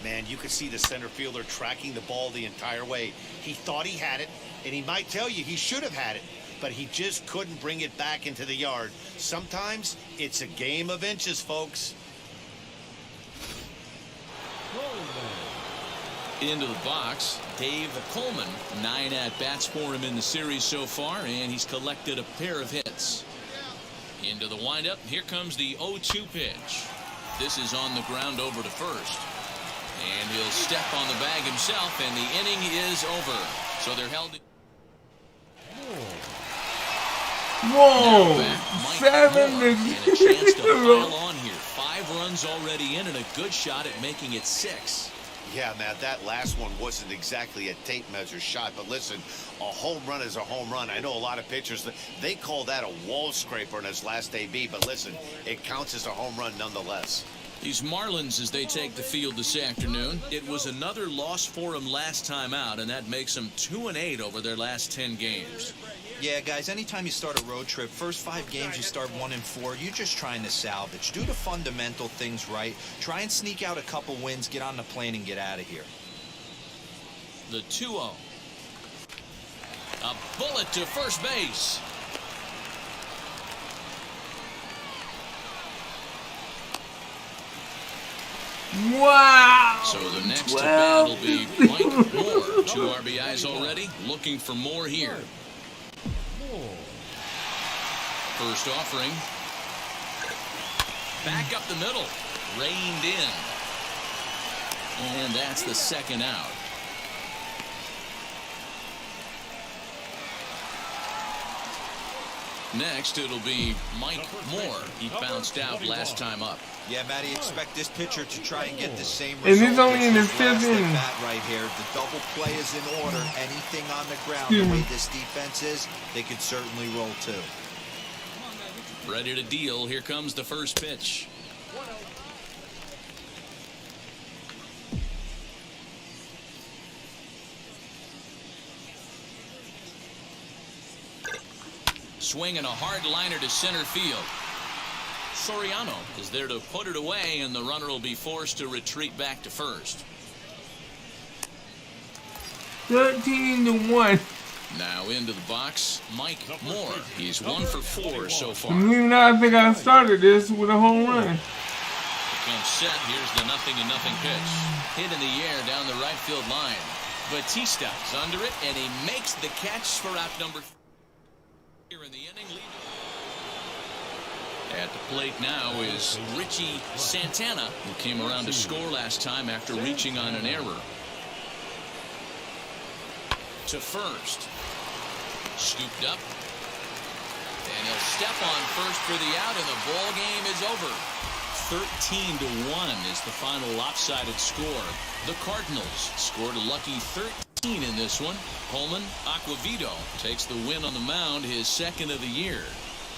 Man, you could see the center fielder tracking the ball the entire way. He thought he had it, and he might tell you he should have had it, but he just couldn't bring it back into the yard. Sometimes it's a game of inches, folks. Into the box, Dave Coleman. 9 at-bats for him in the series so far, and he's collected a pair of hits. Into the windup, here comes the 0-2 pitch. This is on the ground over to first. And he'll step on the bag himself, and the inning is over. So they're held. Whoa! 7 and a chance to pile on here. 5 runs already in, and a good shot at making it 6. Yeah, Matt, that last one wasn't exactly a tape measure shot, but listen, a home run is a home run. I know a lot of pitchers, they call that a wall scraper in his last AB, but listen, it counts as a home run nonetheless. These Marlins, as they take the field this afternoon, it was another loss for them last time out, and that makes them 2-8 over their last 10 games. Yeah, guys, anytime you start a road trip, first 5 games you start 1-4, you're just trying to salvage. Do the fundamental things right. Try and sneak out a couple wins, get on the plane, and get out of here. The 2-0. A bullet to first base. Wow! So the next at bat will be Mike Moore. 2 RBIs already. Looking for more here. First offering. Back up the middle. Reined in. And that's the second out. Next, it'll be Mike Moore. He bounced out last time up. Yeah, Matty, expect this pitcher to try and get the same And result. he's only in his It's fifth last inning. at bat right here. The double play is in order. Anything on the ground, Excuse the way me. this defense is, they could certainly roll too. Ready to deal. Here comes the first pitch. Swing and a hard liner to center field. Soriano is there to put it away, and the runner will be forced to retreat back to first. 13-1. Now into the box, Mike Moore. He's 1 for 4 so far. Even though I think I started this with a home run. Comes set. Here's the 0-0 pitch. Hit in the air down the right field line. Batista is under it, and he makes the catch for out number 3 here in the inning. At the plate now is Richie Santana, who came around to score last time after reaching on an error. To first. Scooped up. And he'll step on first for the out, and the ball game is over. 13-1 is the final lopsided score. The Cardinals scored a lucky 13 in this one. Pullman Aquavito takes the win on the mound, his second of the year.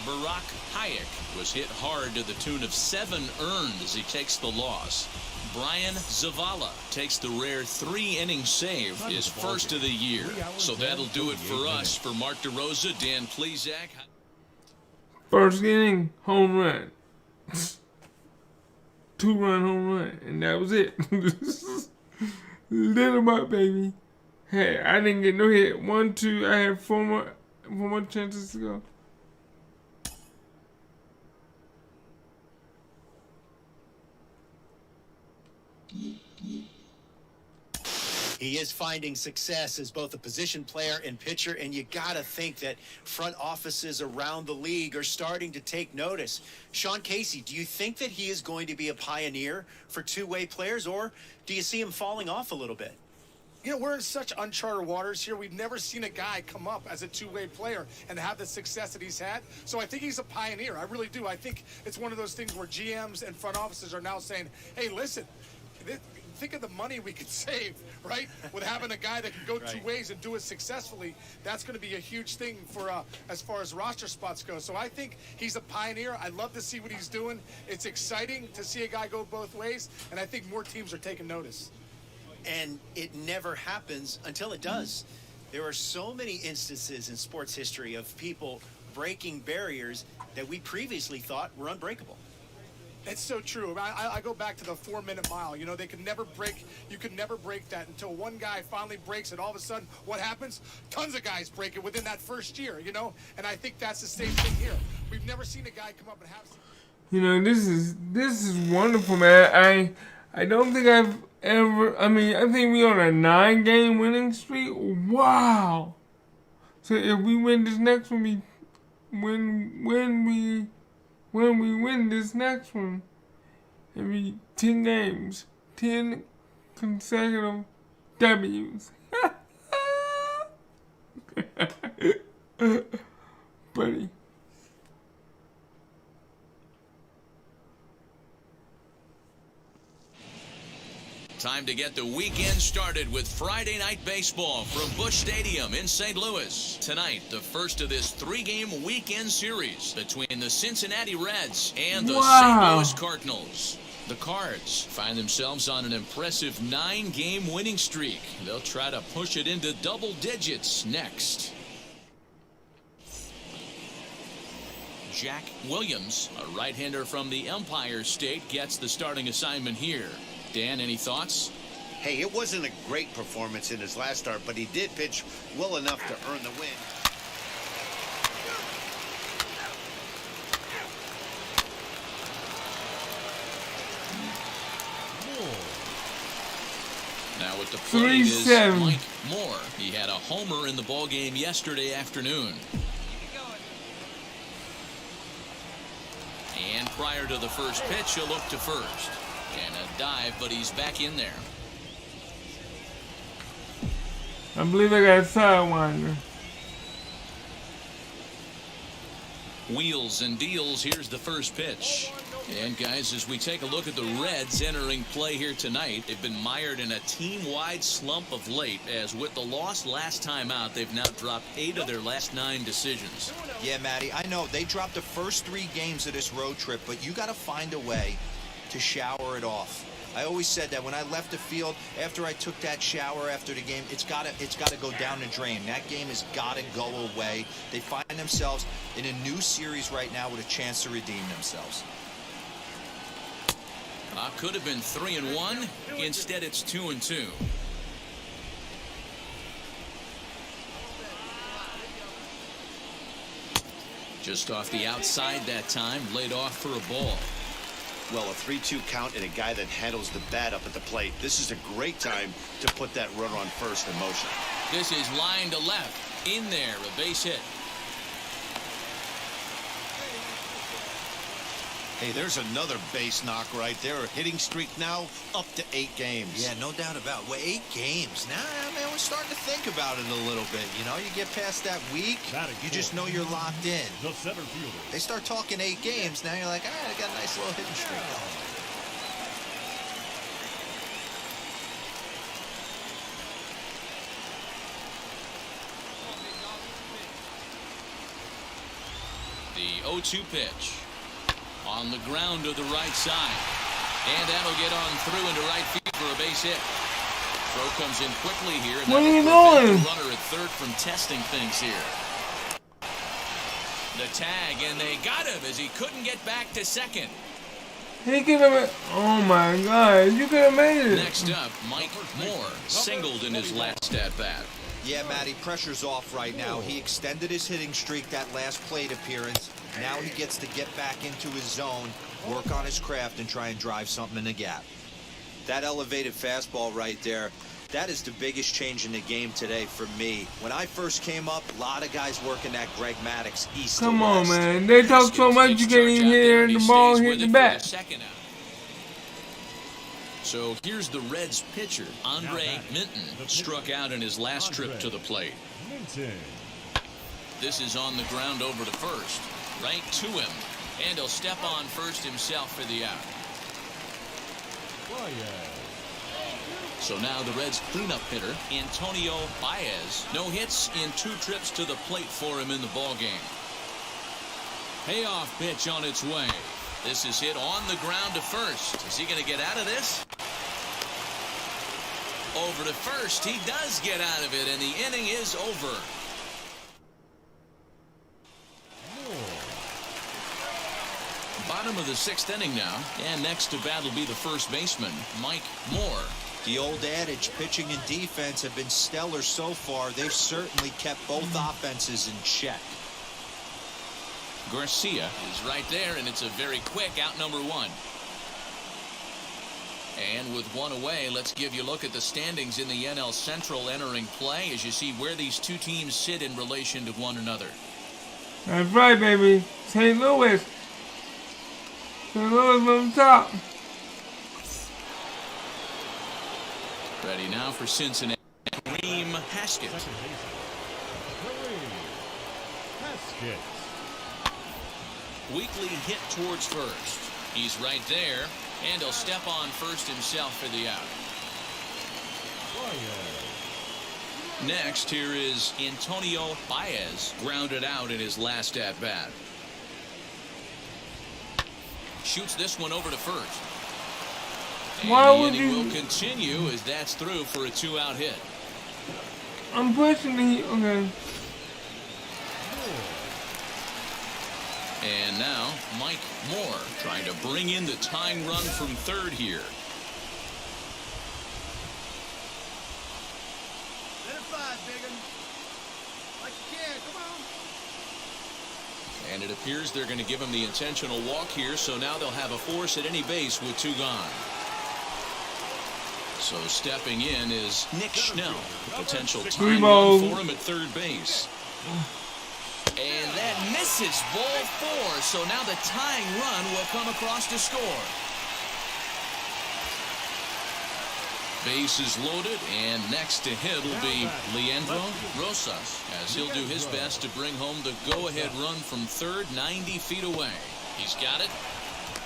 Barack Hayek was hit hard to the tune of 7 earned as he takes the loss. Brian Zavala takes the rare 3-inning save, his first of the year. So that'll do it for us. For Mark DeRosa, Dan Plezak. First inning, home run. 2-run home run, and that was it. Little bit, baby. Hey, I didn't get no hit. 1, 2. I had 4 more chances to go. He is finding success as both a position player and pitcher, and you got to think that front offices around the league are starting to take notice. Sean Casey, do you think that he is going to be a pioneer for two-way players, or do you see him falling off a little bit? You know, we're in such uncharted waters here. We've never seen a guy come up as a two-way player and have the success that he's had. So I think he's a pioneer. I really do. I think it's one of those things where GMs and front offices are now saying, hey, listen, think of the money we could save, right? With having a guy that can go two ways and do it successfully. That's going to be a huge thing for as far as roster spots go. So I think he's a pioneer. I love to see what he's doing. It's exciting to see a guy go both ways, and I think more teams are taking notice. And it never happens until it does. There are so many instances in sports history of people breaking barriers that we previously thought were unbreakable. It's so true. I go back to the 4-minute mile. You know, they could never break. You could never break that until one guy finally breaks it. All of a sudden, what happens? Tons of guys break it within that first year. You know, and I think that's the same thing here. We've never seen a guy come up and have. You know, this is wonderful, man. I don't think I've ever. I mean, I think we on a 9-game winning streak. Wow. So if we win this next one, when we win this next one, it'll be 10 games, 10 consecutive W's. Buddy. Time to get the weekend started with Friday Night Baseball from Busch Stadium in St. Louis. Tonight, the first of this 3-game weekend series between the Cincinnati Reds and the St. Louis Cardinals. The Cards find themselves on an impressive 9-game winning streak. They'll try to push it into double digits next. Jack Williams, a right-hander from the Empire State, gets the starting assignment here. Dan, any thoughts? Hey, it wasn't a great performance in his last start, but he did pitch well enough to earn the win. Now at the plate is Mike Moore. He had a homer in the ballgame yesterday afternoon. And prior to the first pitch, he'll look to first. And a dive, but he's back in there. I believe I got a sidewinder. Wheels and deals. Here's the first pitch. And guys, as we take a look at the Reds entering play here tonight, they've been mired in a team-wide slump of late, as with the loss last time out, they've now dropped 8 of their last 9 decisions. Yeah, Matty, I know they dropped the first 3 games of this road trip, but you got to find a way to shower it off. I always said that when I left the field after I took that shower after the game, it's got to go down the drain. That game has got to go away. They find themselves in a new series right now with a chance to redeem themselves. Could have been 3-1. Instead, it's 2-2. Just off the outside that time, laid off for a ball. Well, a 3-2 count and a guy that handles the bat up at the plate. This is a great time to put that runner on first in motion. This is line to left. In there, a base hit. Hey, there's another base knock right there. A hitting streak now up to 8 games. Yeah, no doubt about it. Well, 8 games. Now, man, we're starting to think about it a little bit. You know, you get past that week, you just know you're locked in. The center fielder. They start talking 8 games. Now you're like, all right, I got a nice little hitting streak going. The 0-2 pitch. On the ground to the right side. And that'll get on through into right field for a base hit. Throw comes in quickly here. And what are you doing? doing? The runner at third from testing things here. The tag, and they got him as he couldn't get back to second. He could have. Oh my God! You could have made it. Next up, Mike Moore singled in his last at bat. Yeah, Matty, pressure's off right now. He extended his hitting streak that last plate appearance. Now he gets to get back into his zone, work on his craft, and try and drive something in the gap. That elevated fastball right there, that is the biggest change in the game today for me. When I first came up, a lot of guys working that Greg Maddux east to west. Come on, man. They talk so much you can't even hear the ball hit the bat. So here's the Reds pitcher. Andre Minton struck out in his last trip to the plate. This is on the ground over to first. Right to him. And he'll step on first himself for the out. So now the Reds cleanup hitter, Antonio Baez. No hits in 2 trips to the plate for him in the ballgame. Payoff pitch on its way. This is hit on the ground to first. Is he going to get out of this? Over to first. He does get out of it, and the inning is over. Bottom of the 6th inning now, and next to bat will be the first baseman, Mike Moore. The old adage, pitching and defense have been stellar so far. They've certainly kept both offenses in check. Garcia is right there, and it's a very quick out number 1. And with 1 away, let's give you a look at the standings in the NL Central entering play as you see where these 2 teams sit in relation to one another. That's right, baby. St. Louis. St. Louis on top. Ready now for Cincinnati. Kareem Haskett. Weekly hit towards first. He's right there, and he'll step on first himself for the out. Next, here is Antonio Baez, grounded out in his last at-bat. Shoots this one over to first. And Why the would inning you? will continue as that's through for a 2-out hit. I'm pushing the. Okay. And now, Mike Moore trying to bring in the tying run from third here. Let it fly, big un. Like you can, come on. And it appears they're going to give him the intentional walk here, so now they'll have a force at any base with 2 gone. So stepping in is Nick Schnell, the potential tying run for him at third base. And that misses ball 4, so now the tying run will come across to score. Base is loaded, and next to hit will be Leandro Rosas, as he'll do his best to bring home the go-ahead run from third, 90 feet away. He's got it,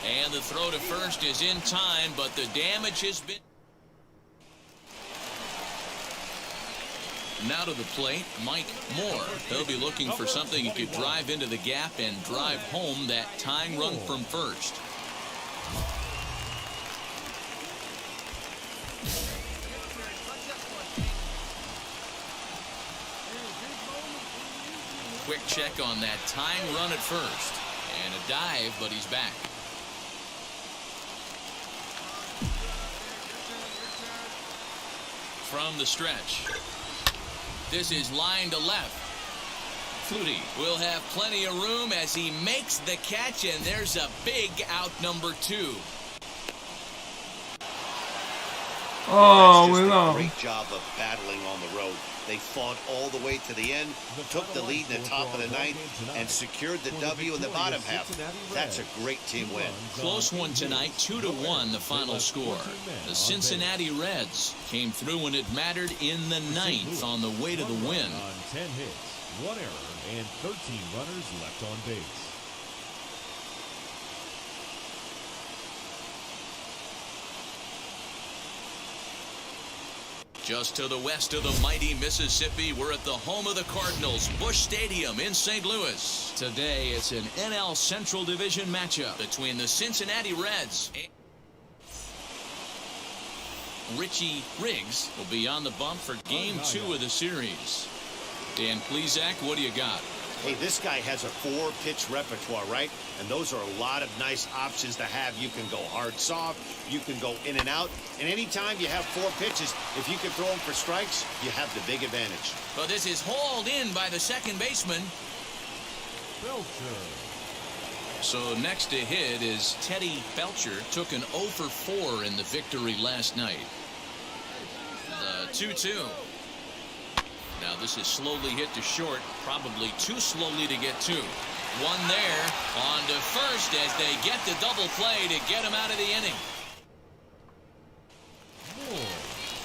and the throw to first is in time, but the damage has been... Now to the plate, Mike Moore. He'll be looking for something he could drive into the gap and drive home that tying run from first. Quick check on that tying run at first. And a dive, but he's back. From the stretch. This is line to left. Flutie will have plenty of room as he makes the catch, and there's a big out number 2. Oh, we That's just a lost. great job of battling on the road. They fought all the way to the end, took the lead in the top of the ninth, and secured the W in the bottom half. That's a great team win. Close one tonight, 2-1 the final score. The Cincinnati Reds came through when it mattered in the ninth on the way to the win. On 10 hits, 1 error, and 13 runners left on base. Just to the west of the mighty Mississippi, we're at the home of the Cardinals, Busch Stadium in St. Louis. Today, it's an NL Central Division matchup between the Cincinnati Reds and Richie Riggs will be on the bump for Game 2 of the series. Dan Plesac, what do you got? Hey, this guy has a 4-pitch repertoire, right? And those are a lot of nice options to have. You can go hard, soft. You can go in and out. And anytime you have 4 pitches, if you can throw them for strikes, you have the big advantage. But this is hauled in by the second baseman. Belcher. So next to hit is Teddy Belcher. Took an 0 for 4 in the victory last night. The 2-2. Now this is slowly hit to short, probably too slowly to get to. One there, on to first as they get the double play to get him out of the inning.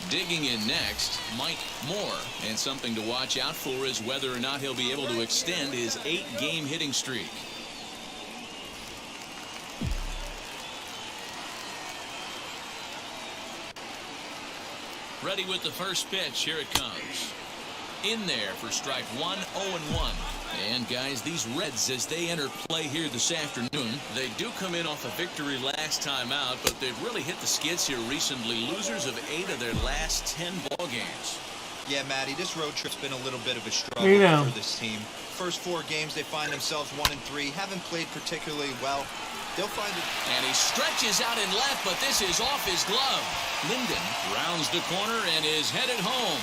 Digging in next, Mike Moore. And something to watch out for is whether or not he'll be able to extend his 8-game hitting streak. Ready with the first pitch. Here it comes. In there for strike 1, 0-1. And guys, these Reds, as they enter play here this afternoon, they do come in off a victory last time out, but they've really hit the skids here recently. Losers of 8 of their last 10 ball games. Yeah, Matty, this road trip's been a little bit of a struggle for this team. First 4 games, they find themselves 1-3. Haven't played particularly well. They'll find it. And he stretches out in left, but this is off his glove. Linden rounds the corner and is headed home.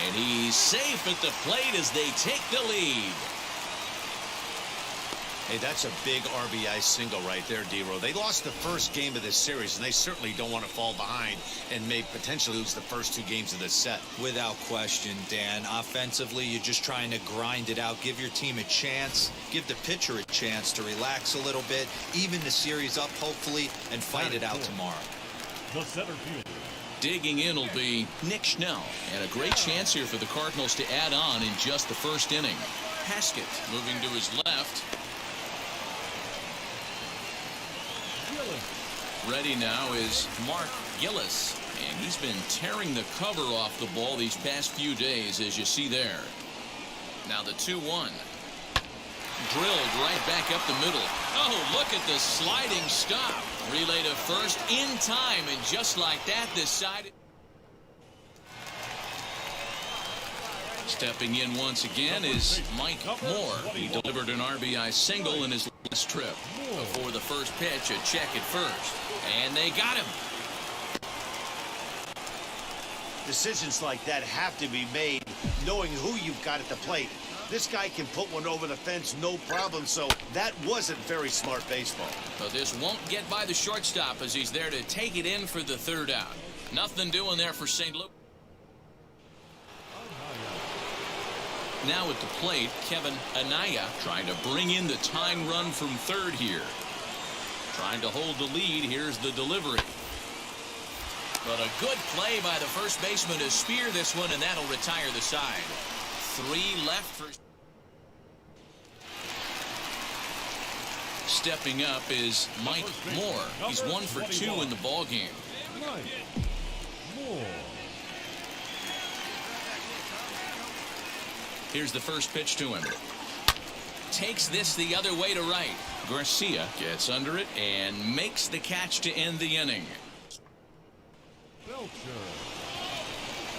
And he's safe at the plate as they take the lead. Hey, that's a big RBI single right there, D-Row. They lost the first game of this series, and they certainly don't want to fall behind and may potentially lose the first 2 games of this set. Without question, Dan. Offensively, you're just trying to grind it out, give your team a chance, give the pitcher a chance to relax a little bit, even the series up, hopefully, and fight it out tomorrow. The center fielder. Digging in will be Nick Schnell, and a great chance here for the Cardinals to add on in just the first inning. Haskett moving to his left. Ready now is Mark Gillis, and he's been tearing the cover off the ball these past few days, as you see there. Now the 2-1. Drilled right back up the middle. Oh, look at the sliding stop. Relay to first in time, and just like that, this side. Stepping in once again is Mike Moore. He delivered an RBI single in his last trip. Before the first pitch, a check at first. And they got him. Decisions like that have to be made knowing who you've got at the plate. This guy can put one over the fence, no problem, so that wasn't very smart baseball. But this won't get by the shortstop as he's there to take it in for the third out. Nothing doing there for St. Louis. Now at the plate, Kevin Anaya trying to bring in the tying run from third here. Trying to hold the lead. Here's the delivery. But a good play by the first baseman to spear this one, and that'll retire the side. 3 left for... Stepping up is Mike Moore. He's 1 for 2 in the ball game. Here's the first pitch to him. Takes this the other way to right. Garcia gets under it and makes the catch to end the inning.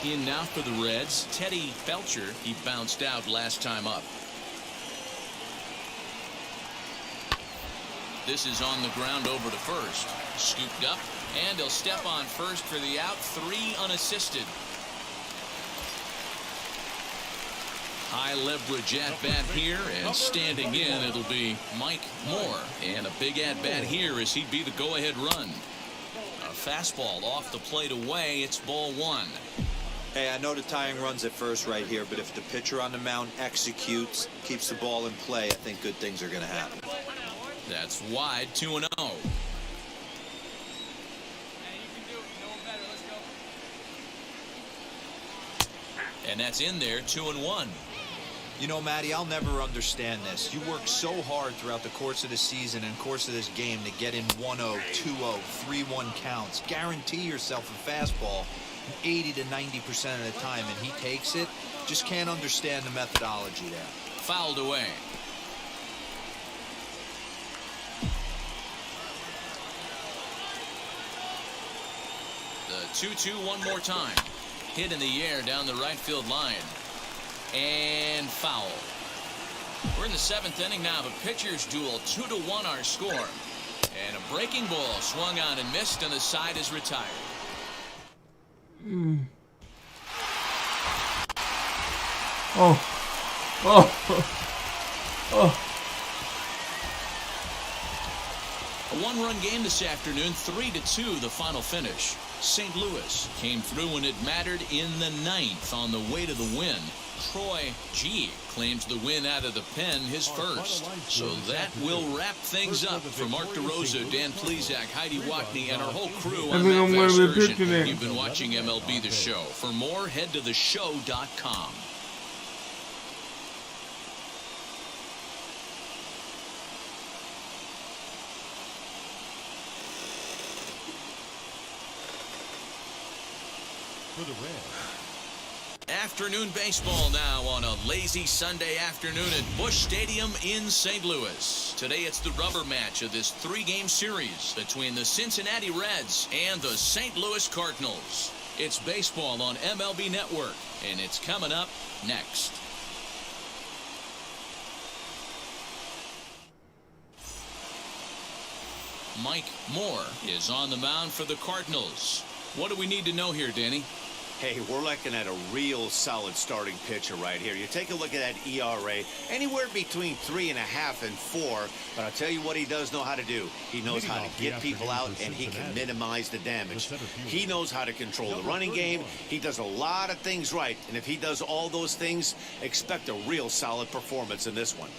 In now for the Reds, Teddy Belcher. He bounced out last time up. This is on the ground over to first. Scooped up, and he'll step on first for the out. 3 unassisted. High leverage at-bat here, and standing in, it'll be Mike Moore. And a big at-bat here as he'd be the go-ahead run. A fastball off the plate away. It's ball 1. Hey, I know the tying run's at first right here, but if the pitcher on the mound executes, keeps the ball in play, I think good things are going to happen. That's wide, 2-0. And that's in there, 2-1. You know, Matty, I'll never understand this. You work so hard throughout the course of the season and course of this game to get in 1-0, 2-0, 3-1 counts. Guarantee yourself a fastball 80 to 90% of the time, and he takes it. Just can't understand the methodology there. Fouled away. The 2-2 one more time. Hit in the air down the right field line. And foul. We're in the 7th inning now. The pitchers duel. 2-1 our score. And a breaking ball swung on and missed, and the side is retired. A 1-run game this afternoon, 3-2 the final finish. St. Louis came through when it mattered in the 9th on the way to the win. Troy G claims the win out of the pen, his first. So that will wrap things up. For Mark DeRosa, Dan Plesac, Heidi Wackney, and our whole crew, I'm Matt Vasgersian. You've been watching MLB The Show. For more, head to theshow.com. For the Reds. Afternoon baseball now on a lazy Sunday afternoon at Busch Stadium in St. Louis. Today it's the rubber match of this 3-game series between the Cincinnati Reds and the St. Louis Cardinals. It's baseball on MLB Network, and it's coming up next. Mike Moore is on the mound for the Cardinals. What do we need to know here, Danny? Hey, we're looking at a real solid starting pitcher right here. You take a look at that ERA, anywhere between 3.5 and 4. But I'll tell you what he does know how to do. He knows how to get people out, and he can minimize the damage. He knows how to control the running game. He does a lot of things right. And if he does all those things, expect a real solid performance in this one.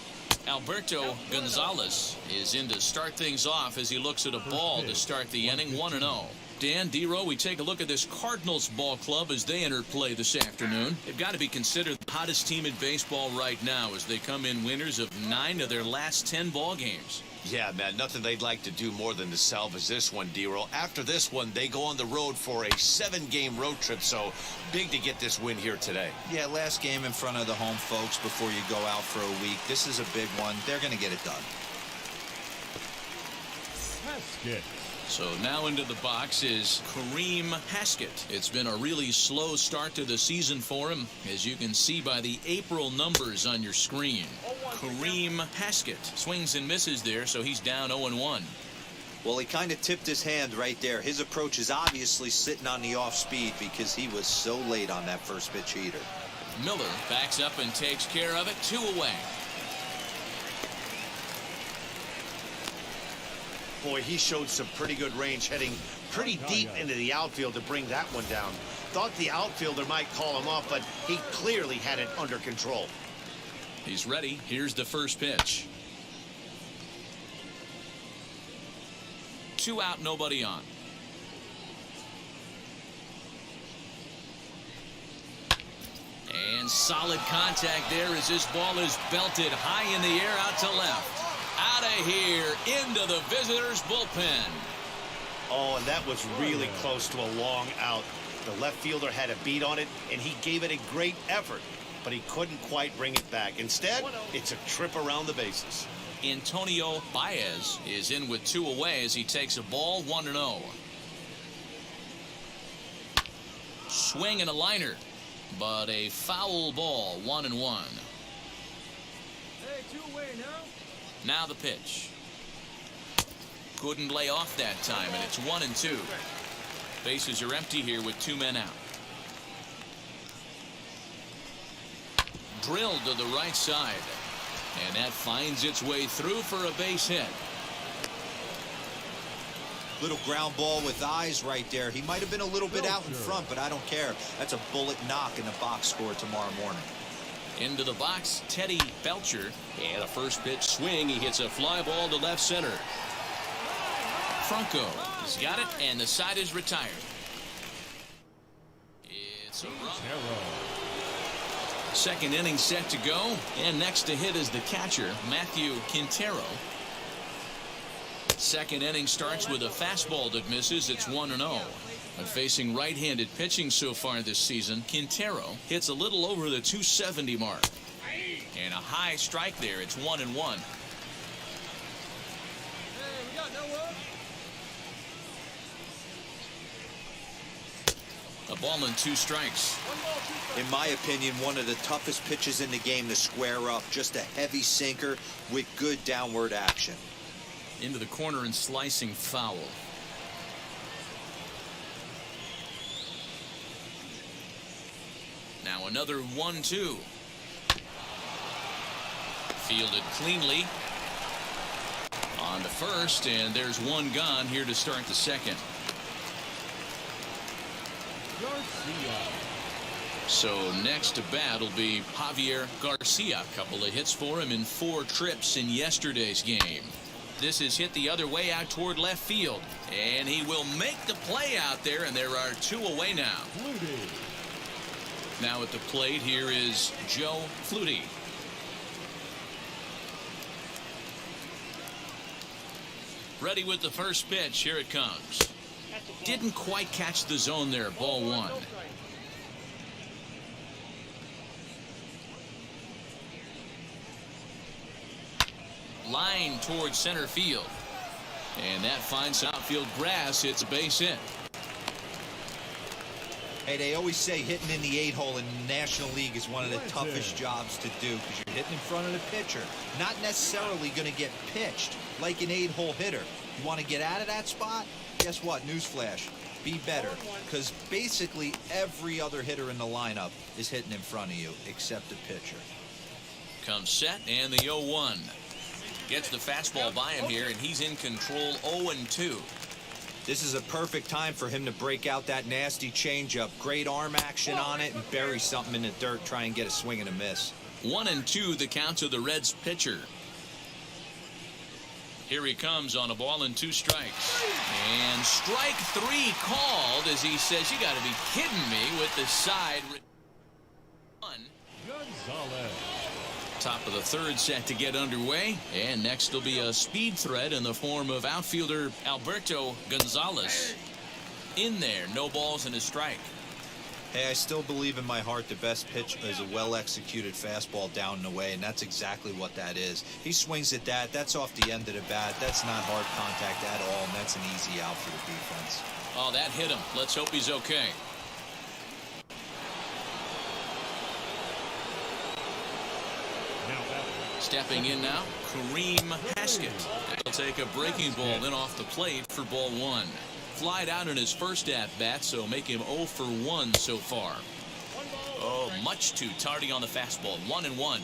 Alberto Gonzalez is in to start things off as he looks at a ball to start the inning, 1-0. Dan, D-Row, we take a look at this Cardinals ball club as they enter play this afternoon. They've got to be considered the hottest team in baseball right now as they come in winners of 9 of their last 10 ball games. Yeah, man, nothing they'd like to do more than to salvage this one, D-Row. After this one, they go on the road for a 7-game road trip, so big to get this win here today. Yeah, last game in front of the home folks before you go out for a week. This is a big one. They're going to get it done. Haskett. So now into the box is Kareem Haskett. It's been a really slow start to the season for him, as you can see by the April numbers on your screen. Kareem Haskett swings and misses there, so he's down 0-1. Well, he kind of tipped his hand right there. His approach is obviously sitting on the off speed because he was so late on that first pitch heater. Miller backs up and takes care of it, 2 away. Boy, he showed some pretty good range, heading pretty deep into the outfield to bring that one down. Thought the outfielder might call him off, but he clearly had it under control. He's ready. Here's the first pitch. 2 out, nobody on. solid contact there as this ball is belted high in the air out to left. Out of here into the visitors' bullpen. Oh, and that was really close to a long out. The left fielder had a beat on it, and he gave it a great effort, but he couldn't quite bring it back. Instead, it's a trip around the bases. Antonio Baez is in with 2 away as he takes a ball 1-0. Swing and a liner, but a foul ball, 1-1. Hey, 2 away now. Now the pitch. Couldn't lay off that time, and it's 1-2. Bases are empty here with 2 men out. Drilled to the right side, and that finds its way through for a base hit. Little ground ball with eyes right there. He might have been a little bit out in front, but I don't care. That's a bullet knock in the box score tomorrow morning. Into the box, Teddy Belcher, and a first pitch swing. He hits a fly ball to left center. Franco has got it, and the side is retired. It's a run. Second inning set to go, and next to hit is the catcher, Matthew Quintero. Second inning starts with a fastball that misses. It's 1-0. But facing right-handed pitching so far this season, Quintero hits a little over the 270 mark. And a high strike there. It's 1-1. Hey, we got no one. A ball and 2 strikes. In my opinion, one of the toughest pitches in the game to square up. Just a heavy sinker with good downward action. Into the corner and slicing foul. Now another 1-2. Fielded cleanly. On to first, and there's 1 gone here to start the second. So next to bat will be Javier Garcia. A couple of hits for him in 4 trips in yesterday's game. This is hit the other way out toward left field, and he will make the play out there, and there are 2 away now. Now at the plate here is Joe Flutie. Ready with the first pitch. Here it comes. Didn't quite catch the zone there. Ball 1. Line towards center field, and that finds outfield grass. It's a base hit. Hey, they always say hitting in the 8-hole in the National League is one of the toughest jobs to do because you're hitting in front of the pitcher, not necessarily going to get pitched like an 8-hole hitter. You want to get out of that spot? Guess what? Newsflash. Be better, because basically every other hitter in the lineup is hitting in front of you except the pitcher. Comes set, and the 0-1. Gets the fastball by him here, and he's in control. 0-2. This is a perfect time for him to break out that nasty changeup. Great arm action on it and bury something in the dirt. Try and get a swing and a miss. 1-2 the count to the Reds pitcher. Here he comes on a ball and 2 strikes. And strike 3 called as he says, you got to be kidding me with the side. Gonzalez. Top of the 3rd set to get underway, and next will be a speed threat in the form of outfielder Alberto Gonzalez. In there, no balls and a strike. Hey, I still believe in my heart the best pitch is a well-executed fastball down and away, and that's exactly what that is. He swings at that. That's off the end of the bat. That's not hard contact at all, and that's an easy out for the defense. Oh, that hit him. Let's hope he's okay. Stepping in now, Kareem Haskett. He'll take a breaking ball in off the plate for ball 1. Flied out in his first at-bat, so make him 0 for 1 so far. Oh, much too tardy on the fastball. 1-1.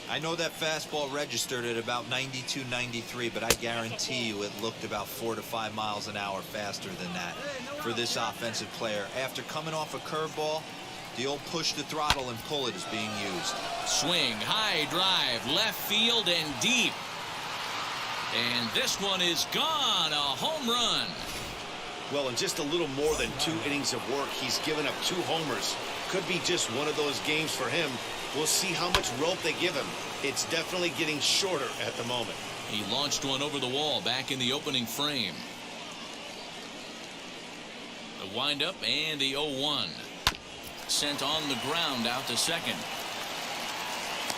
I know that fastball registered at about 92, 93, but I guarantee you it looked about 4 to 5 miles an hour faster than that for this offensive player. After coming off a curveball, the old push the throttle and pull it is being used. Swing, high drive, left field and deep. And this one is gone. A home run. Well, in just a little more than 2 innings of work, he's given up 2 homers. Could be just one of those games for him. We'll see how much rope they give him. It's definitely getting shorter at the moment. He launched one over the wall back in the opening frame. The windup and the 0-1. Sent on the ground out to second.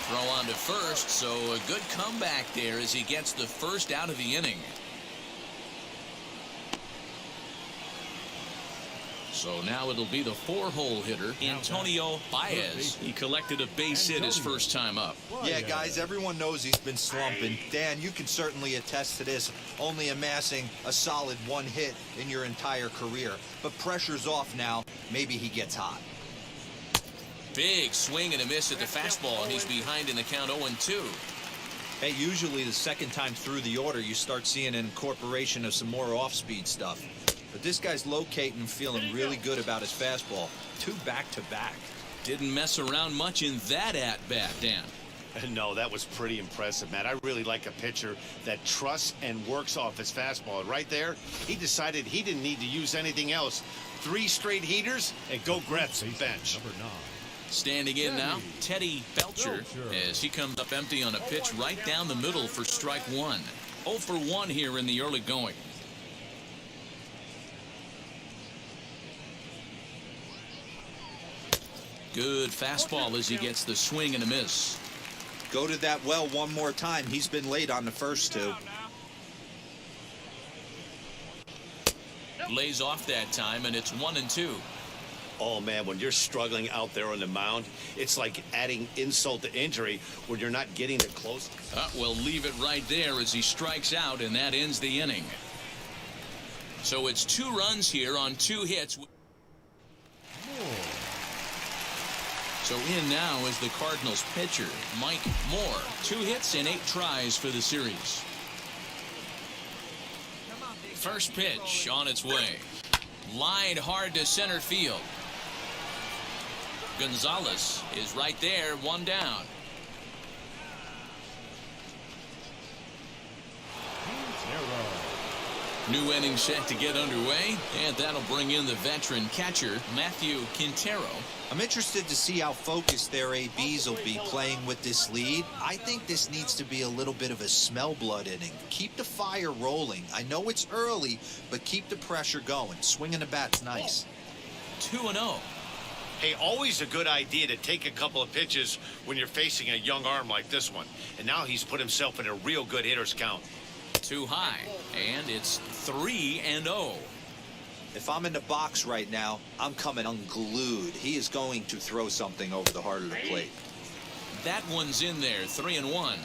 Throw on to first, so a good comeback there as he gets the first out of the inning. So now it'll be the 4-hole hitter, Antonio Baez. He collected a base hit his first time up. Yeah, guys, everyone knows he's been slumping. Dan, you can certainly attest to this, only amassing a solid 1 hit in your entire career. But pressure's off now. Maybe he gets hot. Big swing and a miss at the fastball, and he's behind in the count 0-2. Hey, usually the second time through the order, you start seeing an incorporation of some more off-speed stuff. But this guy's locating and feeling really good about his fastball. 2 back-to-back. Didn't mess around much in that at-bat, Dan. No, that was pretty impressive, man. I really like a pitcher that trusts and works off his fastball. Right there, he decided he didn't need to use anything else. 3 straight heaters and go grab some bench. Standing in now, Teddy Belcher, as he comes up empty on a pitch right down the middle for strike 1. 0 for 1 here in the early going. Good fastball as he gets the swing and a miss. Go to that well one more time. He's been late on the first 2. Lays off that time, and it's 1-2. Oh, man, when you're struggling out there on the mound, it's like adding insult to injury when you're not getting it close. We'll leave it right there as he strikes out, and that ends the inning. So it's 2 runs here on 2 hits. So in now is the Cardinals pitcher, Mike Moore. 2 hits and 8 tries for the series. First pitch on its way. Lined hard to center field. Gonzalez is right there, 1 down. New inning set to get underway, and that'll bring in the veteran catcher, Matthew Quintero. I'm interested to see how focused their ABs will be playing with this lead. I think this needs to be a little bit of a smell blood inning. Keep the fire rolling. I know it's early, but keep the pressure going. Swinging the bat's nice. 2-0. Hey, always a good idea to take a couple of pitches when you're facing a young arm like this one. And now he's put himself in a real good hitter's count. Too high, and it's 3-0. If I'm in the box right now, I'm coming unglued. He is going to throw something over the heart of the plate. That one's in there, 3-1.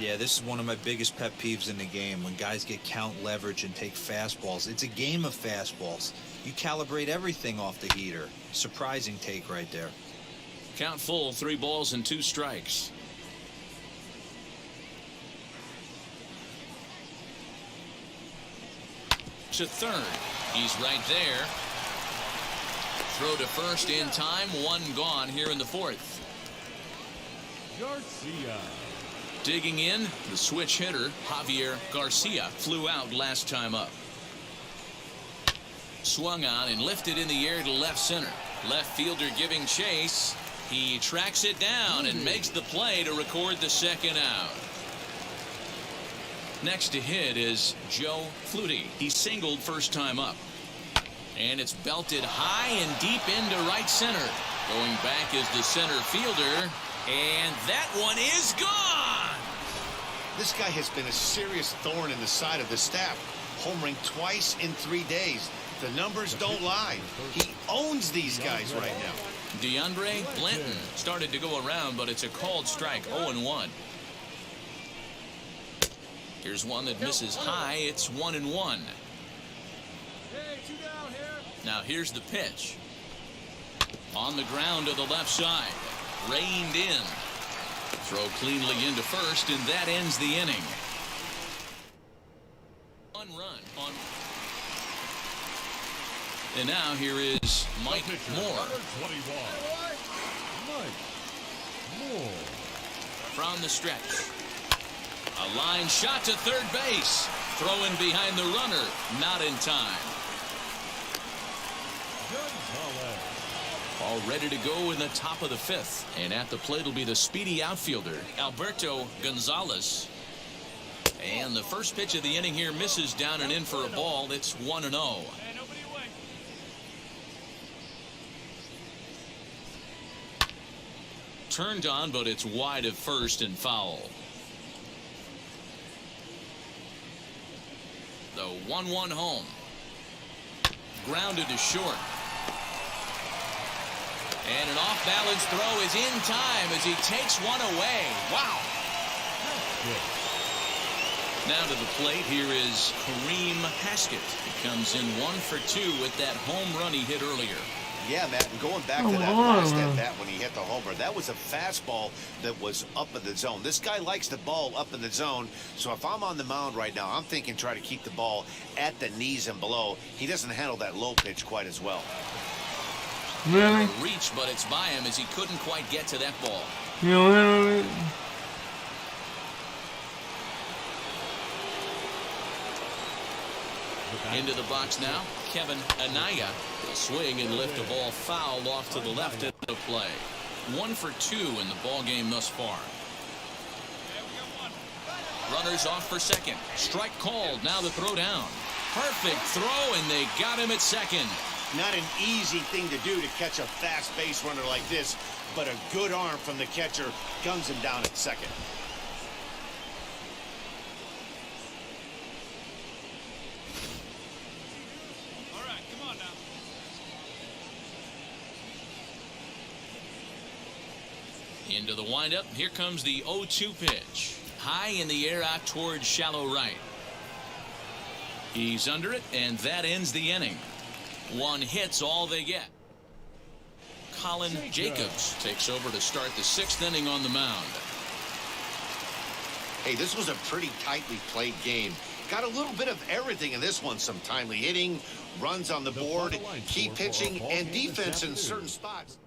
Yeah, this is one of my biggest pet peeves in the game, when guys get count leverage and take fastballs. It's a game of fastballs. You calibrate everything off the heater. Surprising take right there. Count full, 3 balls and 2 strikes. To third. He's right there. Throw to first in time. 1 gone here in the 4th. Garcia. Digging in, the switch hitter, Javier Garcia, flew out last time up. Swung on and lifted in the air to left center. Left fielder giving chase. He tracks it down and makes the play to record the 2nd out. Next to hit is Joe Flutie. He singled first time up. And it's belted high and deep into right center. Going back is the center fielder. And that one is gone. This guy has been a serious thorn in the side of the staff. Homering twice in 3 days. The numbers don't lie. He owns these guys right now. Deandre Blanton started to go around, but it's a called strike. 0-1. Here's one that misses high. It's 1-1. Now here's the pitch. On the ground to the left side. Reined in. Throw cleanly into first, and that ends the inning. 1 run on. And now here is Mike Moore. From the stretch. A line shot to third base. Throwing behind the runner. Not in time. All ready to go in the top of the 5th. And at the plate will be the speedy outfielder, Alberto Gonzalez. And the first pitch of the inning here misses down and in for a ball. It's 1-0. Turned on, but it's wide of first and foul. The 1-1 home. Grounded to short. And an off-balance throw is in time as he takes one away. Wow. Now to the plate, here is Kareem Haskett. He comes in 1 for 2 with that home run he hit earlier. Yeah, Matt, and going back to that last at bat when he hit the homer, that was a fastball that was up in the zone. This guy likes the ball up in the zone, so if I'm on the mound right now, I'm thinking try to keep the ball at the knees and below. He doesn't handle that low pitch quite as well. Really? Reach, but it's by him as he couldn't quite get to that ball. You don't handle it? Into the box now, Kevin Anaya will swing and lift a ball foul off to the left at the play. 1 for 2 in the ball game thus far. Runners off for second. Strike called. Now the throw down. Perfect throw, and they got him at second. Not an easy thing to do to catch a fast base runner like this, but a good arm from the catcher guns him down at second. Into the windup. Here comes the 0-2 pitch. High in the air out towards shallow right. He's under it, and that ends the inning. 1 hit's all they get. Colin Jacobs takes over to start the 6th inning on the mound. Hey, this was a pretty tightly played game. Got a little bit of everything in this one. Some timely hitting, runs on the board, key pitching, and defense in certain spots.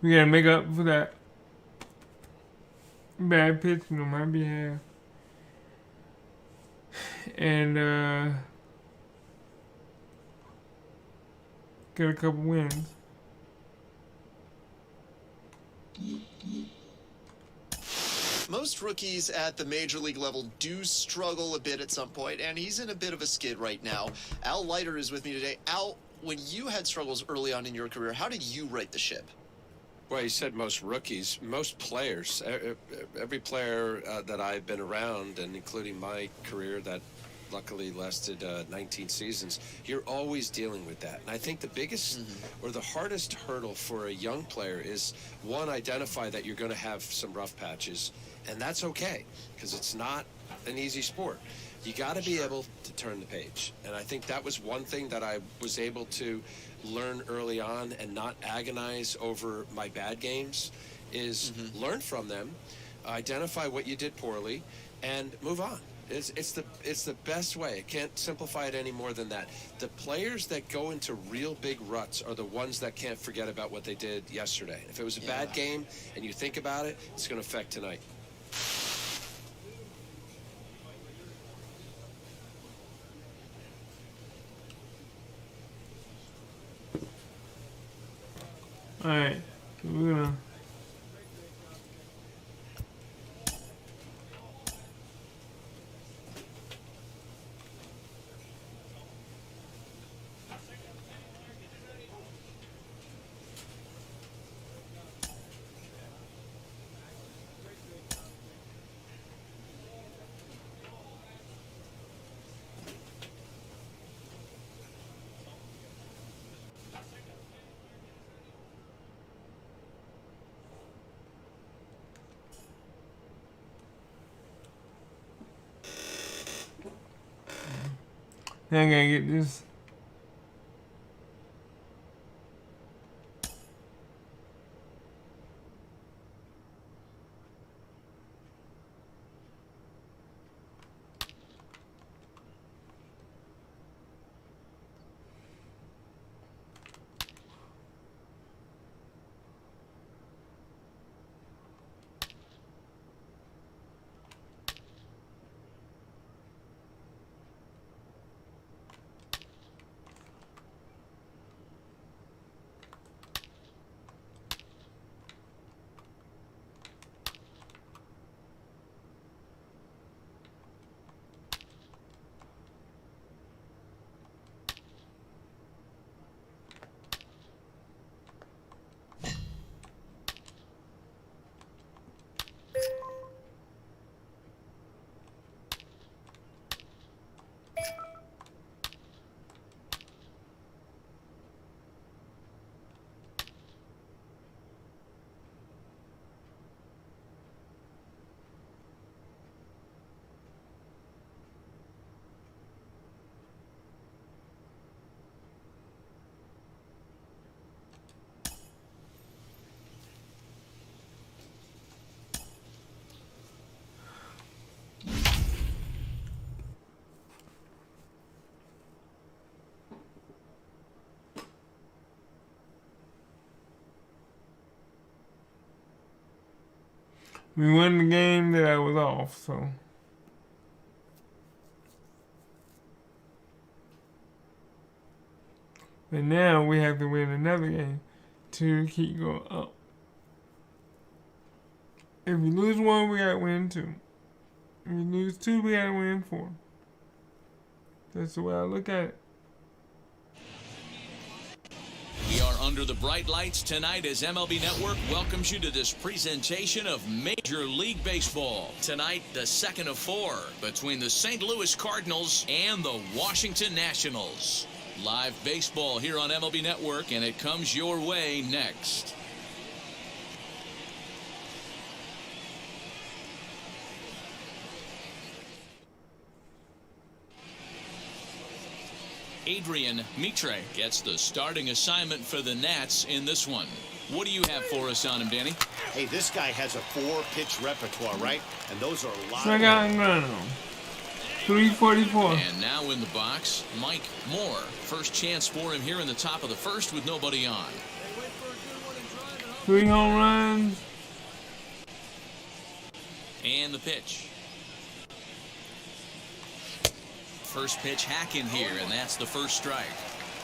We gotta make up for that bad pitching on my behalf. And get a couple wins. Most rookies at the major league level do struggle a bit at some point, and he's in a bit of a skid right now. Al Leiter is with me today. Al, when you had struggles early on in your career, how did you right the ship? Well, you said most rookies, most players, every player that I've been around, and including my career that luckily lasted 19 seasons, you're always dealing with that. And I think the biggest or the hardest hurdle for a young player is, one, identify that you're going to have some rough patches, and that's okay, because it's not an easy sport. You got to be able to turn the page. And I think that was one thing that I was able to learn early on and not agonize over my bad games is learn from them, identify what you did poorly, and move on. It's the best way. I can't simplify it any more than that. The players that go into real big ruts are the ones that can't forget about what they did yesterday. If it was a bad game and you think about it, it's going to affect tonight. All right, we're gonna. I gotta get this. We won the game that I was off, so. But now we have to win another game to keep going up. If we lose one, we gotta win two. If we lose two, we gotta win four. That's the way I look at it. We are under the bright lights tonight as MLB Network welcomes you to this presentation of Major League Baseball. Tonight, the second of four between the St. Louis Cardinals and the Washington Nationals. Live baseball here on MLB Network, and it comes your way next. Adrian Mitre gets the starting assignment for the Nats in this one. What do you have for us on him, Danny? Hey, this guy has a 4-pitch repertoire, right? And those are a lot. Strike out and run. 344. And now in the box, Mike Moore. First chance for him here in the top of the first with nobody on. 3 home runs. And the pitch. First pitch hack in here, and that's the first strike.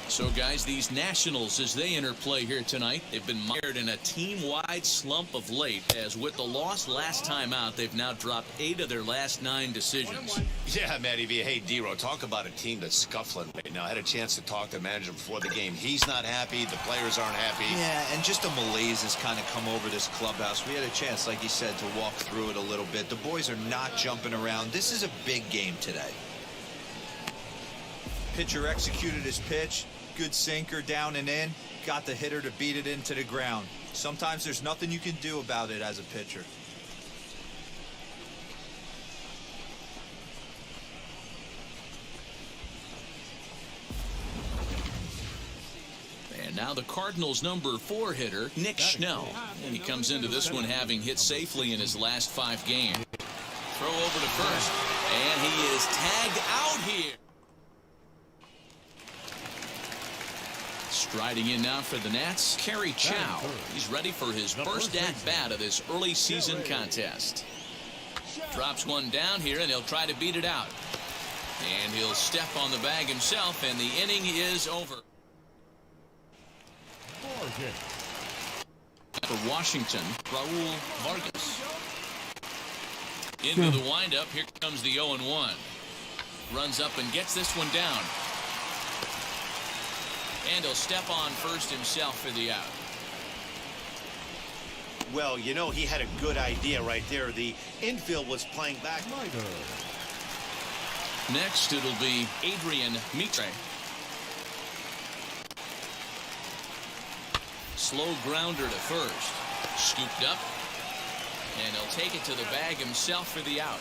So, guys, these Nationals, as they enter play here tonight, they've been mired in a team-wide slump of late, as with the loss last time out, they've now dropped 8 of their last 9 decisions. Yeah, Matty V. Hey, D-Ro, talk about a team that's scuffling right now. I had a chance to talk to the manager before the game. He's not happy. The players aren't happy. Yeah, and just a malaise has kind of come over this clubhouse. We had a chance, like you said, to walk through it a little bit. The boys are not jumping around. This is a big game today. Pitcher executed his pitch. Good sinker down and in. Got the hitter to beat it into the ground. Sometimes there's nothing you can do about it as a pitcher. And now the Cardinals' number 4 hitter, Nick Schnell. And he comes into this one having hit safely in his last 5 games. Throw over to first. And he is tagged out here. Striding in now for the Nats, Kerry Chow. He's ready for his first at-bat of this early season contest. Drops one down here, and he'll try to beat it out. And he'll step on the bag himself, and the inning is over. For Washington, Raul Vargas. Into the windup, here comes the 0-1. Runs up and gets this one down. And he'll step on first himself for the out. Well, you know, he had a good idea right there. The infield was playing back. Next, it'll be Adrian Mitre. Slow grounder to first. Scooped up. And he'll take it to the bag himself for the out.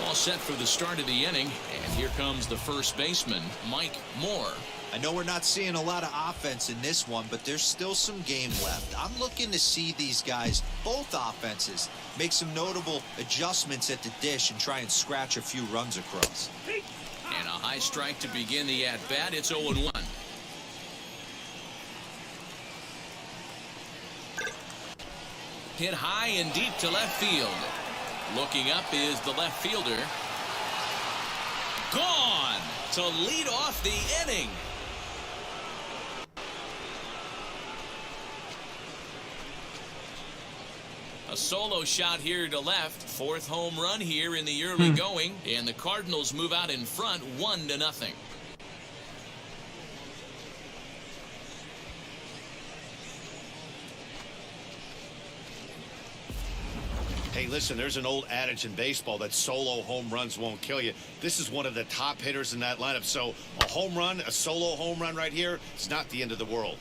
All set for the start of the inning, and here comes the first baseman, Mike Moore. I know we're not seeing a lot of offense in this one, but there's still some game left. I'm looking to see these guys, both offenses, make some notable adjustments at the dish and try and scratch a few runs across. And a high strike to begin the at-bat. It's 0-1. Hit high and deep to left field. Looking up is the left fielder. Gone to lead off the inning. A solo shot here to left. 4th home run here in the early going. And the Cardinals move out in front 1-0. Hey, listen, there's an old adage in baseball that solo home runs won't kill you. This is one of the top hitters in that lineup. So a home run, a solo home run right here, it's not the end of the world.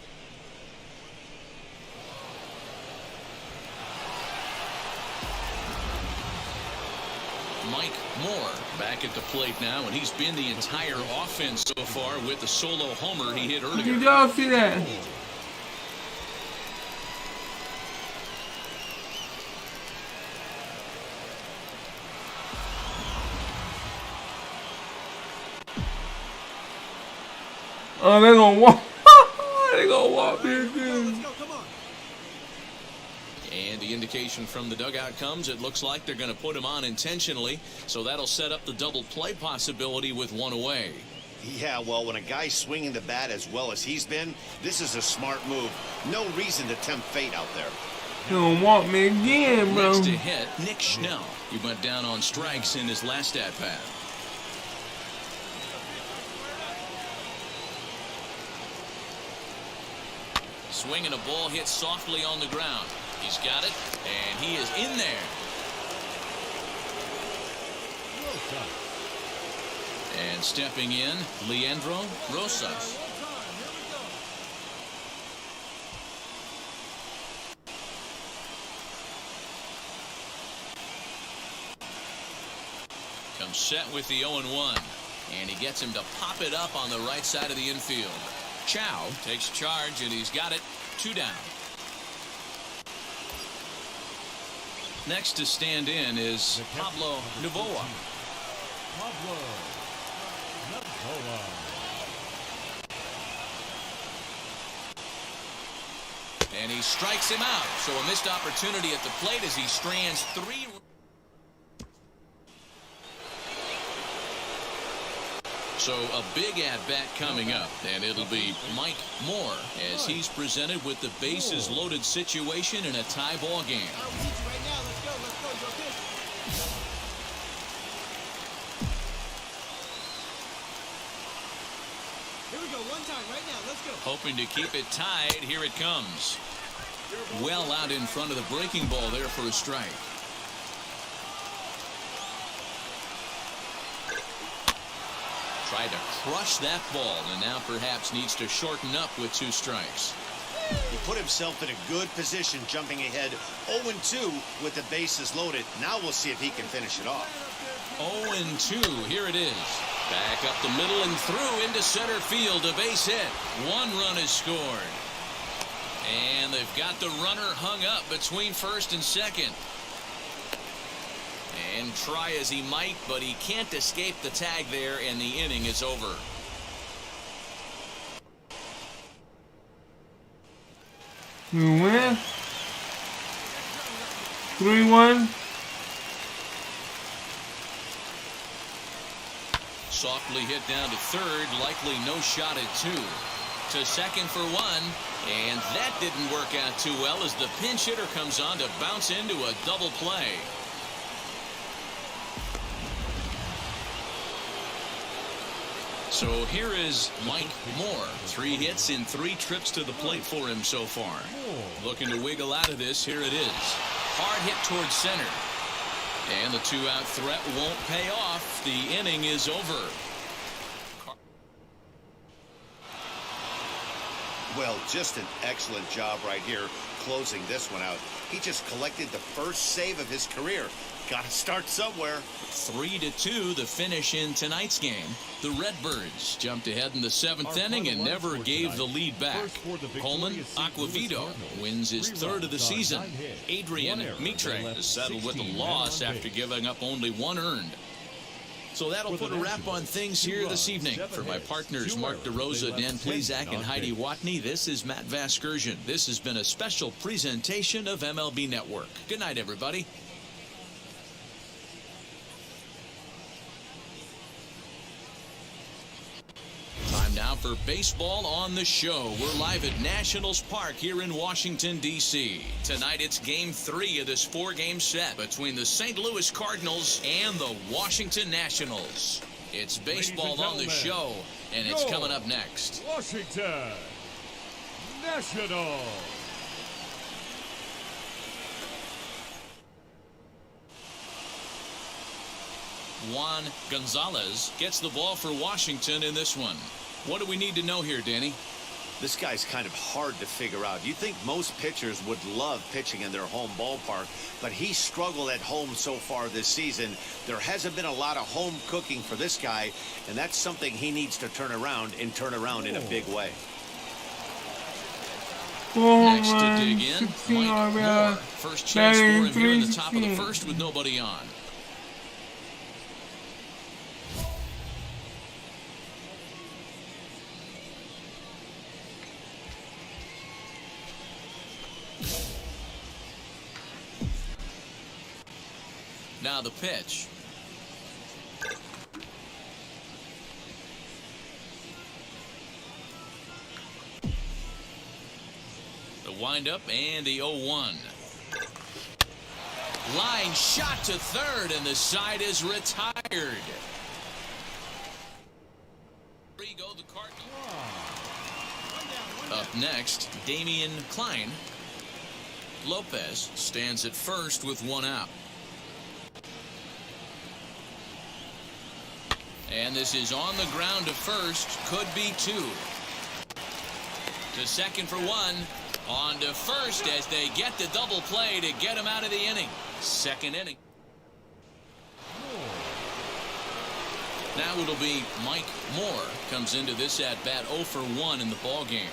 Mike Moore back at the plate now, and he's been the entire offense so far with the solo homer he hit earlier. Did y'all see that? Oh, they're gonna walk. They're gonna walk this dude. And the indication from the dugout comes, it looks like they're going to put him on intentionally, so that'll set up the double play possibility with one away. Yeah, well, when a guy's swinging the bat as well as he's been, this is a smart move. No reason to tempt fate out there. You don't want me again, bro. Next to hit, Nick Schnell. He went down on strikes in his last at-bat. Swinging a ball hit softly on the ground. He's got it, and he is in there. And stepping in, Leandro Rosas. Comes set with the 0-1. And he gets him to pop it up on the right side of the infield. Chow takes charge, and he's got it. 2 down. Next to stand in is Pablo Novoa. Pablo Novoa. And he strikes him out. So a missed opportunity at the plate as he strands 3. So a big at-bat coming up, and it'll be Mike Moore as he's presented with the bases loaded situation in a tie ball game. Here we go, one time, right now, let's go. Hoping to keep it tied, here it comes. Well out in front of the breaking ball there for a strike. Tried to crush that ball, and now perhaps needs to shorten up with 2 strikes. He put himself in a good position, jumping ahead 0-2 with the bases loaded. Now we'll see if he can finish it off. 0-2, here it is. Back up the middle and through into center field, a base hit. 1 run is scored. And they've got the runner hung up between first and second. And try as he might, but he can't escape the tag there, and the inning is over. You win. 3-1. Softly hit down to third, likely no shot at 2. To second for 1, and that didn't work out too well as the pinch hitter comes on to bounce into a double play. So here is Mike Moore. 3 hits in 3 trips to the plate for him so far. Looking to wiggle out of this. Here it is. Hard hit towards center. And the 2-out threat won't pay off. The inning is over. Well, just an excellent job right here closing this one out. He just collected the first save of his career. Got to start somewhere. 3-2 the finish in tonight's game. The Redbirds jumped ahead in the 7th inning and never gave the lead back. Pullman Aquavito wins his 3rd of the season. Adrian Mitre is settled with a loss after giving up only 1 earned. So that'll put a wrap on things here this evening. For my partners Mark DeRosa, Dan Plezak, and Heidi Watney, this is Matt Vasgersian. This has been a special presentation of MLB Network. Good night, everybody. Time now for Baseball on the Show. We're live at Nationals Park here in Washington, D.C. Tonight it's Game 3 of this 4-game set between the St. Louis Cardinals and the Washington Nationals. It's Baseball on the Show, and it's coming up next. Washington Nationals. Juan Gonzalez gets the ball for Washington in this one. What do we need to know here, Danny? This guy's kind of hard to figure out. You think most pitchers would love pitching in their home ballpark, but he struggled at home so far this season. There hasn't been a lot of home cooking for this guy, and that's something he needs to turn around in a big way. Next to dig in, Mike Moore. First chance for him here in the top of the first with nobody on. now the pitch. The windup and the 0-1. Line shot to third, and the side is retired. Go the Cardinals. Up next, Damian Klein. Lopez stands at first with one out. And this is on the ground to first. Could be two. To second for one. On to first as they get the double play to get him out of the inning. Second inning. Now it'll be Mike Moore comes into this at bat 0 for 1 in the ball game.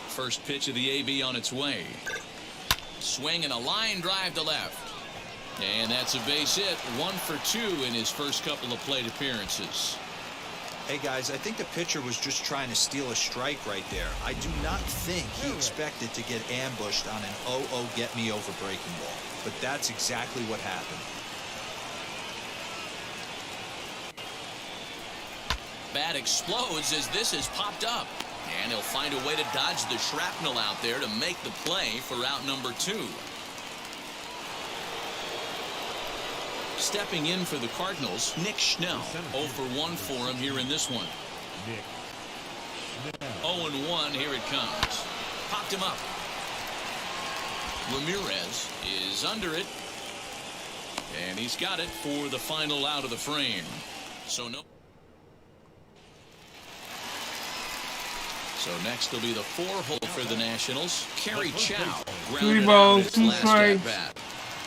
First pitch of the AB on its way. Swing and a line drive to left. And that's a base hit. 1 for 2 in his first couple of plate appearances. Hey guys, I think the pitcher was just trying to steal a strike right there. I do not think he expected to get ambushed on an 0-0 get me over breaking ball. But that's exactly what happened. Bat explodes as this has popped up. And he'll find a way to dodge the shrapnel out there to make the play for out number 2. Stepping in for the Cardinals, Nick Schnell. 0 for 1 for him here in this one. 0-1, here it comes. Popped him up. Ramirez is under it. And he's got it for the final out of the frame. So next will be the 4-hole for the Nationals. Kerry Chow. 3 balls, 2 strikes,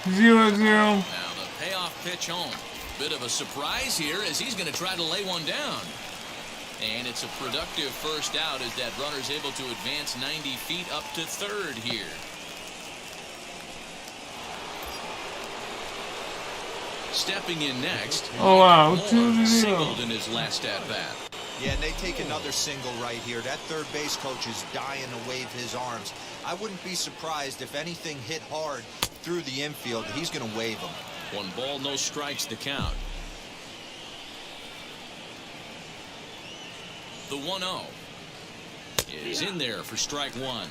0-0. Now the payoff pitch home. Bit of a surprise here as he's going to try to lay one down. And it's a productive first out as that runner's able to advance 90 feet up to third here. Stepping in next. Oh wow, Moore 2-0. singled in his last at bat. Yeah, and they take another single right here. That third base coach is dying to wave his arms. I wouldn't be surprised if anything hit hard through the infield. He's going to wave them. 1 ball, no strikes to count. The 1-0 is in there for strike 1.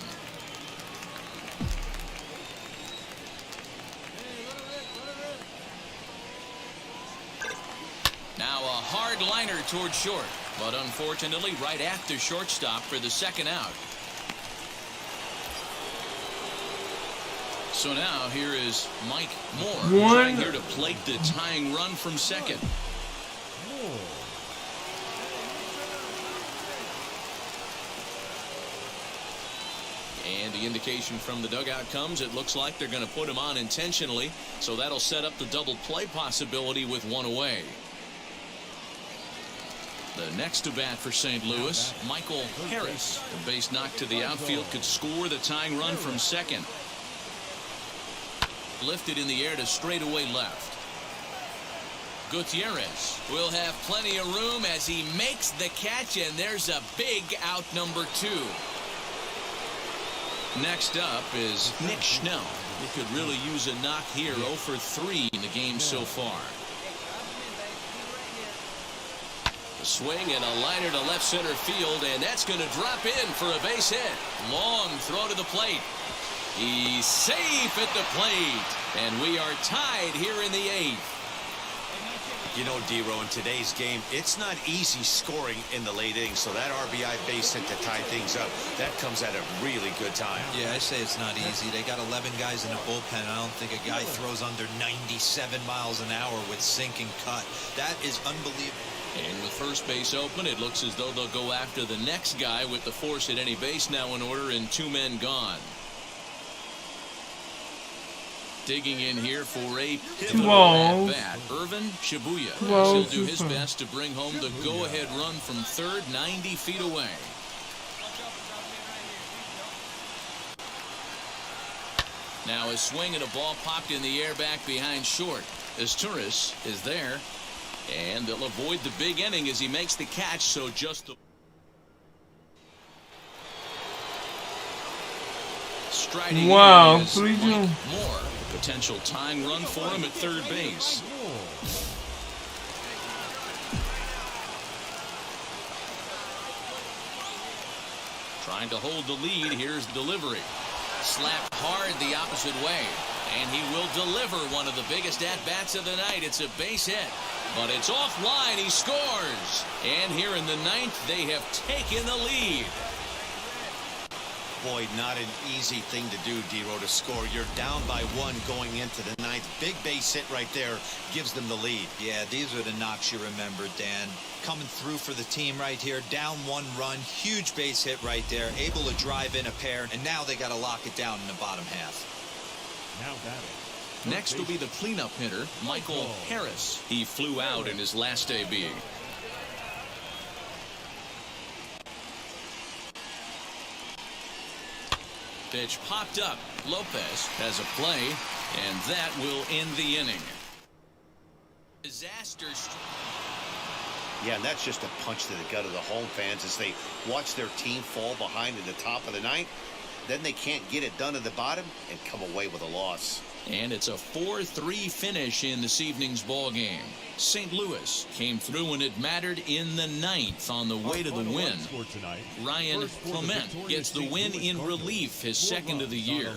Now a hard liner toward short, but unfortunately right after shortstop for the second out. So now here is Mike Moore trying here to plate the tying run from second. And the indication from the dugout comes, it looks like they're going to put him on intentionally, so that'll set up the double play possibility with 1 away. The next to bat for St. Louis, Michael Harris. The base knock to the outfield could score the tying run from second. Lifted in the air to straightaway left. Gutierrez will have plenty of room as he makes the catch, and there's a big out number 2. Next up is Nick Schnell. He could really use a knock here. 0 for 3 in the game so far. A swing and a liner to left center field, and that's going to drop in for a base hit. Long throw to the plate. He's safe at the plate, and we are tied here in the 8th. You know, D-Row, in today's game, it's not easy scoring in the late innings, so that RBI base hit to tie things up, that comes at a really good time. Yeah, I say it's not easy. They got 11 guys in the bullpen. I don't think a guy throws under 97 miles an hour with sink and cut. That is unbelievable. And with first base open, it looks as though they'll go after the next guy with the force at any base now in order and 2 men gone. Digging in here for a pivotal at-bat, Irvin Shibuya. He'll do his best to bring home the go-ahead run from third, 90 feet away. Now a swing and a ball popped in the air back behind short. Asturias is there, and they'll avoid the big inning as he makes the catch, so just the... striding wow, in is 3-2. Mike Moore. Potential tying run for him at third base. Trying to hold the lead. Here's delivery. Slapped hard the opposite way. And he will deliver one of the biggest at-bats of the night. It's a base hit. But it's offline. He scores. And here in the ninth, they have taken the lead. Boy, not an easy thing to do, D-Row, to score. You're down by one going into the ninth. Big base hit right there gives them the lead. Yeah, these are the knocks you remember, Dan. Coming through for the team right here. Down one run. Huge base hit right there. Able to drive in a pair. And now they got to lock it down in the bottom half. Now batting. Next will be the cleanup hitter, Michael Harris. He flew out in his last AB. Pitch popped up. Lopez has a play, and that will end the inning. Disaster. Yeah, and that's just a punch to the gut of the home fans as they watch their team fall behind in the top of the ninth. Then they can't get it done at the bottom and come away with a loss. And it's a 4-3 finish in this evening's ball game. St. Louis came through when it mattered in the ninth on the way to the win. Ryan Clement gets the win in relief, his second of the year.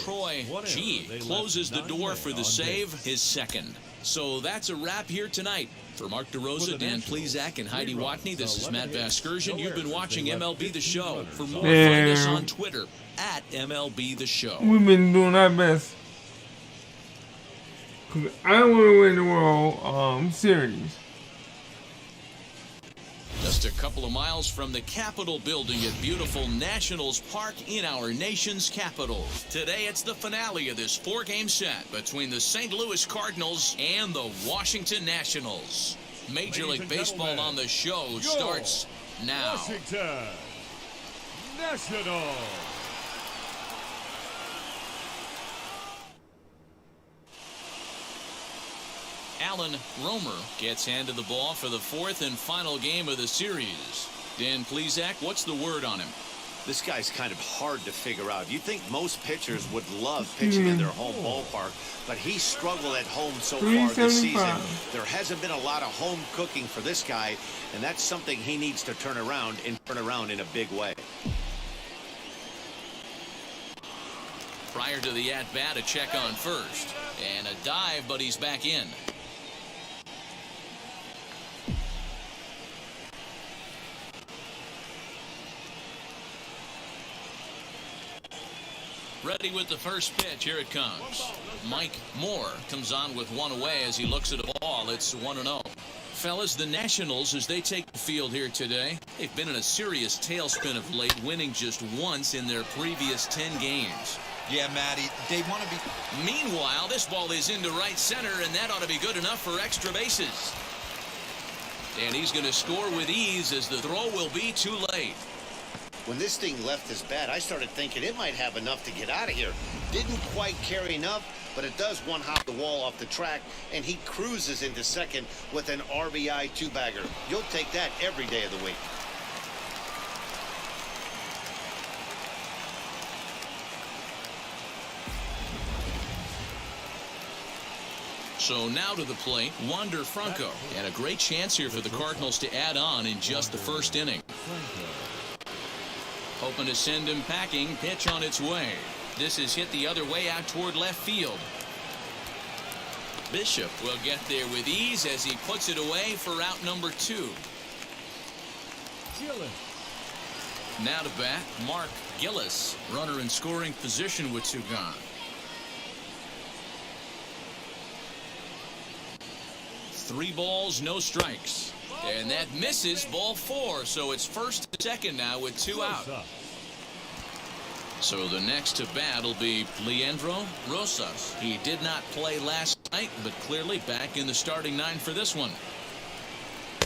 Troy G closes the door for the save, his second. So that's a wrap here tonight. For Mark DeRosa, Dan Plesac, and Heidi Watney, this is Matt Vasgersian. You've been watching MLB The Show. For more, find us on Twitter at MLB The Show. We've been doing our best. Because I want to win the World Series. Just a couple of miles from the Capitol building at beautiful Nationals Park in our nation's capital. Today it's the finale of this 4-game set between the St. Louis Cardinals and the Washington Nationals. Major League Baseball on the show starts now. Washington Nationals. Alan Romer gets handed the ball for the fourth and final game of the series. Dan Plesac, what's the word on him? This guy's kind of hard to figure out. You'd think most pitchers would love pitching in their home ballpark, but he struggled at home so far this season. There hasn't been a lot of home cooking for this guy, and that's something he needs to turn around in a big way. Prior to the at-bat, a check on first. And a dive, but he's back in. Ready with the first pitch. Here it comes. Mike Moore comes on with one away as he looks at a ball. It's 1-0. Fellas, the Nationals, as they take the field here today, they've been in a serious tailspin of late, winning just once in their previous 10 games. Yeah, Matty, they want to be... Meanwhile, this ball is into right center, and that ought to be good enough for extra bases. And he's going to score with ease as the throw will be too late. When this thing left his bat, I started thinking it might have enough to get out of here. Didn't quite carry enough, but it does one hop the wall off the track, and he cruises into second with an RBI two-bagger. You'll take that every day of the week. So now to the plate, Wander Franco. And a great chance here for the Cardinals to add on in just the first inning. Hoping to send him packing. Pitch on its way. This is hit the other way out toward left field. Bishop will get there with ease as he puts it away for out number 2. Now to bat, Mark Gillis. Runner in scoring position with 2 gone. Three balls, no strikes. And that misses, ball 4. So it's first and second now with 2 out. So the next to bat will be Leandro Rosas. He did not play last night, but clearly back in the starting 9 for this one.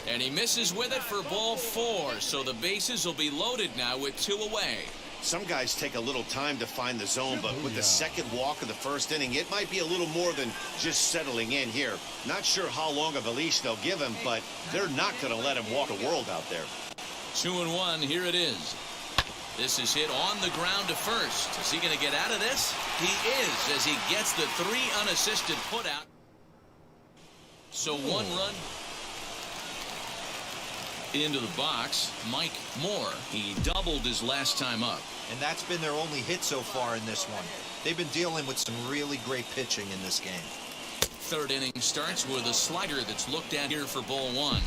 And he misses with it for ball 4. So the bases will be loaded now with 2 away. Some guys take a little time to find the zone, but with the second walk of the first inning, it might be a little more than just settling in here. Not sure how long of a leash they'll give him, but they're not going to let him walk the world out there. 2-1, here it is. This is hit on the ground to first. Is he going to get out of this? He is, as he gets the 3 unassisted putout. So 1 run into the box. Mike Moore, he doubled his last time up. And that's been their only hit so far in this one. They've been dealing with some really great pitching in this game. 3rd inning starts with a slider that's looked at here for ball 1.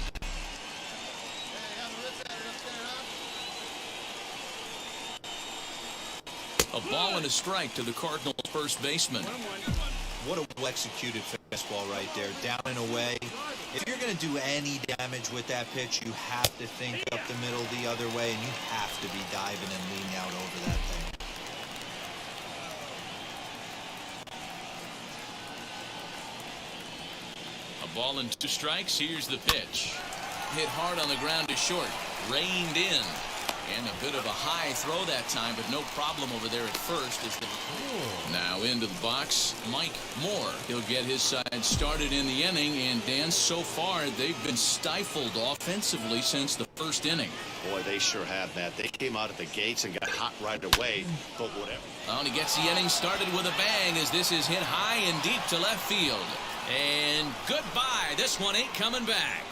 A ball and a strike to the Cardinals first baseman. What a well-executed fastball right there, down and away. If you're going to do any damage with that pitch, you have to think up the middle the other way, and you have to be diving and leaning out over that thing. A ball and 2 strikes. Here's the pitch. Hit hard on the ground to short. Reined in. And a bit of a high throw that time, but no problem over there at first. Now into the box, Mike Moore. He'll get his side started in the inning, and Dan, so far they've been stifled offensively since the 1st inning. Boy, they sure have, Matt. They came out of the gates and got hot right away, but whatever. Well, and he gets the inning started with a bang as this is hit high and deep to left field. And goodbye. This one ain't coming back.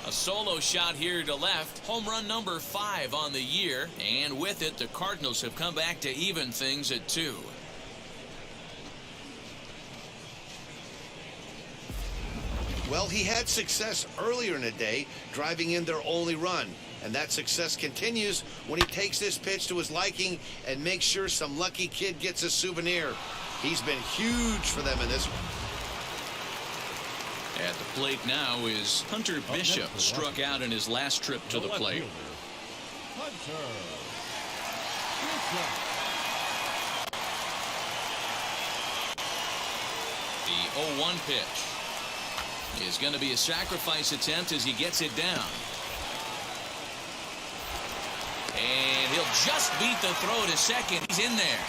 A solo shot here to left. Home run number 5 on the year. And with it, the Cardinals have come back to even things at 2. Well, he had success earlier in the day, driving in their only run. And that success continues when he takes this pitch to his liking and makes sure some lucky kid gets a souvenir. He's been huge for them in this one. At the plate now is Hunter Bishop, struck out in his last trip to the plate. The 0-1 pitch is going to be a sacrifice attempt as he gets it down. And he'll just beat the throw to second. He's in there.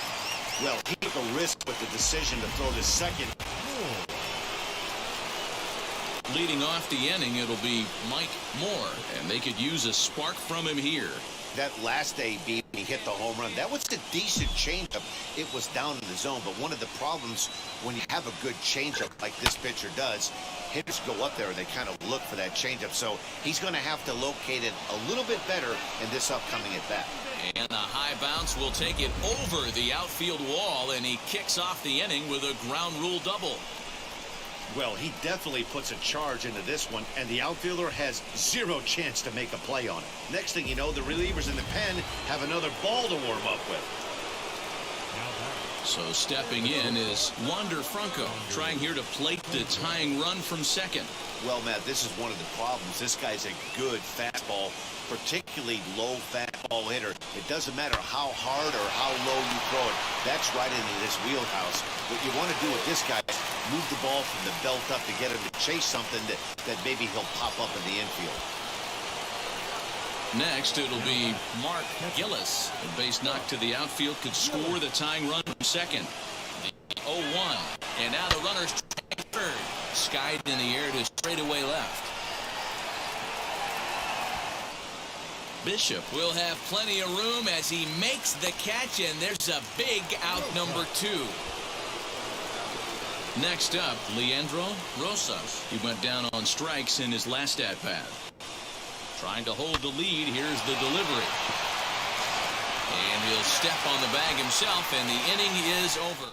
Well, he took a risk with the decision to throw to second. Leading off the inning, it'll be Mike Moore, and they could use a spark from him here. That last AB, he hit the home run. That was a decent changeup. It was down in the zone, but one of the problems when you have a good changeup like this pitcher does, hitters go up there and they kind of look for that changeup. So he's going to have to locate it a little bit better in this upcoming at bat. And the high bounce will take it over the outfield wall, and he kicks off the inning with a ground rule double. Well, he definitely puts a charge into this one, and the outfielder has zero chance to make a play on it. Next thing you know, the relievers in the pen have another ball to warm up with. So stepping in is Wander Franco, trying here to plate the tying run from second. Well, Matt, this is one of the problems. This guy's a good fastball, particularly low fastball hitter. It doesn't matter how hard or how low you throw it. That's right into this wheelhouse. What you want to do with this guy is move the ball from the belt up to get him to chase something that maybe he'll pop up in the infield. Next, it'll be Mark Gillis. A base knock to the outfield could score the tying run from second. The 0-1. And now the runner's third. Skied in the air to straightaway left. Bishop will have plenty of room as he makes the catch, and there's a big out number 2. Next up, Leandro Rosas. He went down on strikes in his last at-bat. Trying to hold the lead. Here's the delivery. And he'll step on the bag himself, and the inning is over.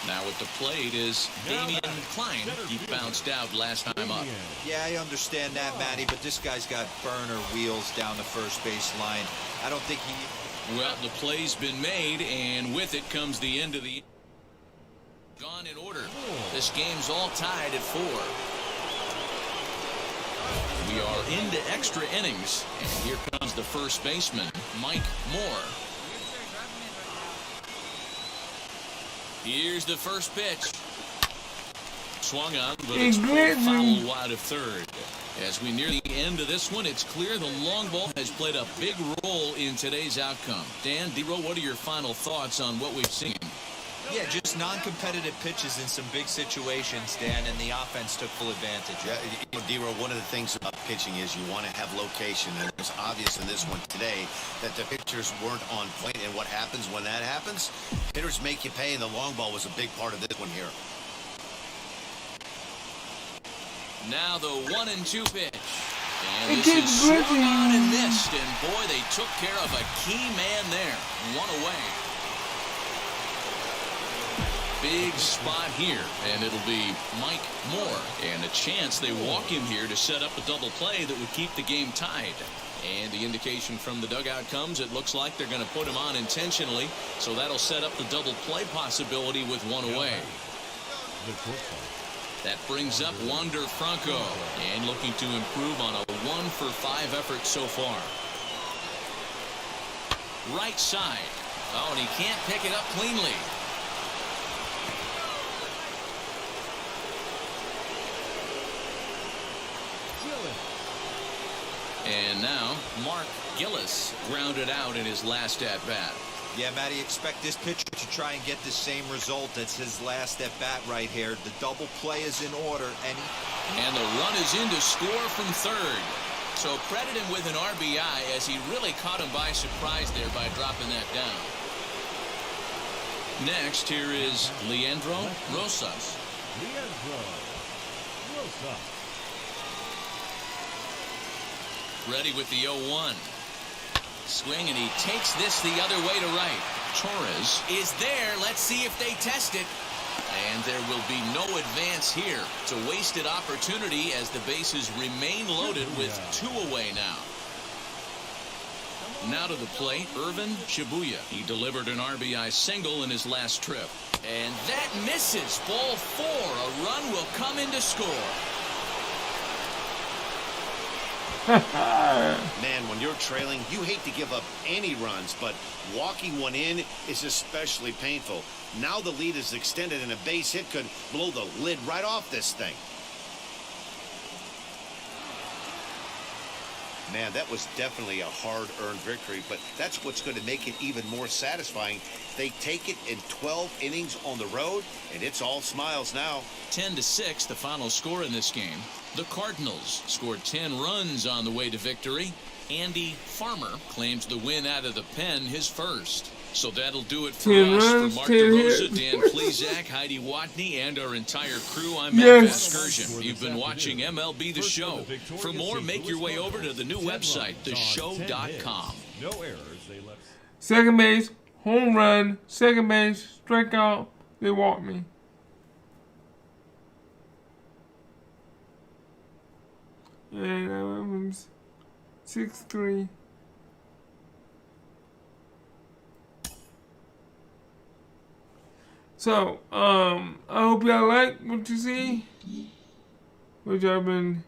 Now at the plate is Damian Klein. He bounced out last time up. Yeah, I understand that, Matty, but this guy's got burner wheels down the first base line. I don't think he... Well, the play's been made, and with it comes the end of the... Gone in order. This game's all tied at 4. We are into extra innings, and here comes the first baseman, Mike Moore. Here's the first pitch. Swung on, but it's foul wide of third. As we near the end of this one, it's clear the long ball has played a big role in today's outcome. Dan, D-Row, what are your final thoughts on what we've seen? Yeah, just non-competitive pitches in some big situations, Dan, and the offense took full advantage. Yeah, D-Row, one of the things about pitching is you want to have location, and it was obvious in this one today that the pitchers weren't on point, and what happens when that happens? Hitters make you pay, and the long ball was a big part of this one here. Now the 1-2 pitch. And this is swung on and missed, and boy, they took care of a key man there. One away. Big spot here, and it'll be Mike Moore, and a chance they walk him here to set up a double play that would keep the game tied. And the indication from the dugout comes, it looks like they're going to put him on intentionally, so that'll set up the double play possibility with one away. That brings up Wander Franco, and looking to improve on a 1-for-5 effort so far. Right side. Oh, and he can't pick it up cleanly. And now Mark Gillis grounded out in his last at-bat. Yeah, Matty, expect this pitcher to try and get the same result as his last at-bat right here. The double play is in order, and the run is in to score from third. So credit him with an RBI, as he really caught him by surprise there by dropping that down. Next, here is Leandro Rosas. Ready with the 0-1. Swing, and he takes this the other way to right. Torres is there. Let's see if they test it. And there will be no advance here. It's a wasted opportunity as the bases remain loaded with 2 away now. Now to the plate, Irvin Shibuya. He delivered an RBI single in his last trip. And that misses. Ball 4. A run will come in to score. Man, when you're trailing, you hate to give up any runs, but walking one in is especially painful. Now the lead is extended, and a base hit could blow the lid right off this thing. Man, that was definitely a hard-earned victory, but that's what's going to make it even more satisfying. They take it in 12 innings on the road, and it's all smiles now. 10-6, the final score in this game. The Cardinals scored 10 runs on the way to victory. Andy Farmer claims the win out of the pen, his first. So that'll do it for us. For Mark DeRosa, Dan Plezak, Heidi Watney, and our entire crew, I'm Matt Vasgersian. You've been watching MLB The Show. For more, make your way over to the new website, theshow.com. No errors. They left. Second base, home run. Second base, strikeout. They walked me. And that was 6-3. So, I hope y'all like what you see. Which I've been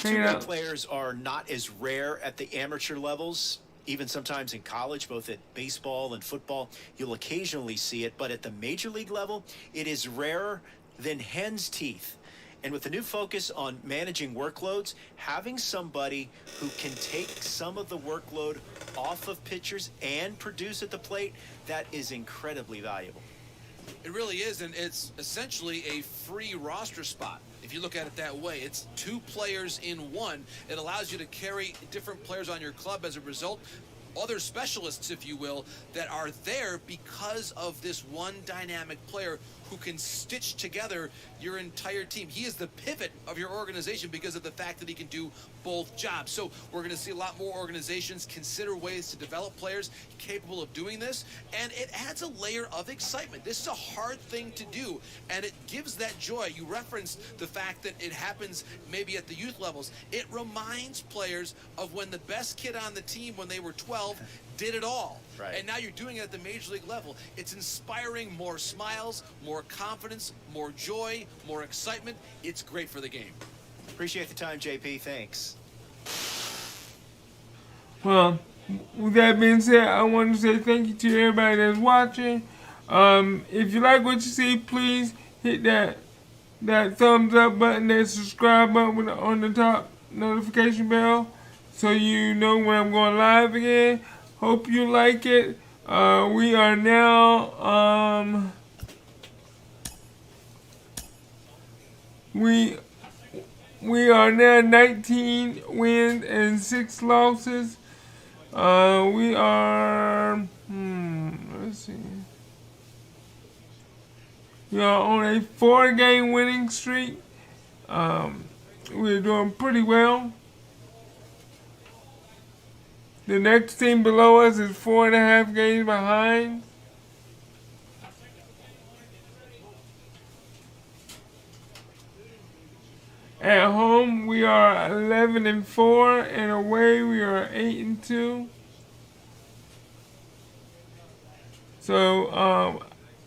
hanging out. Players are not as rare at the amateur levels. Even sometimes in college, both at baseball and football, you'll occasionally see it. But at the major league level, it is rarer than hen's teeth. And with the new focus on managing workloads, having somebody who can take some of the workload off of pitchers and produce at the plate, that is incredibly valuable. It really is, and it's essentially a free roster spot. If you look at it that way, it's 2 players in one. It allows you to carry different players on your club as a result. Other specialists, if you will, that are there because of this one dynamic player who can stitch together your entire team. He is the pivot of your organization because of the fact that he can do both jobs. So we're going to see a lot more organizations consider ways to develop players capable of doing this, and it adds a layer of excitement. This is a hard thing to do, and it gives that joy. You referenced the fact that it happens maybe at the youth levels. It reminds players of when the best kid on the team when they were 12 did it all. Right. And now you're doing it at the major league level. It's inspiring more smiles, more confidence, more joy, more excitement. It's great for the game. Appreciate the time, JP. Thanks. Well, with that being said, I want to say thank you to everybody that's watching. If you like what you see, please hit that thumbs up button, that subscribe button on the top notification bell so you know when I'm going live again. Hope you like it. We are now, we are now 19 wins and 6 losses. We are, let's see. We are on a 4-game winning streak. We're doing pretty well. The next team below us is 4.5 games behind. At home, we are 11-4, and away we are 8-2. So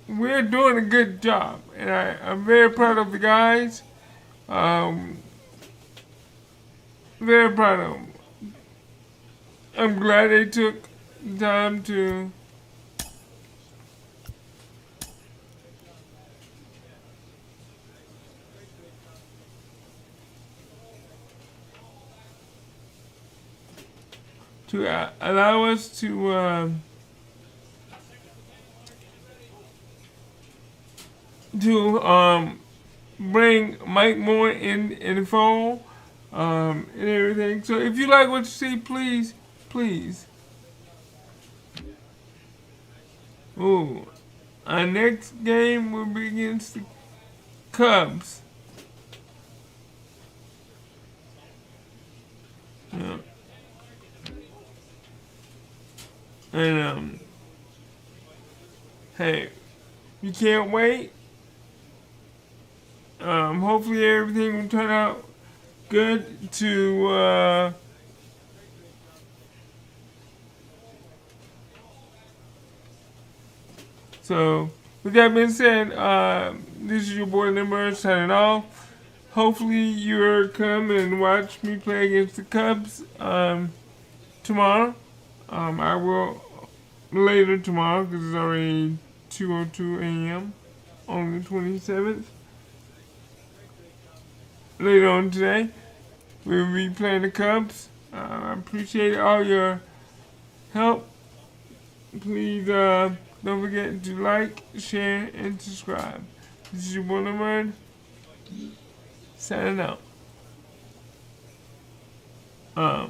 we're doing a good job, and I'm very proud of the guys. Very proud of them. I'm glad they took the time to allow us to bring Mike Moore in the fold and everything. So if you like what you see, please. Ooh, our next game will be against the Cubs. Yeah. And hey, you can't wait. Hopefully everything will turn out good to so with that being said, this is your boy Limber signing off. Hopefully you'll come and watch me play against the Cubs tomorrow. I will later tomorrow because it's already 2:02 a.m. on the 27th. Later on today, we'll be playing the Cubs. I appreciate all your help. Please don't forget to like, share, and subscribe. This is your boy Limber signing out. Yeah.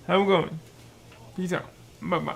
Have a good one. Peace out. Bye-bye.